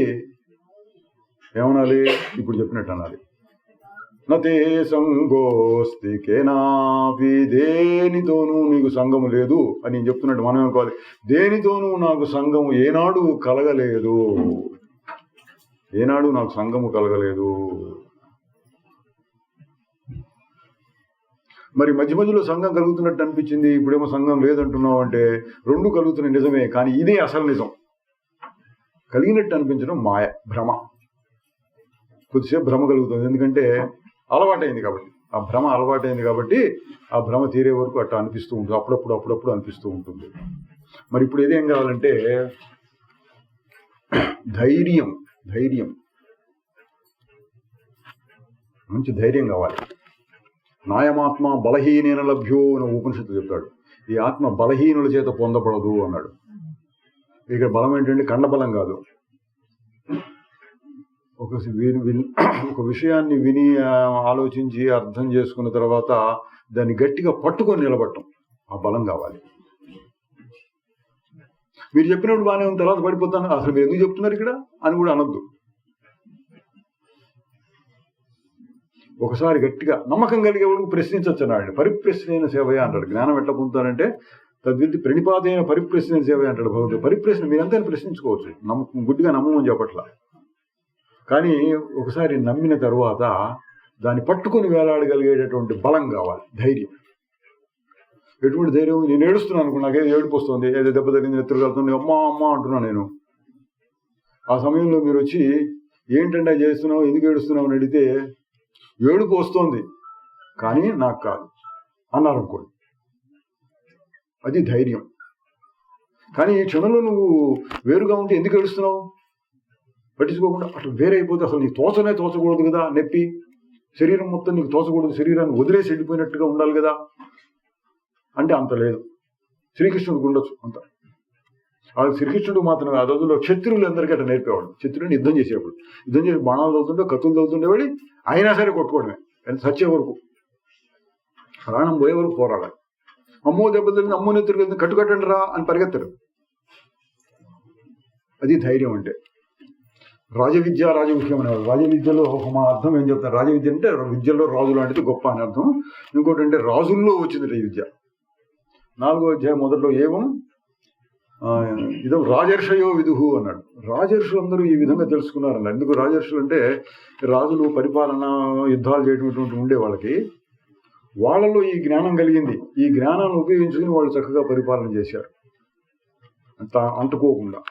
Speaker 1: ఏమనాలి? ఇప్పుడు చెప్పినట్టు అనాలి. నతే సంగోస్తి కేనాపి, దేనితోనూ నీకు సంఘము లేదు అని నేను చెప్తున్నట్టు మనం అనుకోవాలి. దేనితోనూ నాకు సంఘము ఏనాడు కలగలేదు, ఏనాడు నాకు సంఘము కలగలేదు. మరి మధ్య మధ్యలో సంఘం కలుగుతున్నట్టు అనిపించింది, ఇప్పుడేమో సంఘం లేదంటున్నావు అంటే 2 కలుగుతున్నాయి నిజమే, కానీ ఇదే అసలు నిజం. కలిగినట్టు అనిపించడం మాయ, భ్రమ. కొద్దిసేపు భ్రమ కలుగుతుంది, ఎందుకంటే అలవాటైంది కాబట్టి. ఆ భ్రమ అలవాటైంది కాబట్టి ఆ భ్రమ తీరే వరకు అట్లా అనిపిస్తూ ఉంటుంది, అప్పుడప్పుడు అనిపిస్తూ ఉంటుంది. మరి ఇప్పుడు ఇదేం కావాలంటే ధైర్యం, మంచి ధైర్యం కావాలి. నాయమాత్మ బలహీనేన లభ్యో అని ఉపనిషత్తు చెప్తాడు. ఈ ఆత్మ బలహీనుల చేత పొందపడదు అన్నాడు. ఇక్కడ బలం ఏంటంటే కండబలం కాదు. ఒక విషయాన్ని విని ఆలోచించి అర్థం చేసుకున్న తర్వాత దాన్ని గట్టిగా పట్టుకొని నిలబడటం, ఆ బలం కావాలి. మీరు చెప్పినప్పుడు బాగానే ఉంది, తర్వాత పడిపోతాను, అసలు మీరు ఎందుకు చెప్తున్నారు ఇక్కడ అని కూడా అనొద్దు. ఒకసారి గట్టిగా నమ్మకం కలిగే వాళ్ళకు ప్రశ్నించవచ్చు అన్నాడు. పరిప్రశ్నైన సేవయ అంటాడు. జ్ఞానం ఎట్లా పొందుతారంటే తద్విధి ప్రణిపాతైన పరిప్రశ్నైన సేవయ అంటాడు భగవంతుడు. పరిప్రశ్న మీరంతా ప్రశ్నించుకోవచ్చు, నమ్మకం గుడ్డిగా నమ్మమని చెప్పట్లా. కానీ ఒకసారి నమ్మిన తరువాత దాన్ని పట్టుకుని వేలాడగలిగేటటువంటి బలం కావాలి, ధైర్యం. ఎటువంటి ధైర్యం? నేను ఏడుస్తున్నాను అనుకో, నాకేదో ఏడుపు వస్తుంది, ఏదో దెబ్బ తగిలింది, నెత్తురుగలుతుంది, అమ్మ అంటున్నాను నేను. ఆ సమయంలో మీరు వచ్చి ఏంటంటే చేస్తున్నావు, ఎందుకు ఏడుస్తున్నావు అని అడిగితే ఏడుపు వస్తోంది కానీ నాకు కాదు అన్నారు అనుకోండి, అది ధైర్యం. కానీ ఈ క్షణంలో నువ్వు వేరుగా ఉంటే ఎందుకు ఏడుస్తున్నావు పట్టించుకోకుండా అట్లా వేరైపోతే అసలు నీకు తోచకూడదు కదా, నొప్పి శరీరం మొత్తం నీకు తోచకూడదు, శరీరాన్ని వదిలేసి వెళ్ళిపోయినట్టుగా ఉండాలి కదా అంటే అంత లేదు. శ్రీకృష్ణుడికి ఉండొచ్చు అంత. ఆ శ్రీకృష్ణుడు మాత్రం ఆ రోజుల్లో క్షత్రువులు అందరికీ అట్లా నేర్పేవాడు. క్షత్రుని యుద్ధం చేసి బాణాలు తగ్గుతుంటే కత్తులు తగ్గుతుండేవాడి, అయినా సరే కొట్టుకోవడమే, సచ్చే వరకు, ప్రాణం పోయే వరకు పోరాడాలి. అమ్మో దెబ్బతింది, అమ్మో నెత్తురు కట్టుకట్టండి రా అని పరిగెత్తరు. అది ధైర్యం అంటే. రాజవిద్య రాజముఖ్యం అనేవాడు. రాజవిద్యలో మా అర్థం ఏం చెప్తారు? రాజవిద్య అంటే విద్యలో రాజు లాంటిది గొప్ప అని అర్థం. ఇంకోటి అంటే రాజుల్లో వచ్చింది ఈ విద్య. 4వ అధ్యాయం మొదట్లో ఏవం ఇదో రాజర్షయో విదుహు అన్నాడు. రాజర్షులు అందరూ ఈ విధంగా తెలుసుకున్నారన్నారు. ఎందుకు రాజర్షులు అంటే రాజులు పరిపాలన యుద్ధాలు చేయటం ఉండే వాళ్ళకి, వాళ్ళలో ఈ జ్ఞానం కలిగింది. ఈ జ్ఞానాన్ని ఉపయోగించుకుని వాళ్ళు చక్కగా పరిపాలన చేశారు అంటుకోకుండా.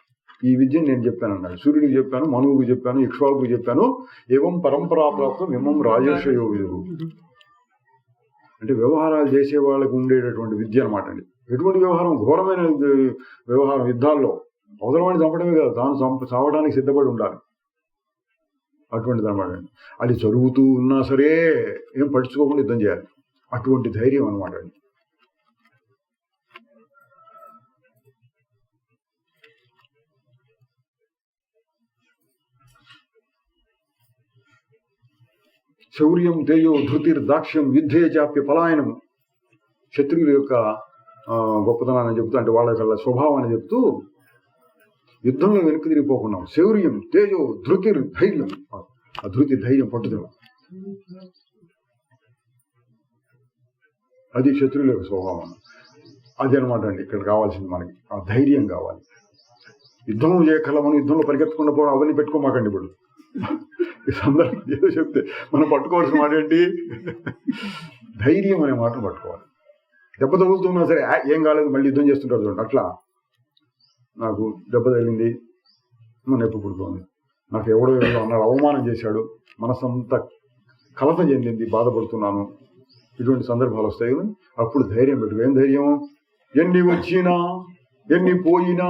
Speaker 1: ఈ విద్యను నేను చెప్పాను అన్నాడు. సూర్యుడికి చెప్పాను, మనువుకి చెప్పాను, ఇక్ష్వాకుకి చెప్పాను. ఏవం పరంపరాప్రాప్తం ఏమం రాజర్షయో విదుహు అంటే వ్యవహారాలు చేసే వాళ్ళకు ఉండేటటువంటి విద్య అనమాట అండి. ఎటువంటి వ్యవహారం? ఘోరమైన వ్యవహారం. యుద్ధాల్లో అవసరవాణి చంపడమే కాదు, తాను చావడానికి సిద్ధపడి ఉండాలి. అటువంటిది అనమాట. అది జరుగుతూ ఉన్నా సరే ఏం పట్టించుకోకుండా యుద్ధం చేయాలి. అటువంటి ధైర్యం అనమాట. శౌర్యం తేజో ధృతిర్ దాక్ష్యం యుద్ధే చాప్య పలాయనం. శత్రువుల యొక్క గొప్పతనాన్ని చెప్తూ, అంటే వాళ్ళ యొక్క స్వభావాన్ని చెప్తూ యుద్ధంలో వెనక్కి తిరిగిపోకుండా శౌర్యం తేజో ధృతిర్ ధైర్యం, ఆ ధృతి ధైర్యం పట్టుదల, అది శత్రువుల యొక్క స్వభావం. అది అనమాట అండి ఇక్కడ కావాల్సింది. మనకి ఆ ధైర్యం కావాలి. యుద్ధం చేయగల మనం యుద్ధంలో పరిగెత్తకుండా పోవడం అవన్నీ పెట్టుకోమాకండి. ఇప్పుడు ఈ సందర్భం ఏదో చెప్తే మనం పట్టుకోవాల్సిన మాట ఏంటి? ధైర్యం అనే మాటను పట్టుకోవాలి. దెబ్బ తగులుతున్నా సరే ఏం కాలేదు మళ్ళీ యుద్ధం చేస్తుంటారు చూడండి. అట్లా నాకు దెబ్బ తగిలింది, నొప్పి పుడుతోంది, నాకు ఎవడో అన్నాడు, అవమానం చేశాడు, మనసంతా కలత చెందింది, బాధపడుతున్నాను, ఇటువంటి సందర్భాలు వస్తాయి. అప్పుడు ధైర్యం పెట్టుకో. ఏం ధైర్యం? ఎన్ని వచ్చినా ఎన్ని పోయినా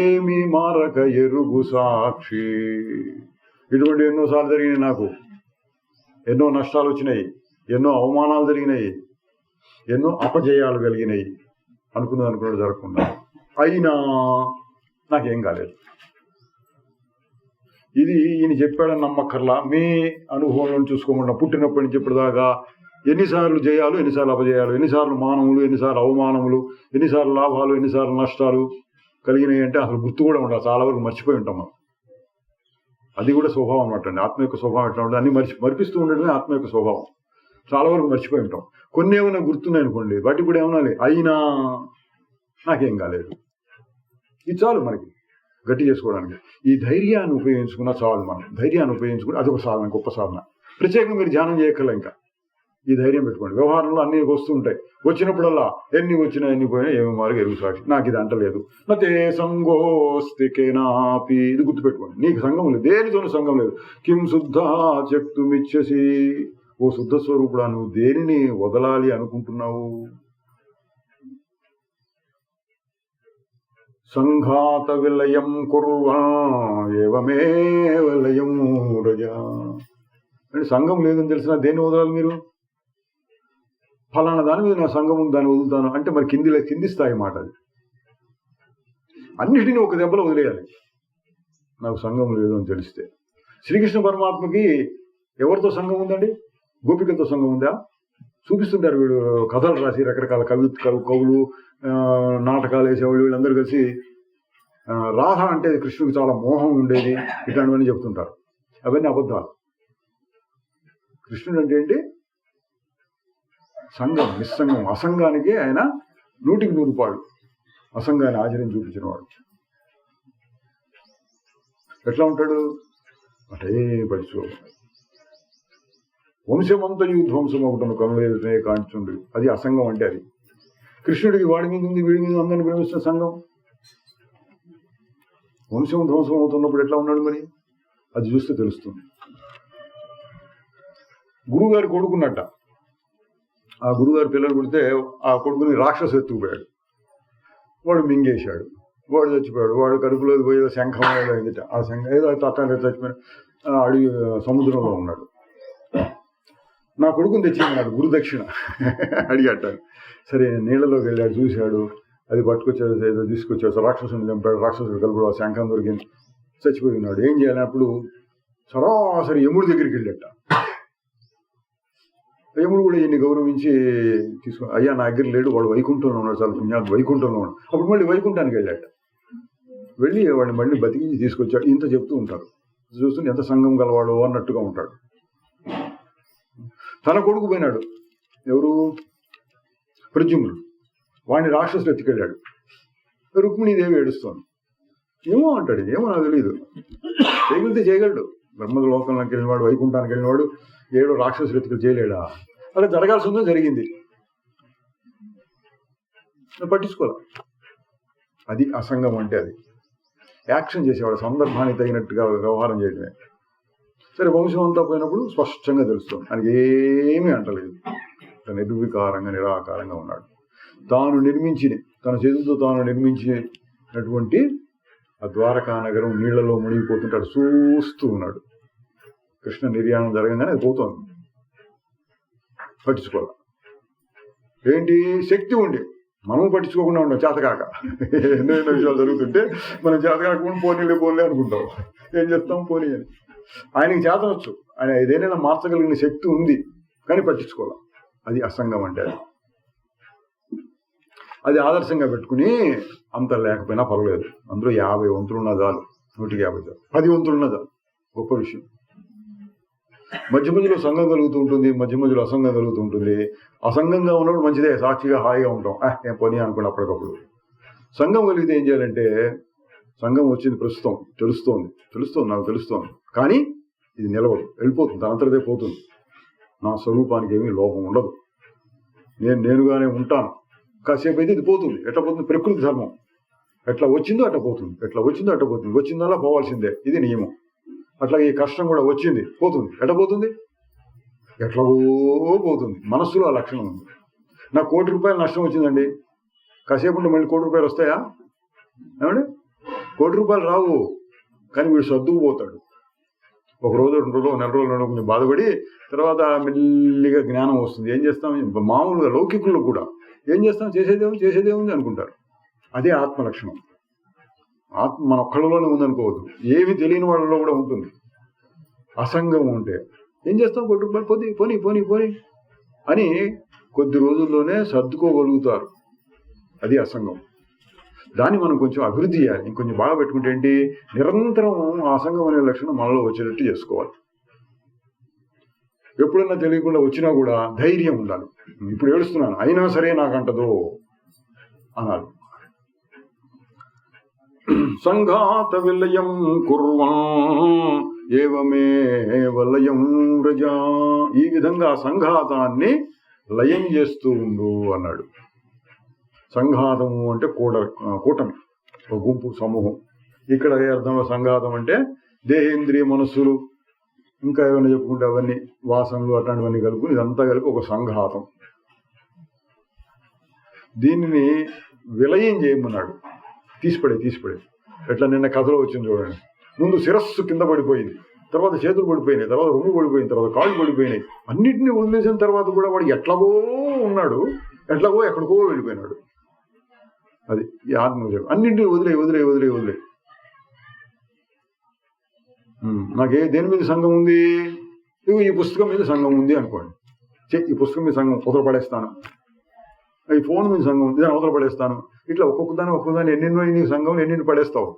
Speaker 1: ఏమి మారక ఎరుగు సాక్షి. ఇటువంటి ఎన్నోసార్లు జరిగినాయి నాకు. ఎన్నో నష్టాలు వచ్చినాయి, ఎన్నో అవమానాలు జరిగినాయి, ఎన్నో అపజయాలు కలిగినాయి. అనుకున్నది జరగకుండా అయినా నాకేం కాలేదు. ఇది ఈయన చెప్పాడని నమ్మక్కర్లా. మీ అనుభవంలో చూసుకోకుండా పుట్టినప్పటి నుంచి ఇప్పటిదాకా ఎన్నిసార్లు జయాలు, ఎన్నిసార్లు అపజయాలు, ఎన్నిసార్లు మానవులు, ఎన్నిసార్లు అవమానములు, ఎన్నిసార్లు లాభాలు, ఎన్నిసార్లు నష్టాలు కలిగినాయి అంటే అసలు గుర్తు కూడా ఉండదు. చాలా వరకు మర్చిపోయి ఉంటాం మనం. అది కూడా స్వభావం అన్నమాట అండి. ఆత్మ యొక్క స్వభావం ఎట్లా ఉంటుంది? అన్ని మరిపిస్తూ ఉండడమే ఆత్మ యొక్క స్వభావం. చాలా వరకు మర్చిపోయి ఉంటాం. కొన్ని ఏమైనా గుర్తున్నాయి అనుకోండి, వాటికి కూడా ఏమన్నా అయినా నాకేం కాలేదు. ఇది చాలు మనకి గట్టి చేసుకోవడానికి. ఈ ధైర్యాన్ని ఉపయోగించుకున్నా చాలు. మనం ధైర్యాన్ని ఉపయోగించుకుని అదొక సాధన, గొప్ప సాధన. ప్రత్యేకంగా మీరు ధ్యానం చేయక్కర్లే. ఇంకా ఈ ధైర్యం పెట్టుకోండి. వ్యవహారంలో అన్ని వస్తూ ఉంటాయి. వచ్చినప్పుడల్లా ఎన్ని వచ్చినా ఎన్ని పోయినా ఏమి మారుగా ఎరుగు సాక్షి. నాకు ఇది అంటలేదు. నతే సంగోస్తికేనాపి. ఇది గుర్తుపెట్టుకోండి. నీకు సంఘం లేదు, దేనితోనూ సంఘం లేదు. కిం శుద్ధ చెక్తుమిచ్చసి. ఓ శుద్ధ స్వరూపుడా, నువ్వు దేనిని వదలాలి అనుకుంటున్నావు? సంఘాత విలయం కుర్వా ఏవమే విలయం రజా. అంటే సంఘం లేదని తెలిసినా దేన్ని వదలాలి మీరు? ఫలానా దాని మీద నా సంఘం ఉంది, దాన్ని వదులుతాను అంటే మరి కింది స్థాయి మాట అది. అన్నిటినీ ఒక దెబ్బలో వదిలేయాలి నాకు సంఘం లేదు అని తెలిస్తే. శ్రీకృష్ణ పరమాత్మకి ఎవరితో సంఘం ఉందండి? గోపికలతో సంఘం ఉందా? చూపిస్తుంటారు వీడు కథలు రాసి, రకరకాల కవులు, నాటకాలు వేసేవాళ్ళు, వీళ్ళందరూ కలిసి రాధ అంటే కృష్ణుడికి చాలా మోహం ఉండేది, ఇట్లాంటివన్నీ చెప్తుంటారు. అవన్నీ అబద్ధాలు. కృష్ణుడు అంటే ఏంటి? సంఘం, నిస్సంగం. అసంగానికి ఆయన 100కి 100 రూపాయలు అసంగాన్ని ఆచరించి చూపించిన వాడు. ఎట్లా ఉంటాడు? అటే పడుచు వంశమంతయు ధ్వంసం ఒకటను కనులేదునే కాంచుండు. అది అసంగం అంటే అది. కృష్ణుడికి వాడి మీద ఉంది, వీడి మీద అందరిని ప్రేమిస్తున్న సంఘం. వంశం ధ్వంసం అవుతున్నప్పుడు ఎట్లా ఉన్నాడు మరి? అది చూస్తే తెలుస్తుంది. గురువుగారు కొడుకున్నట్ట. ఆ గురువుగారు పిల్లలు పుడితే ఆ కొడుకుని రాక్షసు ఎత్తుకుపోయాడు. వాడు మింగేశాడు, వాడు చచ్చిపోయాడు. వాడు కడుపులోకి పోయి శంఖం ఏదో అయిందిట. ఆ శంఖం ఏదో తట్టాలి చచ్చిపోయాడు. అడిగి సముద్రంలో ఉన్నాడు. నా కొడుకుని తెచ్చిన్నాడు గురుదక్షిణ అడిగట్టాడు. సరే నీళ్ళలోకి వెళ్ళాడు, చూశాడు, అది పట్టుకొచ్చాడు, ఏదో తీసుకొచ్చాడు, రాక్షసుని చంపాడు. రాక్షసుడు కలుపులో శంఖం దొరికింది, చచ్చిపోయి ఉన్నాడు. ఏం చేయాలి అప్పుడు? సరాసరి యముడి దగ్గరికి వెళ్ళట. యముడు కూడా ఈయన్ని గౌరవించి తీసుకుని, అయ్యా నా దగ్గర లేడు, వాడు వైకుంఠంలో ఉన్నాడు, చాలా పుణ్యాలు వైకుంఠంలో ఉన్నాడు. అప్పుడు మళ్ళీ వైకుంఠానికి వెళ్ళాట. వెళ్ళి వాడిని మళ్ళీ బతికించి తీసుకొచ్చాడు. ఇంత చెప్తూ ఉంటారు. చూస్తుంటే ఎంత సంఘం గలవాడు అన్నట్టుగా ఉంటాడు. తన కొడుకు పోయినాడు, ఎవరు? ప్రద్యుమ్నుడు. వాడిని రాక్షసులు ఎత్తుకెళ్ళాడు. రుక్మిణీదేవి ఏడుస్తోంది. ఏమో అంటాడు, ఏమో నాకు తెలియదు. చేయగలిగితే చేయగలడు. బ్రహ్మ లోకంలోకి వెళ్ళినవాడు, వైకుంఠానికి వెళ్ళినవాడు 7 రాక్షసులు ఎత్తుకుని చేయలేడా? అలా జరగాల్సి ఉందో జరిగింది, పట్టించుకోలే. అది అసంగం అంటే. అది యాక్షన్ చేసేవాడు, సందర్భానికి తగినట్టుగా వ్యవహారం చేయడమే. సరే, వంశం అంతా పోయినప్పుడు స్పష్టంగా తెలుస్తుంది. ఆయనకి ఏమీ అంటలేదు. నిర్వికారంగా నిరాకారంగా ఉన్నాడు. తన చేతులతో తాను నిర్మించినటువంటి ఆ ద్వారకా నగరం నీళ్లలో మునిగిపోతుంటాడు, చూస్తూ ఉన్నాడు. కృష్ణ నిర్యాణం జరగగానే అది పోతుంది. పట్టించుకోవాలి. ఏంటి శక్తి ఉండి మనం పట్టించుకోకుండా ఉండం, చేతకాక. ఎన్నో విషయాలు జరుగుతుంటే మనం చేతకాకుండా పోనీలే అనుకుంటాం. ఏం చేస్తాం? పోనీ అని. ఆయనకి చేతనొచ్చు, ఆయన ఏదైనా మార్చగలిగిన శక్తి ఉంది, కానీ పట్టించుకోవాలి. అది అసంగం అంటే. అది ఆదర్శంగా పెట్టుకుని అంత లేకపోయినా పర్వాలేదు, అందులో 50 వంతులున్నా చాలు, 150 చాలు, 10 వంతులున్నా చాలు, గొప్ప విషయం. మధ్య మధ్యలో సంఘం కలుగుతూ ఉంటుంది, మధ్య మధ్యలో అసంగం కలుగుతూ ఉంటుంది. అసంగంగా ఉన్నప్పుడు మంచిదే, సాక్షిగా హాయిగా ఉంటాం, ఏం పని అనుకుని అప్పటికప్పుడు. సంఘం కలిగితే ఏం చేయాలంటే, సంఘం వచ్చింది ప్రస్తుతం తెలుస్తోంది నాకు తెలుస్తోంది, కానీ ఇది నిలవదు, వెళ్ళిపోతుంది, తనంతటిదే పోతుంది. నా స్వరూపానికి ఏమీ లోపం ఉండదు, నేనుగానే ఉంటాను. కాసేపు అయితే ఇది పోతుంది. ఎట్లా పోతుంది? ప్రకృతి ధర్మం. ఎట్లా వచ్చిందో అట్లా పోతుంది, వచ్చిందల్లా పోవాల్సిందే, ఇది నియమం. అట్లా ఈ కష్టం కూడా వచ్చింది, పోతుంది. ఎట్లా పోతుంది? ఎట్లాగో పోతుంది. మనస్సులో ఆ లక్షణం ఉంది. నాకు ₹1,00,000 నష్టం వచ్చిందండి, కాసేపు ఉంటే మళ్ళీ ₹1,00,000 వస్తాయా? ఏమండి? ₹1,00,000 రావు, కానీ వీడు సర్దుకుపోతాడు. 1 రోజు 2 రోజులు, నెల రోజులు కొంచెం బాధపడి తర్వాత మెల్లిగా జ్ఞానం వస్తుంది. ఏం చేస్తాం? మామూలుగా లౌకికుల్లో కూడా ఏం చేస్తాం? చేసేదేముంది అనుకుంటారు. అదే ఆత్మ లక్షణం. ఆత్మ మన ఒక్కళ్ళలోనే ఉందనుకోవద్దు, ఏమి తెలియని వాళ్ళలో కూడా ఉంటుంది. అసంగం ఉంటే ఏం చేస్తాం? ₹1,00,000 పోనీ అని కొద్ది రోజుల్లోనే సర్దుకోగలుగుతారు. అది అసంగం. దాన్ని మనం కొంచెం అభివృద్ధి చేయాలి. ఇంకొంచెం బాగా పెట్టుకుంటే ఏంటి, నిరంతరం ఆ అసంగం అనే లక్షణం మనలో వచ్చేటట్టు చేసుకోవాలి. ఎప్పుడన్నా తెలియకుండా వచ్చినా కూడా ధైర్యం ఉండాలి. ఇప్పుడు ఏడుస్తున్నాను, అయినా సరే నాకంటదో అనాలి. సంఘాత విలయం కుర్వన్ ఏవమేవ లయం వ్రజా. ఈ విధంగా సంఘాతాన్ని లయం చేస్తూ ఉండు అన్నాడు. సంఘాతము అంటే కూటమి, ఒక గుంపు, సమూహం. ఇక్కడ ఏ అర్థంలో సంఘాతం అంటే దేహేంద్రియ మనస్సులు, ఇంకా ఏమైనా చెప్పుకుంటే అవన్నీ వాసనలు అట్లాంటివన్నీ కలుపుకుని ఇదంతా కలిపి ఒక సంఘాతం. దీనిని విలయం చేయమన్నాడు. తీసిపడే ఎట్లా నిన్న కథలో వచ్చింది చూడండి. ముందు శిరస్సు కింద పడిపోయింది, తర్వాత చేతులు పడిపోయినాయి, తర్వాత రొమ్ము పడిపోయింది, తర్వాత కాళ్ళు పడిపోయినాయి. అన్నింటినీ వదిలేసిన తర్వాత కూడా వాడు ఎట్లాగో ఉన్నాడు, ఎట్లాగో ఎక్కడికో వెళ్ళిపోయినాడు. అది ఈ ఆత్మ. అన్నింటినీ వదిలే నాకే దేని మీద సంఘం ఉంది? ఇవి ఈ పుస్తకం మీద సంఘం ఉంది అనుకోండి. ఈ పుస్తకం మీద సంఘం అవతల పడేస్తాను, ఈ ఫోన్ మీద సంఘం ఉంది, దాన్ని అవతల పడేస్తాను. ఇట్లా ఒక్కొక్కదాన్ని ఎన్నెన్నో నీకు సంఘం ఎన్నెన్ని పడేస్తావు.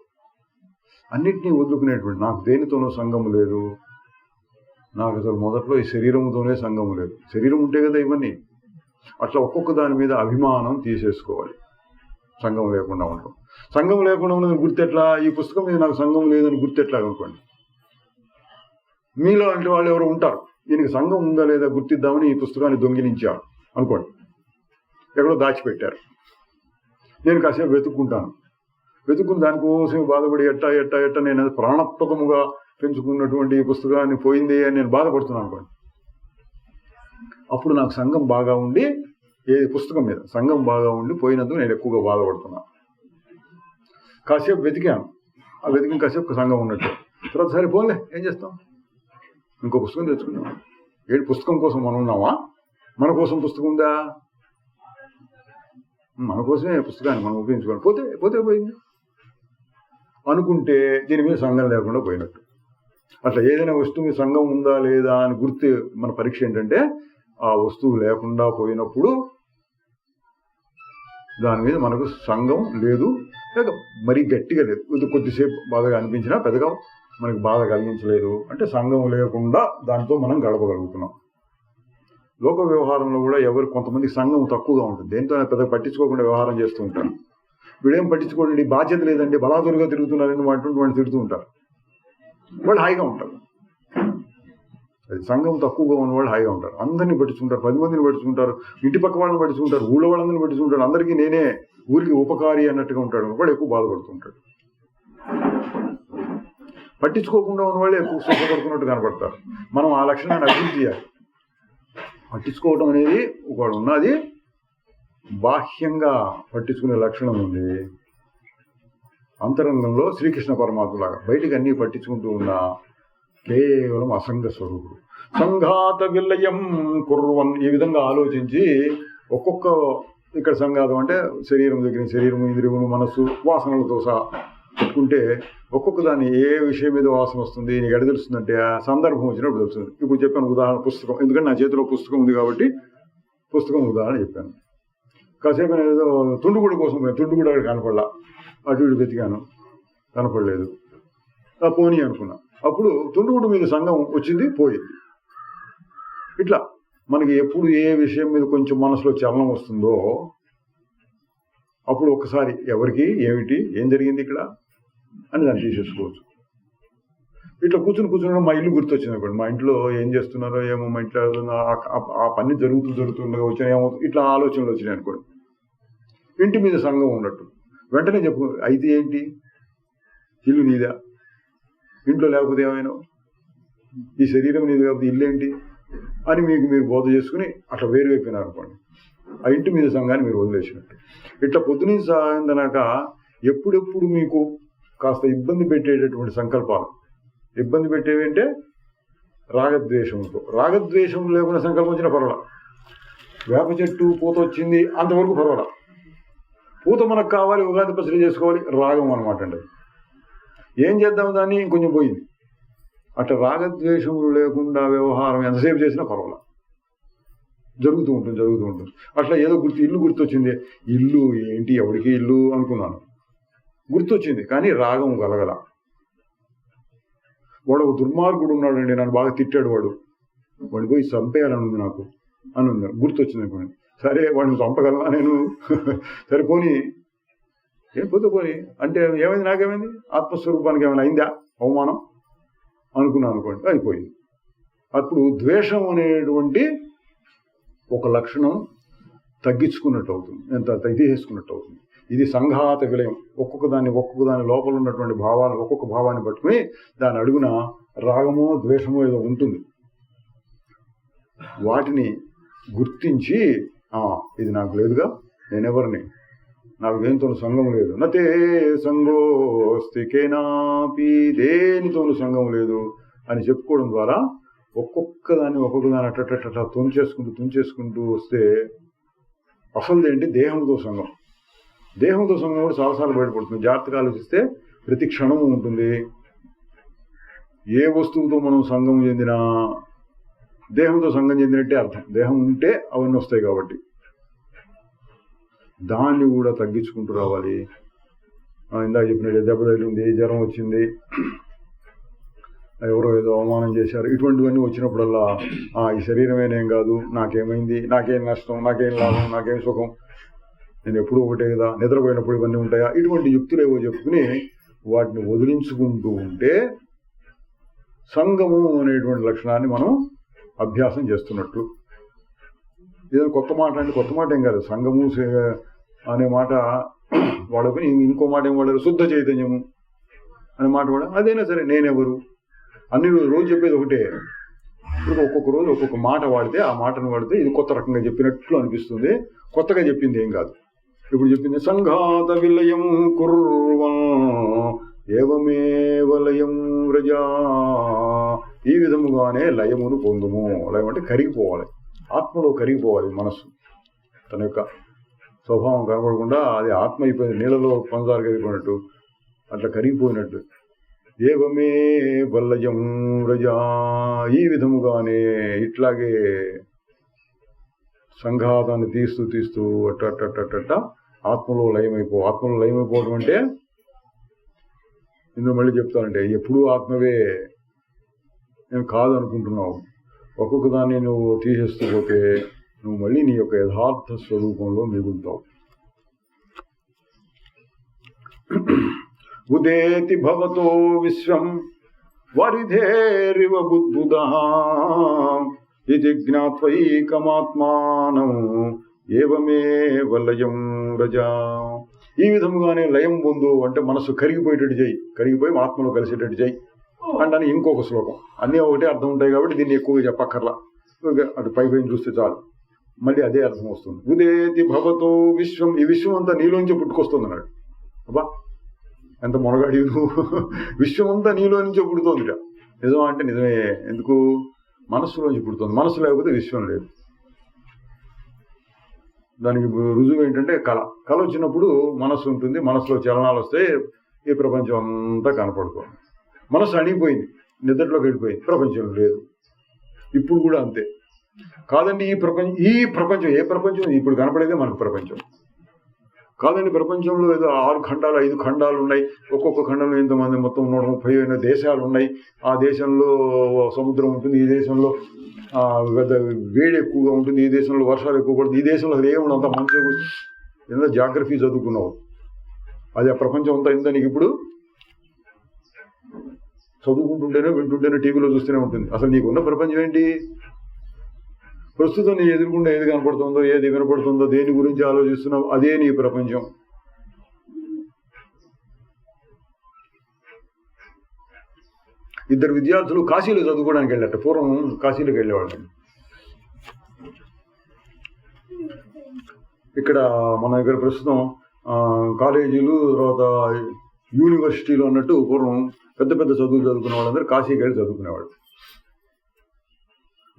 Speaker 1: అన్నింటినీ వదులుకునేటువంటి, నాకు దేనితోనో సంఘం లేదు, నాకు అసలు మొదట్లో ఈ శరీరంతోనే సంఘం లేదు. శరీరం ఉంటే కదా ఇవన్నీ. అట్లా ఒక్కొక్క దాని మీద అభిమానం తీసేసుకోవాలి. సంఘం లేకుండా ఉండడం. సంఘం లేకుండా ఉన్నదని గుర్తెట్లా? ఈ పుస్తకం మీద నాకు సంఘం లేదని గుర్తెట్లా అనుకోండి. మీలో అంటే వాళ్ళు ఎవరు ఉంటారు, దీనికి సంఘం ఉందా లేదా గుర్తిద్దామని ఈ పుస్తకాన్ని దొంగిలించారు అనుకోండి, ఎక్కడో దాచిపెట్టారు. నేను కాసేపు వెతుక్కుని దానికోసం బాధపడి ఎట్ట నేను ప్రాణప్రదముగా పెంచుకున్నటువంటి ఈ పుస్తకాన్ని పోయింది అని నేను బాధపడుతున్నాను అనుకోండి. అప్పుడు నాకు సంఘం బాగా ఉండి, ఏ పుస్తకం మీద సంఘం బాగా ఉండి పోయినందుకు నేను ఎక్కువగా బాధపడుతున్నాను. కాసేపు వెతికాను, ఆ వెతికిన కాసేపు సంఘం ఉన్నట్టు. తర్వాత సరే పోన్లే, ఏం చేస్తాం, ఇంకో పుస్తకం తెచ్చుకున్నాం. ఏంటి పుస్తకం కోసం మనం ఉన్నామా? మన కోసం పుస్తకం ఉందా? మన కోసమే పుస్తకాన్ని మనం ఉపయోగించుకోవాలి. పోతే పోయింది అనుకుంటే దీని మీద సంఘం లేకుండా పోయినట్టు. అట్లా ఏదైనా వస్తువు మీద సంఘం ఉందా లేదా అని గుర్తు మన పరీక్ష ఏంటంటే, ఆ వస్తువు లేకుండా పోయినప్పుడు దాని మీద మనకు సంఘం లేదు, లేక మరీ గట్టిగా లేదు, కొద్దిసేపు బాధగా అనిపించినా పెద్దగా మనకి బాధ కలిగించలేదు అంటే సంఘం లేకుండా దాంతో మనం గడపగలుగుతున్నాం. లోక వ్యవహారంలో కూడా కొంతమందికి సంఘం తక్కువగా ఉంటుంది, దేంతో పెద్దగా పట్టించుకోకుండా వ్యవహారం చేస్తూ ఉంటారు. వీడేం పట్టించుకోండి, బాధ్యత లేదండి, బలాదురుగా తిరుగుతున్నారని వాళ్ళు తిరుగుతూ ఉంటారు. వాళ్ళు హాయిగా ఉంటారు. అది సంఘం తక్కువగా ఉన్న వాళ్ళు హాయిగా ఉంటారు. అందరినీ పట్టించుకుంటారు, 10 మందిని పట్టించుకుంటారు, ఇంటి పక్క వాళ్ళని పట్టించుకుంటారు, ఊళ్ళో వాళ్ళందరినీ పట్టించుకుంటారు. అందరికీ నేనే ఊరికి ఉపకారి అన్నట్టుగా ఉంటాడు, వాడు ఎక్కువ బాధపడుతుంటాడు. పట్టించుకోకుండా ఉన్న వాళ్ళు ఎక్కువ సుఖపడుతున్నట్టు కనపడతారు. మనం ఆ లక్షణాన్ని అభివృద్ధి చేయాలి. పట్టించుకోవడం అనేది ఒకడు ఉన్నది, బాహ్యంగా పట్టించుకునే లక్షణం ఉంది. అంతరంగంలో శ్రీకృష్ణ పరమాత్మలాగా బయటికి అన్నీ పట్టించుకుంటూ ఉన్నా కేవలం అసంగ స్వరూపుడు. సంఘాత విలయం కుర్వన్, ఈ విధంగా ఆలోచించి ఒక్కొక్క, ఇక్కడ సంఘాతం అంటే శరీరం దగ్గర శరీరము, ఇంద్రియములు, మనస్సు, వాసనలతో సహా పెట్టుకుంటే ఒక్కొక్క దాన్ని ఏ విషయం మీద వాసన వస్తుంది నీకు ఎడ తెలుస్తుందంటే ఆ సందర్భం వచ్చినప్పుడు తెలుస్తుంది. ఇప్పుడు చెప్పాను ఉదాహరణ పుస్తకం, ఎందుకంటే నా చేతిలో పుస్తకం ఉంది కాబట్టి పుస్తకం ఉదాహరణ చెప్పాను. కాసేపు నేను ఏదో తుండుగుడు కోసం పోయాను, తుండుగుడు అక్కడ కనపడలా, అటు ఇటు వెతికాను కనపడలేదు, పోనీ అనుకున్నా. అప్పుడు తుండుగుడు మీద సంఘం వచ్చింది, పోయింది. ఇట్లా మనకి ఎప్పుడు ఏ విషయం మీద కొంచెం మనసులో చలనం వస్తుందో అప్పుడు ఒక్కసారి ఎవరికి ఏమిటి ఏం జరిగింది ఇక్కడ అని దాన్ని తీసేసుకోవచ్చు. ఇట్లా కూర్చుని మా ఇల్లు గుర్తొచ్చింది అనుకోండి, మా ఇంట్లో ఏం చేస్తున్నారో ఏమో, మా ఇంట్లో ఆ పని జరుగుతుండగా వచ్చినా ఏమో, ఇట్లా ఆలోచనలు వచ్చినాయి అనుకోండి. ఇంటి మీద సంఘం ఉన్నట్టు వెంటనే చెప్పు, అయితే ఏంటి, ఇల్లు నీదా, ఇంట్లో లేకపోతే ఏమైనా, ఈ శరీరం నీది కాకపోతే ఇల్లు ఏంటి అని మీకు మీరు బోధ చేసుకుని అట్లా వేరువైపోయినారు అనుకోండి. ఆ ఇంటి మీద సంఘాన్ని మీరు వదిలేసినట్టు. ఇట్లా పొద్దున సాయంత్రనాక ఎప్పుడెప్పుడు మీకు కాస్త ఇబ్బంది పెట్టేటటువంటి సంకల్పాలు, ఇబ్బంది పెట్టేవి అంటే రాగద్వేషంతో, రాగద్వేషం లేకుండా సంకల్పం వచ్చినా పర్వాలా. వేప చెట్టు పూత వచ్చింది అంతవరకు పర్వాలా, పూత మనకు కావాలి, ఉగాది పచ్చడి చేసుకోవాలి, రాగం అనమాట అండి. ఏం చేద్దాం దాన్ని ఇంకొంచెం పోయింది. అట్లా రాగద్వేషములు లేకుండా వ్యవహారం ఎంతసేపు చేసినా పర్వాలా, జరుగుతూ ఉంటుంది. అట్లా ఏదో ఇల్లు గుర్తొచ్చింది, ఇల్లు ఏంటి ఎవరికి ఇల్లు అనుకున్నాను, గుర్తొచ్చింది కానీ రాగం కలగల. వాడు ఒక దుర్మార్గుడు ఉన్నాడండి, నన్ను బాగా తిట్టాడు, వాడిని పోయి చంపేయాలని ఉంది నాకు అని ఉంది, గుర్తొచ్చింది అనుకోండి. సరే వాడిని చంపగలనా నేను, సరే పోనీ ఏం పోనీ అంటే ఏమైంది, నాకేమైంది, ఆత్మస్వరూపానికి ఏమైనా అయిందా అవమానం అనుకున్నాను అనుకోండి, అయిపోయింది. అప్పుడు ద్వేషం అనేటువంటి ఒక లక్షణం తగ్గించుకున్నట్టు అవుతుంది, ఎంత తీసేసుకున్నట్టు అవుతుంది. ఇది సంఘాత విలయం. ఒక్కొక్క దాని లోపల ఉన్నటువంటి భావాలు, ఒక్కొక్క భావాన్ని పట్టుకుని దాని అడుగున రాగమో ద్వేషమో ఏదో ఉంటుంది. వాటిని గుర్తించి ఇది నాకు లేదుగా, నేనెవరిని, నాకు దేనితోనూ సంఘం లేదు, నతే సంగోస్తి కేనాపి, దేనితోనూ సంఘం లేదు అని చెప్పుకోవడం ద్వారా ఒక్కొక్క దాన్ని అట్లా తుంచేసుకుంటూ వస్తే అసలు ఏంటి, దేహంతో సంఘం. దేహంతో సంఘం కూడా చాలాసార్లు బయటపడుతుంది. జాగ్రత్తగా ఆలోచిస్తే ప్రతి క్షణము ఉంటుంది. ఏ వస్తువుతో మనం సంఘం చెందినా దేహంతో సంఘం చెందినట్టే అర్థం. దేహం ఉంటే అవన్నీ వస్తాయి కాబట్టి దాన్ని కూడా తగ్గించుకుంటూ రావాలి. ఇందాక చెప్పినట్టు దెబ్బ తగిలింది, జ్వరం వచ్చింది, ఎవరో ఏదో అవమానం చేశారు, ఇటువంటివన్నీ వచ్చినప్పుడల్లా ఈ శరీరమేనేం కాదు, నాకేమైంది, నాకేం నష్టం, నాకేం లాభం, నాకేం సుఖం, నేను ఎప్పుడూ ఒకటే కదా, నిద్రపోయినప్పుడు ఇవన్నీ ఉంటాయా, ఇటువంటి యుక్తులు ఏవో చెప్పుకుని వాటిని వదిలించుకుంటూ ఉంటే సంగము అనేటువంటి లక్షణాన్ని మనం అభ్యాసం చేస్తున్నట్టు. ఏదో కొత్త మాట అంటే కొత్త మాట ఏం కాదు, సంగము అనే మాట వాడకుని ఇంకో మాట ఏం వాడారు, శుద్ధ చైతన్యము అనే మాట వాడ, అదైనా సరే నేనెవరు అన్ని రోజు చెప్పేది ఒకటే. ఇప్పుడు ఒక్కొక్క రోజు ఒక్కొక్క మాట వాడితే ఆ మాటను వాడితే ఇది కొత్త రకంగా చెప్పినట్లు అనిపిస్తుంది, కొత్తగా చెప్పింది ఏం కాదు. ఇప్పుడు చెప్పింది సంఘాత విలయం కుర్వన్ ఏవమేవ లయం వ్రజా, ఈ విధముగానే లయమును పొందుము. లయం అంటే కరిగిపోవాలి, ఆత్మలో కరిగిపోవాలి మనస్సు, తన యొక్క స్వభావం కనపడకుండా అది ఆత్మ అయిపోయింది, నీళ్ళలో పంచదార కరిగిపోయినట్టు అట్లా కరిగిపోయినట్టు. ఏవమేవ లయం వ్రజా, ఈ విధముగానే ఇట్లాగే సంఘాతాన్ని తీస్తూ అట్ట ఆత్మలో లయమైపోవడం అంటే ఇందులో మళ్ళీ చెప్తానంటే ఎప్పుడూ ఆత్మవే నేను కాదు అనుకుంటున్నావు. ఒక్కొక్క దాన్ని నువ్వు తీసేస్తూ పోతే నువ్వు మళ్ళీ నీ యొక్క యథార్థ స్వరూపంలో మిగులుతావు. ఉదేతి భవతో విశ్వం వరిధేరివ బుద్బుదః ఇది జ్ఞాత్వైకమాత్మానం ఏవమేవ లయం వ్రజా. ఈ విధముగానే లయం పొందు అంటే మనసు కరిగిపోయేటట్టు చేయి, కరిగిపోయి ఆత్మలో కలిసేటట్టు చేయి అంటే ఇంకొక శ్లోకం. అన్నీ ఒకటే అర్థం ఉంటాయి కాబట్టి దీన్ని ఎక్కువగా చెప్పక్కర్లా, అటు పై చూస్తే చాలు మళ్ళీ అదే అర్థం వస్తుంది. ఉదేతి భవతో విశ్వం, ఈ విశ్వం అంతా నీలోంచి పుట్టుకొస్తుంది అన్నాడు. అబ్బా ఎంత మొనగాడి నువ్వు, విశ్వం అంతా నీలో నుంచే పుడుతోందిట. నిజమా అంటే నిజమే. ఎందుకు? మనస్సులోంచి పుడుతుంది. మనస్సు లేకపోతే విశ్వం లేదు. దానికి రుజువు ఏంటంటే కళ వచ్చినప్పుడు మనస్సు ఉంటుంది, మనస్సులో చలనాలు వస్తే ఈ ప్రపంచం అంతా కనపడుతుంది. మనస్సు అణిగిపోయింది, నిద్రలోకి వెళ్ళిపోయింది, ప్రపంచం లేదు. ఇప్పుడు కూడా అంతే కాదండి. ఈ ప్రపంచం ఏ ప్రపంచం? ఇప్పుడు కనపడేదే మనకు ప్రపంచం కాదండి. ప్రపంచంలో ఏదో 6 ఖండాలు 5 ఖండాలు ఉన్నాయి. ఒక్కొక్క ఖండంలో ఎంతమంది, మొత్తం 130 దేశాలు ఉన్నాయి. ఆ దేశంలో సముద్రం ఉంటుంది, ఈ దేశంలో వేడి ఎక్కువగా ఉంటుంది, ఈ దేశంలో వర్షాలు ఎక్కువ పడుతుంది, ఈ దేశంలో అసలు ఏముండదు, అంతా మంచిగా ఏదో జాగ్రఫీ చదువుకున్నావు. అది ఆ ప్రపంచం అంతా ఇంత నీకు ఇప్పుడు చదువుకుంటుంటేనే వింటుంటేనే టీవీలో చూస్తూనే ఉంటుంది. అసలు నీకున్న ప్రపంచం ఏంటి? ప్రస్తుతం నీ ఎదురుకుండా ఏది కనపడుతుందో, ఏది వినపడుతుందో, దేని గురించి ఆలోచిస్తున్నావు, అదే నీ ప్రపంచం. ఇద్దరు విద్యార్థులు కాశీలో చదువుకోవడానికి వెళ్ళారు. పూర్వం కాశీలోకి వెళ్ళేవాళ్ళు. ఇక్కడ మన దగ్గర ప్రస్తుతం కాలేజీలు, తర్వాత యూనివర్సిటీలు అన్నట్టు పూర్వం పెద్ద పెద్ద చదువులు చదువుకునే వాళ్ళందరూ కాశీకి వెళ్ళి చదువుకునేవాళ్ళు.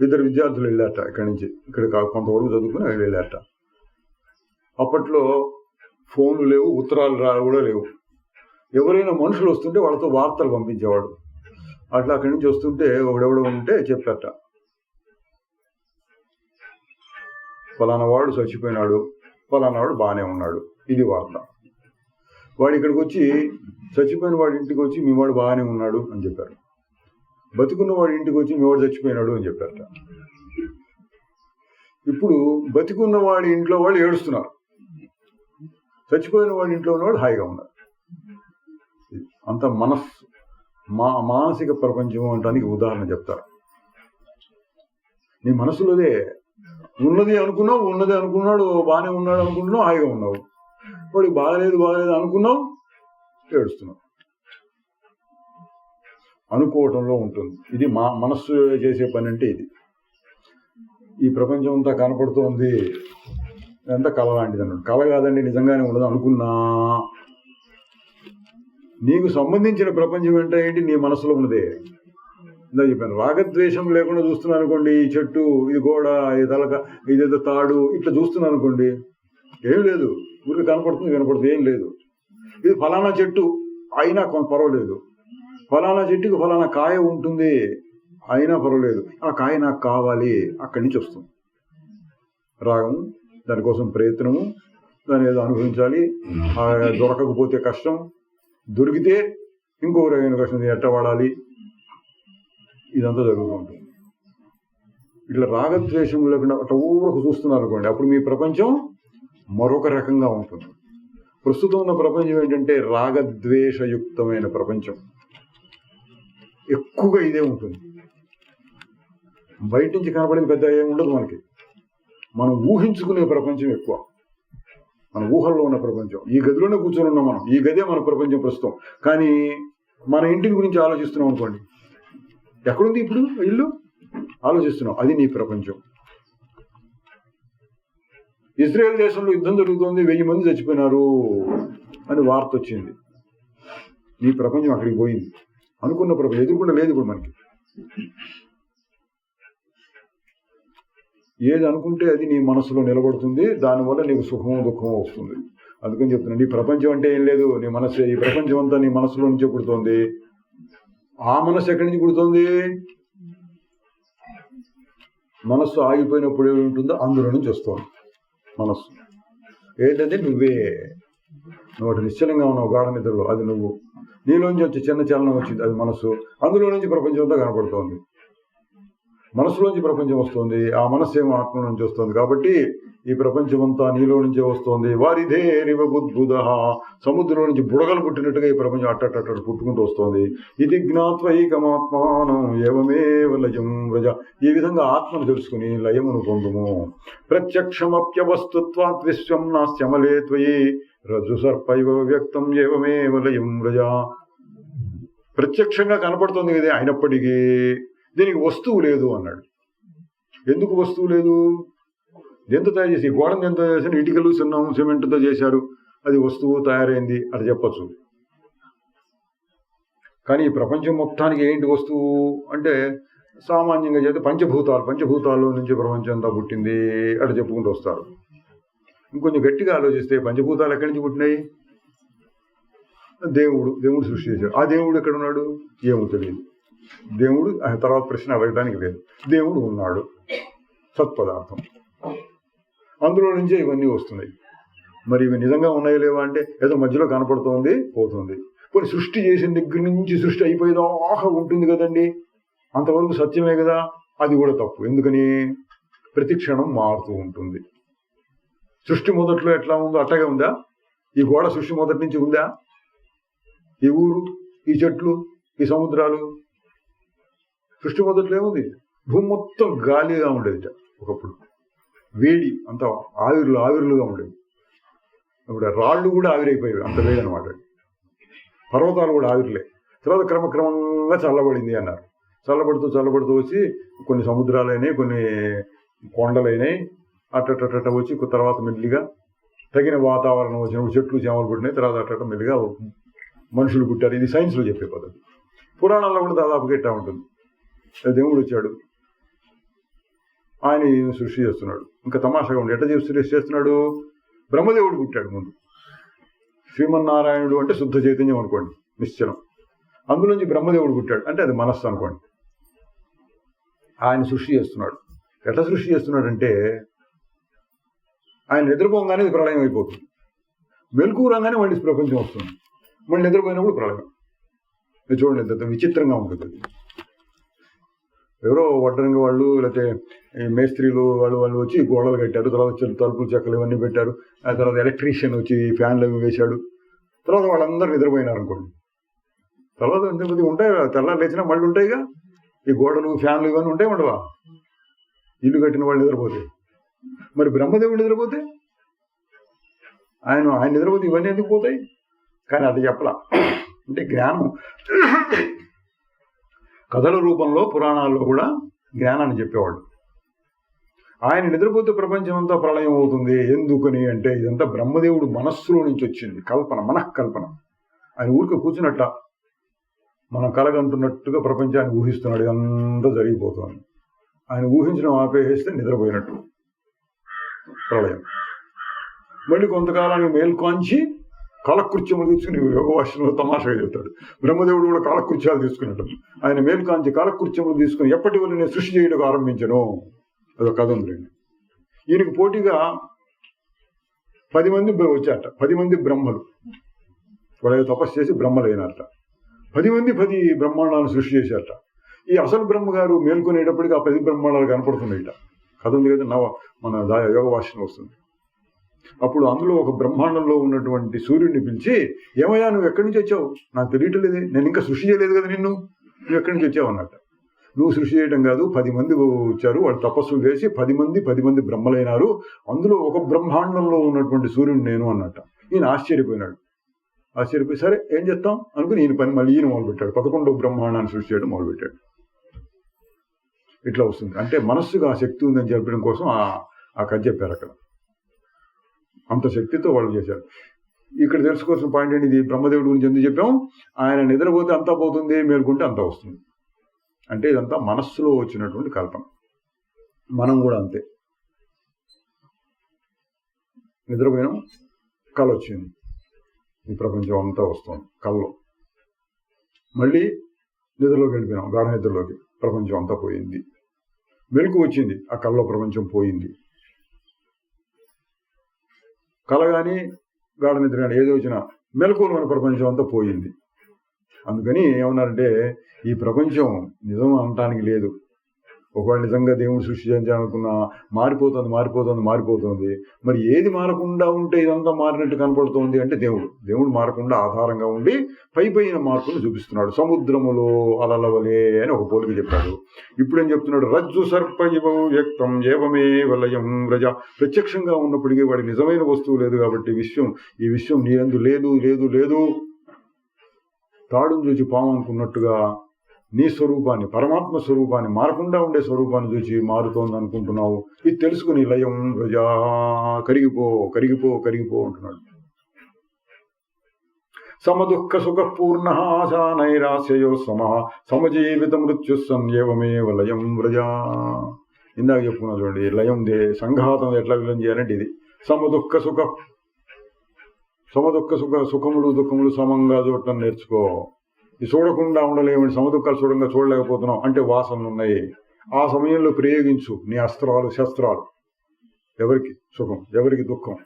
Speaker 1: ఇద్దరు విద్యార్థులు వెళ్ళారట ఇక్కడి నుంచి. ఇక్కడ కొంతవరకు చదువుకుని వెళ్ళారట. అప్పట్లో ఫోన్లు లేవు, ఉత్తరాలు కూడా లేవు. ఎవరైనా మనుషులు వస్తుంటే వాళ్ళతో వార్తలు పంపించేవాడు. అట్లా అక్కడి నుంచి వస్తుంటే ఒకడెవడో ఉంటే చెప్పారట, ఫలానా వాడు చచ్చిపోయినాడు, ఫలానా వాడు బాగానే ఉన్నాడు, ఇది వార్త. వాడు ఇక్కడికి వచ్చి, చచ్చిపోయిన వాడి ఇంటికి వచ్చి మీ వాడు బాగానే ఉన్నాడు అని చెప్పారు. బతికున్న వాడి ఇంటికి వచ్చి మీ వాడు చచ్చిపోయినాడు అని చెప్పారట. ఇప్పుడు బతికున్న వాడి ఇంట్లో వాళ్ళు ఏడుస్తున్నారు, చచ్చిపోయిన వాడి ఇంట్లో ఉన్నవాడు హాయిగా ఉన్నారు. అంత మానసిక ప్రపంచం అనడానికి ఉదాహరణ చెప్తారు. నీ మనసులోదే ఉన్నది అనుకున్నాడు, బాగానే ఉన్నాడు అనుకుంటున్నావు, హాయిగా ఉన్నావు. వాడికి బాగలేదు అనుకున్నావు, ఏడుస్తున్నావు. అనుకోవటంలో ఉంటుంది. ఇది మనస్సు చేసే పని అంటే ఇది. ఈ ప్రపంచం అంతా కనపడుతోంది, ఇదంతా కళ లాంటిది అన్నాడు. కళ కాదండి, నిజంగానే ఉండదు. అనుకున్నా నీకు సంబంధించిన ప్రపంచం ఏంటి? నీ మనసులో ఉన్నదే. ఇందా చెప్పాను, రాగద్వేషం లేకుండా చూస్తున్నాను అనుకోండి, ఈ చెట్టు, ఇది గోడ, ఇది తలక, ఇదేదో తాడు, ఇట్లా చూస్తున్నాను అనుకోండి, ఏం లేదు. ఊరికి కనపడుతుంది, వినపడుతుంది, ఏం లేదు. ఇది ఫలానా చెట్టు అయినా పర్వాలేదు, ఫలానా చెట్టుకి ఫలానా కాయ ఉంటుంది అయినా పర్వాలేదు, ఆ కాయ నాకు కావాలి, అక్కడి నుంచి వస్తుంది రాగం. దానికోసం ప్రయత్నము, దాన్ని ఏదో అనుభవించాలి, దొరకకపోతే కష్టం, దొరికితే ఇంకో రకమైన కష్టం, ఎట్ట వాడాలి, ఇదంతా జరుగుతూ ఉంటుంది. ఇట్లా రాగద్వేషం లేకుండా అట్లా ఊరకు చూస్తున్నారు అనుకోండి, అప్పుడు మీ ప్రపంచం మరొక రకంగా ఉంటుంది. ప్రస్తుతం ఉన్న ప్రపంచం ఏంటంటే రాగద్వేషయుక్తమైన ప్రపంచం. ఎక్కువగా ఇదే ఉంటుంది. బయట నుంచి కనపడేది పెద్ద ఏముండదు మనకి. మనం ఊహించుకునే ప్రపంచం ఎక్కువ, మన ఊహల్లో ఉన్న ప్రపంచం. ఈ గదిలోనే కూర్చొని ఉన్నాం మనం, ఈ గదే మన ప్రపంచం ప్రస్తుతం. కానీ మన ఇంటిని గురించి ఆలోచిస్తున్నాం అనుకోండి, ఎక్కడుంది ఇప్పుడు ఇల్లు, ఆలోచిస్తున్నాం, అది నీ ప్రపంచం. ఇజ్రాయెల్ దేశంలో యుద్ధం జరుగుతోంది, 1000 మంది చచ్చిపోయినారు అని వార్త వచ్చింది. నీ ప్రపంచం అక్కడికి పోయింది. అనుకున్న ప్రపంచం ఎదురుకుండా లేదు ఇప్పుడు మనకి. ఏది అనుకుంటే అది నీ మనసులో నిలబడుతుంది, దానివల్ల నీకు సుఖమో దుఃఖమో వస్తుంది. అందుకని చెప్తున్నా, నీ ప్రపంచం అంటే ఏం లేదు, నీ మనస్సే. ఈ ప్రపంచం అంతా నీ మనసులో నుంచే పుడుతోంది. ఆ మనస్సు ఎక్కడి నుంచి పుడుతోంది? మనస్సు ఆగిపోయినప్పుడు ఏమి ఉంటుందో అందులో నుంచి వస్తుంది మనస్సు. ఏంటంటే నువ్వే. నువ్వు నిశ్చలంగా ఉన్నావు గాఢ నిద్రలో, అది నువ్వు. నీలోంచి వచ్చి చిన్న చలనం వచ్చింది, అది మనస్సు. అందులో నుంచి ప్రపంచం అంతా కనపడుతోంది. మనసులోంచి ప్రపంచం వస్తుంది, ఆ మనస్సు ఏమో ఆత్మ నుంచి వస్తుంది. కాబట్టి ఈ ప్రపంచం అంతా నీలో నుంచే వస్తుంది. వారిదే రివబుద్బుధ, సముద్రంలో నుంచి బుడగలు పుట్టినట్టుగా ఈ ప్రపంచం అట్టట్టు పుట్టుకుంటూ వస్తుంది. ఇది జ్ఞాత్వైకమాత్మానం ఏవమేవ లయం వ్రజ. ఈ విధంగా ఆత్మను తెలుసుకుని లయమును పొందుము. ప్రత్యక్షమప్యవస్తుత్వాత్ విశ్వం నాస్త్యమలే త్వయి రజ్జు సర్పైవ వ్యక్తం ఏవమేవ లయం వ్రజ. ప్రత్యక్షంగా కనపడుతుంది కదా, అయినప్పటికీ దీనికి వస్తువు లేదు అన్నాడు. ఎందుకు వస్తువు లేదు? ఎంత తయారు చేసి, గోడను ఎంత చేసిన, ఇటుకలు సున్నం సిమెంట్తో చేశారు, అది వస్తువు తయారైంది అని చెప్పచ్చు. కానీ ఈ ప్రపంచం మొత్తానికి ఏంటి వస్తువు అంటే సామాన్యంగా చేస్తే పంచభూతాల్లో నుంచి ప్రపంచం అంతా పుట్టింది అటు చెప్పుకుంటూ వస్తారు. ఇంకొంచెం గట్టిగా ఆలోచిస్తే పంచభూతాలు ఎక్కడి నుంచి పుట్టినాయి? దేవుడు సృష్టి చేశాడు. ఆ దేవుడు ఎక్కడ ఉన్నాడు? ఏమో తెలియదు. దేవుడు తర్వాత ప్రశ్న అడగడానికి లేదు. దేవుడు ఉన్నాడు, సత్పదార్థం, అందులో నుంచే ఇవన్నీ వస్తున్నాయి. మరి ఇవి నిజంగా ఉన్నాయో లేవా అంటే ఏదో మధ్యలో కనపడుతోంది, పోతుంది. కొన్ని సృష్టి చేసిన దగ్గర నుంచి సృష్టి అయిపోయేదాకా ఉంటుంది కదండి, అంతవరకు సత్యమే కదా. అది కూడా తప్పు. ఎందుకని? ప్రతి క్షణం మారుతూ ఉంటుంది. సృష్టి మొదట్లో ఎట్లా ఉందో అట్టగే ఉందా? ఈ గోడ సృష్టి మొదటి నుంచి ఉందా? ఈ ఊరు, ఈ చెట్లు, ఈ సముద్రాలు సృష్టి మొదట్లో ఏముంది? భూమి మొత్తం గాలిగా ఉండేది ఒకప్పుడు, వేడి అంత ఆవిరులుగా ఉండేది. ఇప్పుడు రాళ్ళు కూడా ఆవిరైపోయేవి, అంత వేడి అనమాట. పర్వతాలు కూడా ఆవిరిలే. తర్వాత క్రమక్రమంగా చల్లబడింది అన్నారు. చల్లబడుతూ వచ్చి కొన్ని సముద్రాలైనాయి, కొన్ని కొండలైనాయి, అట్ట వచ్చి తర్వాత మెల్లిగా తగిన వాతావరణం వచ్చినప్పుడు చెట్లు చేమలు పుట్టినాయి. తర్వాత అట్ట మెల్లిగా మనుషులు పుట్టారు. ఇది సైన్స్లో చెప్పే పద్ధతి. పురాణాల్లో కూడా దాదాపుగా ఇట్టా ఉంటుంది. దేవుడు వచ్చాడు, ఆయన సృష్టి చేస్తున్నాడు. ఇంకా తమాషాగా ఉండి ఎట్లా సృష్టి చేస్తున్నాడు? బ్రహ్మదేవుడు పుట్టాడు ముందు. శ్రీమన్నారాయణుడు అంటే శుద్ధ చైతన్యం అనుకోండి, నిశ్చలం. అందులోంచి బ్రహ్మదేవుడు పుట్టాడు అంటే అది మనస్సు అనుకోండి. ఆయన సృష్టి చేస్తున్నాడు. ఎట్లా సృష్టి చేస్తున్నాడంటే ఆయన నిద్రపోగానే ఇది ప్రళయం అయిపోతుంది. మెలకువ రాగానే మళ్ళీ ప్రపంచం వస్తుంది. మళ్ళీ నిద్రపోయినప్పుడు ప్రళయం. చూడండి ఎంత విచిత్రంగా ఉంటుంది. ఎవరో వడ్రంగి వాళ్ళు లేకపోతే మేస్త్రీలు వాళ్ళు వచ్చి గోడలు కట్టారు. తర్వాత తలుపులు చెక్కలు ఇవన్నీ పెట్టారు. ఆ తర్వాత ఎలక్ట్రీషియన్ వచ్చి ఫ్యాన్లు అవి వేశాడు. తర్వాత వాళ్ళందరూ నిద్రపోయినారు అనుకోండి. తర్వాత ఉంటాయి, తెల్లారు లేచినా మళ్ళీ ఉంటాయిగా ఈ గోడలు ఫ్యాన్లు ఇవన్నీ ఉంటాయి ఉండవా? ఇల్లు కట్టిన వాళ్ళు నిద్రపోతే. మరి బ్రహ్మదేవుడు నిద్రపోతే ఆయన నిద్రపోతే ఇవన్నీ ఎందుకు పోతాయి? కానీ అది చెప్పలా. అంటే జ్ఞానం కథల రూపంలో పురాణాల్లో కూడా జ్ఞానాన్ని చెప్పేవాళ్ళు. ఆయన నిద్రపోతే ప్రపంచం అంతా ప్రళయం అవుతుంది. ఎందుకని అంటే ఇదంతా బ్రహ్మదేవుడు మనస్సులో నుంచి వచ్చింది, కల్పన, మనఃకల్పన. ఆయన ఊరికి కూర్చున్నట్ట మనం కలగంటున్నట్టుగా ప్రపంచాన్ని ఊహిస్తున్నాడు. ఇదంతా జరిగిపోతుంది. ఆయన ఊహించడం ఆపేస్తే నిద్రపోయినట్టు ప్రళయం. మళ్ళీ కొంతకాలానికి మేల్కొంచి కాలకృత్యములు తీసుకుని యోగవాసంలో తమాషగా చెప్తాడు. బ్రహ్మదేవుడు కూడా కాలకృత్యాలు తీసుకున్నట్టు ఆయన మేల్కాంచి కాలకృత్యములు తీసుకుని ఎప్పటి వల్ల నేను సృష్టి చేయడానికి ఆరంభించను. అదొక కథ ఉందండి. ఈయనకి పోటీగా 10 మంది వచ్చారట. 10 మంది బ్రహ్మలు వాళ్ళు తపస్సు చేసి బ్రహ్మలైనారట. 10 మంది 10 బ్రహ్మాండాలను సృష్టి చేశారట. ఈ అసలు బ్రహ్మగారు మేల్కొనేటప్పటికి ఆ 10 బ్రహ్మాండాలు కనపడుతున్నాయిట. కథ ఉంది కదా, మన యోగ భాషలో వస్తుంది. అప్పుడు అందులో ఒక బ్రహ్మాండంలో ఉన్నటువంటి సూర్యుడిని పిలిచి, ఏమయ్యా నువ్వు ఎక్కడి నుంచి వచ్చావు? నాకు తెలియట్లేదే, నేను ఇంకా సృష్టి చేయలేదు కదా నిన్ను, నువ్వు ఎక్కడి నుంచి వచ్చావు అన్నట్ట. నువ్వు సృష్టి చేయడం కాదు, 10 మంది వచ్చారు, వాళ్ళు తపస్సులు చేసి 10 మంది బ్రహ్మలైనారు, అందులో ఒక బ్రహ్మాండంలో ఉన్నటువంటి సూర్యుడు నేను అన్నట్ట. ఈయన ఆశ్చర్యపోయినాడు. ఆశ్చర్యపోయి సరే ఏం చేస్తాం అనుకుని ఈయన పని మళ్ళీ ఈయన మొదలుపెట్టాడు. 11వ బ్రహ్మాండాన్ని సృష్టి చేయడం మొదలుపెట్టాడు. ఇట్లా వస్తుంది. అంటే మనస్సుకు ఆ శక్తి ఉందని చెప్పడం కోసం ఆ కథ చెప్పారు అక్కడ. అంత శక్తితో వాళ్ళు చేశారు. ఇక్కడ తెలుసుకోవాల్సిన పాయింట్ ఏంటి? ఇది బ్రహ్మదేవుడి గురించి ఎందుకు చెప్పాం? ఆయన నిద్రపోతే అంతా పోతుంది, మేలుకుంటే అంతా వస్తుంది. అంటే ఇదంతా మనస్సులో వచ్చినటువంటి కల్పన. మనం కూడా అంతే. నిద్రపోయినాం, కళ వచ్చింది, ఈ ప్రపంచం అంతా వస్తుంది కళ్ళలో. మళ్ళీ నిద్రలోకి వెళ్ళిపోయినాం, గాఢ నిద్రలోకి, ప్రపంచం అంతా పోయింది. మెలకు వచ్చింది, ఆ కళ్ళలో ప్రపంచం పోయింది. కళ కానీ గాఢ నిద్ర కానీ ఏదో వచ్చినా మెలకువలో ఉన్న ప్రపంచం అంతా పోయింది. అందుకని ఏమన్నారంటే ఈ ప్రపంచం నిజం అనటానికి లేదు. ఒకవేళ నిజంగా దేవుడు సృష్టి చేయాలనుకున్నా మారిపోతుంది. మరి ఏది మారకుండా ఉంటే ఇదంతా మారినట్టు కనపడుతోంది అంటే దేవుడు మారకుండా ఆధారంగా ఉండి పైన మార్పులు చూపిస్తున్నాడు. సముద్రములో అలలవలే అని ఒక పోలిక చెప్పాడు. ఇప్పుడేం చెప్తున్నాడు? రజ్జు సర్ప ఇవం వ్యక్తం ఏవమే వలయం రజ. ప్రత్యక్షంగా ఉన్నప్పటికీ వాడి నిజమైన వస్తువు లేదు కాబట్టి ఈ విశ్వం నీ యందు లేదు. తాడును చూసి పాము అనుకున్నట్టుగా నీ స్వరూపాన్ని, పరమాత్మ స్వరూపాన్ని, మారకుండా ఉండే స్వరూపాన్ని చూసి మారుతోంది అనుకుంటున్నావు. ఇది తెలుసుకుని లయం రజా, కరిగిపో అంటున్నాడు. సమదుఃఖ సుఖ పూర్ణ ఆశా నైరాశ్యయో సమ సమజీవిత మృత్యు సంయేవమేవ లయం వ్రజా. ఇందాక చెప్పుకున్నా చూడండి, లయం సంఘాతం ఎట్లా విలం చేయాలంటే ఇది. సమదుఃఖ సుఖ సుఖములు దుఃఖములు సమంగా చూడటం నేర్చుకో. ఇది చూడకుండా ఉండలేమని, సమదుఃఖాలు చూడలేకపోతున్నాం అంటే వాసనలు ఉన్నాయి. ఆ సమయంలో ప్రయోగించు నీ అస్త్రాలు శస్త్రాలు. ఎవరికి సుఖం, ఎవరికి దుఃఖం,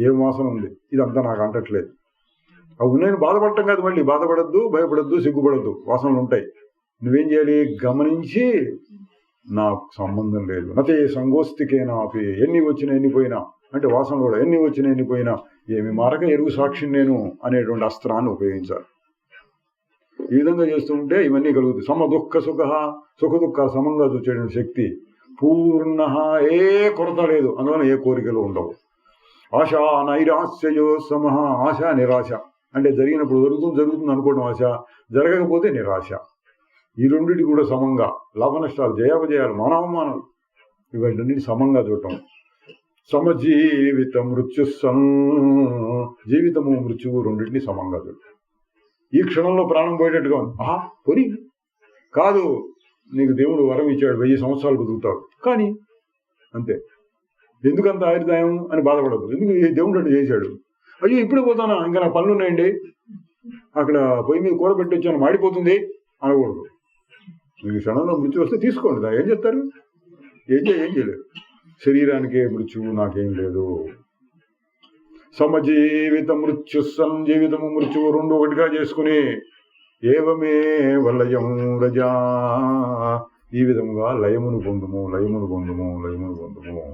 Speaker 1: ఏం వాసన ఉంది, ఇదంతా నాకు అంటట్లేదు. అవి నేను బాధపడటం కాదు, మళ్ళీ బాధపడద్దు, భయపడద్దు, సిగ్గుపడద్దు. వాసనలు ఉంటాయి. నువ్వేం చేయాలి, గమనించి నాకు సంబంధం లేదు, నతే సంగోస్తికేనా అపి, ఎన్ని వచ్చినా ఎన్ని పోయినా అంటే వాసన కూడా ఎన్ని వచ్చినా ఎన్ని పోయినా ఏమి మారక ఎరుగు సాక్షిని నేను అనేటువంటి అస్త్రాన్ని ఉపయోగించాలి. ఈ విధంగా చేస్తూ ఉంటే ఇవన్నీ కలుగుతాయి. సమ దుఃఖ సుఖ దుఃఖాలు సమంగా చూసేటువంటి శక్తి. పూర్ణ, ఏ కొరత లేదు, అందువల్ల ఏ కోరికలు ఉండవు. ఆశ నైరాశ్యయో సమ, ఆశ నిరాశ అంటే జరిగినప్పుడు జరుగుతుంది అనుకోవడం ఆశ, జరగకపోతే నిరాశ. ఈ రెండింటి కూడా సమంగా, లాభ నష్టాలు, జయాపజయాలు, మానవమానాలు ఇవన్నీ సమంగా చూడటం. సమజీవిత మృత్యు జీవితము మృత్యువు రెండింటినీ సమంగా చూడటం. ఈ క్షణంలో ప్రాణం పోయేటట్టుగా ఉంది, పోనీ కాదు, నీకు దేవుడు వరం ఇచ్చాడు, 1000 సంవత్సరాలు బతుకుతాడు కానీ అంతే. ఎందుకంత ఆయుర్దాయం అని బాధపడదు, ఎందుకు ఈ దేవుడు అటు చేశాడు. అయ్యో ఇప్పుడే పోతానా, ఇంకా నా పనులు ఉన్నాయండి, అక్కడ పొయ్యి మీద కూర పెట్టి వచ్చాను మాడిపోతుంది అనకూడదు. మీకు క్షణంలో మృత్యు వస్తే తీసుకోండి, ఏం చెప్తారు, ఏం చేయలేరు. శరీరానికే మృత్యువు, నాకేం లేదు. సమజీవిత మృత్యు సంజీవితము మృత్యువు రెండు ఒకటిగా చేసుకుని ఏవమే లయం రజా, ఈ విధముగా లయమును పొందుము, లయమును పొందుము, లయమును పొందుము.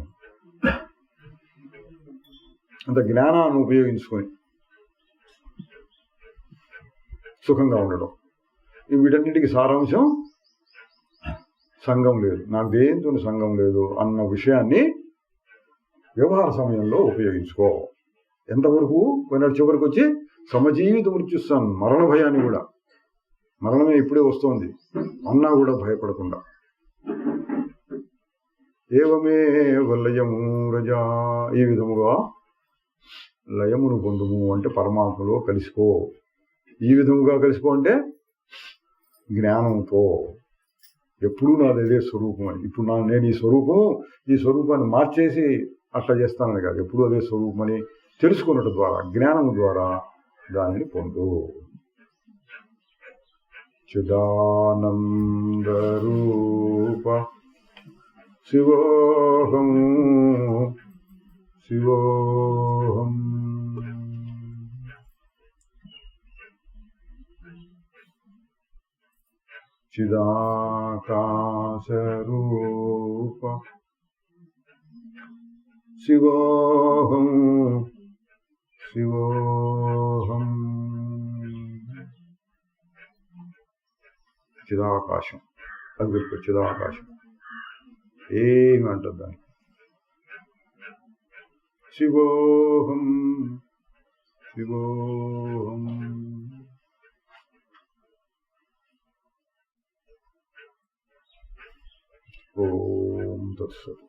Speaker 1: అంత జ్ఞానాన్ని ఉపయోగించుకొని సుఖంగా ఉండడం. వీటన్నిటికీ సారాంశం సంఘం లేదు, నాకు దేంతో సంఘం లేదు అన్న విషయాన్ని వ్యవహార సమయంలో ఉపయోగించుకో. ఎంతవరకు పోయినాడు, చివరికి వచ్చి సమజీవిత మృత్యుస్తాను, మరణ భయాన్ని కూడా, మరణమే ఇప్పుడే వస్తోంది అన్నా కూడా భయపడకుండా. ఏవమే లయము రజా, ఈ విధముగా లయమును పొందుము అంటే పరమాత్మలో కలిసిపో. ఈ విధముగా కలిసిపో అంటే జ్ఞానంతో. ఎప్పుడూ నాది అదే స్వరూపం అని, ఇప్పుడు నేను ఈ స్వరూపాన్ని మార్చేసి అట్లా చేస్తానని కాదు, ఎప్పుడూ అదే స్వరూపం అని తెలుసుకున్నట్టు ద్వారా, జ్ఞానము ద్వారా దానిని పొందు. చిదానంద రూప శివోహం శివోహం. చిదాకాశ రూప శివోహం శివోహం. చిదాకాశం, అది గుర్తు, చిదాకాశం ఏమి అంటుంది దాన్ని. శివోహం శివోహం. ఓం తత్సత్.